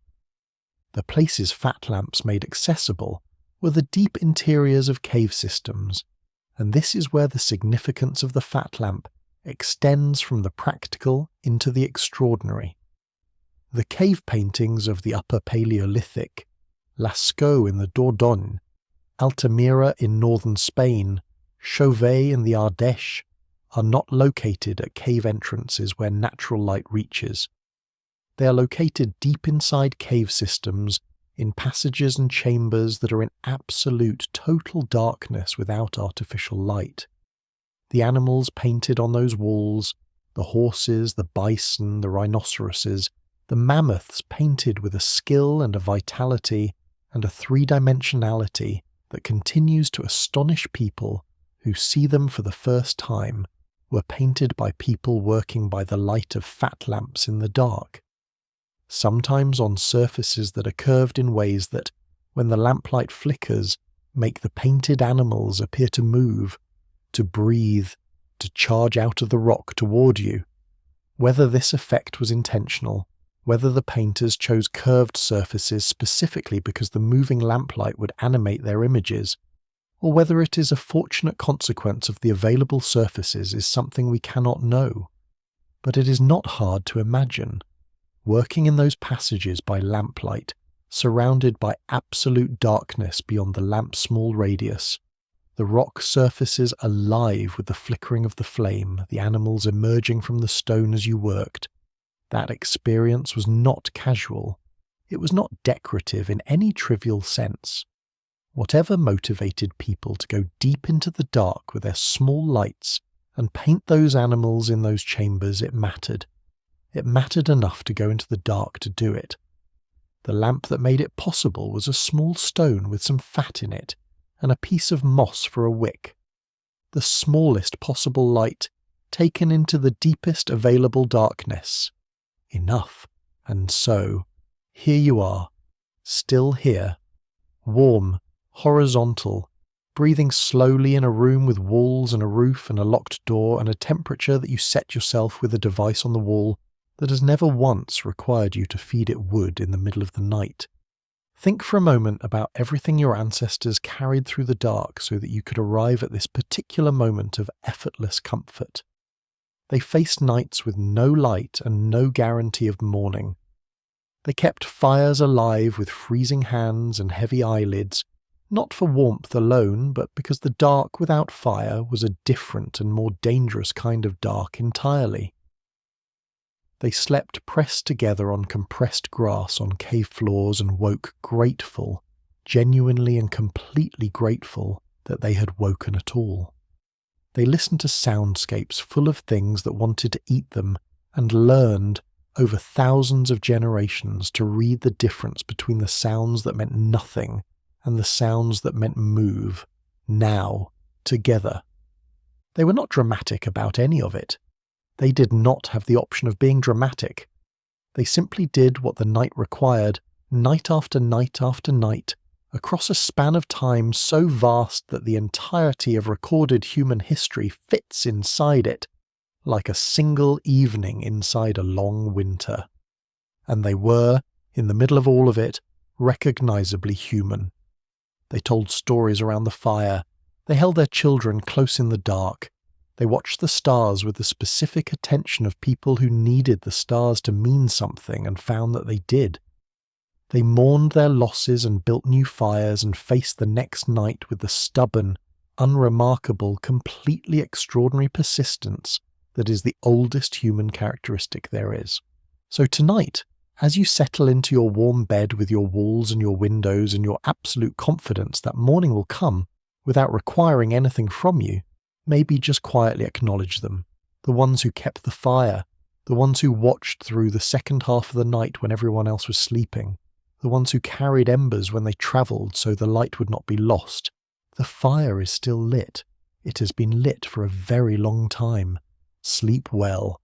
The places fat lamps made accessible were the deep interiors of cave systems, and this is where the significance of the fat lamp extends from the practical into the extraordinary. The cave paintings of the Upper Paleolithic, Lascaux in the Dordogne, Altamira in northern Spain, Chauvet in the Ardèche, are not located at cave entrances where natural light reaches. They are located deep inside cave systems in passages and chambers that are in absolute total darkness without artificial light. The animals painted on those walls, the horses, the bison, the rhinoceroses, the mammoths painted with a skill and a vitality and a three-dimensionality that continues to astonish people who see them for the first time, were painted by people working by the light of fat lamps in the dark. Sometimes on surfaces that are curved in ways that, when the lamplight flickers, make the painted animals appear to move, to breathe, to charge out of the rock toward you. Whether this effect was intentional, whether the painters chose curved surfaces specifically because the moving lamplight would animate their images, or whether it is a fortunate consequence of the available surfaces is something we cannot know. But it is not hard to imagine. Working in those passages by lamplight, surrounded by absolute darkness beyond the lamp's small radius, the rock surfaces alive with the flickering of the flame, the animals emerging from the stone as you worked. That experience was not casual. It was not decorative in any trivial sense. Whatever motivated people to go deep into the dark with their small lights and paint those animals in those chambers, it mattered. It mattered enough to go into the dark to do it. The lamp that made it possible was a small stone with some fat in it, and a piece of moss for a wick. The smallest possible light, taken into the deepest available darkness. Enough. And so, here you are, still here, warm, horizontal, breathing slowly in a room with walls and a roof and a locked door and a temperature that you set yourself with a device on the wall that has never once required you to feed it wood in the middle of the night. Think for a moment about everything your ancestors carried through the dark so that you could arrive at this particular moment of effortless comfort. They faced nights with no light and no guarantee of morning. They kept fires alive with freezing hands and heavy eyelids, not for warmth alone, but because the dark without fire was a different and more dangerous kind of dark entirely. They slept pressed together on compressed grass on cave floors and woke grateful, genuinely and completely grateful that they had woken at all. They listened to soundscapes full of things that wanted to eat them and learned, over thousands of generations, to read the difference between the sounds that meant nothing and the sounds that meant move, now, together. They were not dramatic about any of it. They did not have the option of being dramatic. They simply did what the night required, night after night after night, across a span of time so vast that the entirety of recorded human history fits inside it, like a single evening inside a long winter. And they were, in the middle of all of it, recognizably human. They told stories around the fire. They held their children close in the dark. They watched the stars with the specific attention of people who needed the stars to mean something and found that they did. They mourned their losses and built new fires and faced the next night with the stubborn, unremarkable, completely extraordinary persistence that is the oldest human characteristic there is. So tonight, as you settle into your warm bed with your walls and your windows and your absolute confidence that morning will come without requiring anything from you, maybe just quietly acknowledge them. The ones who kept the fire, the ones who watched through the second half of the night when everyone else was sleeping, the ones who carried embers when they travelled so the light would not be lost. The fire is still lit. It has been lit for a very long time. Sleep well.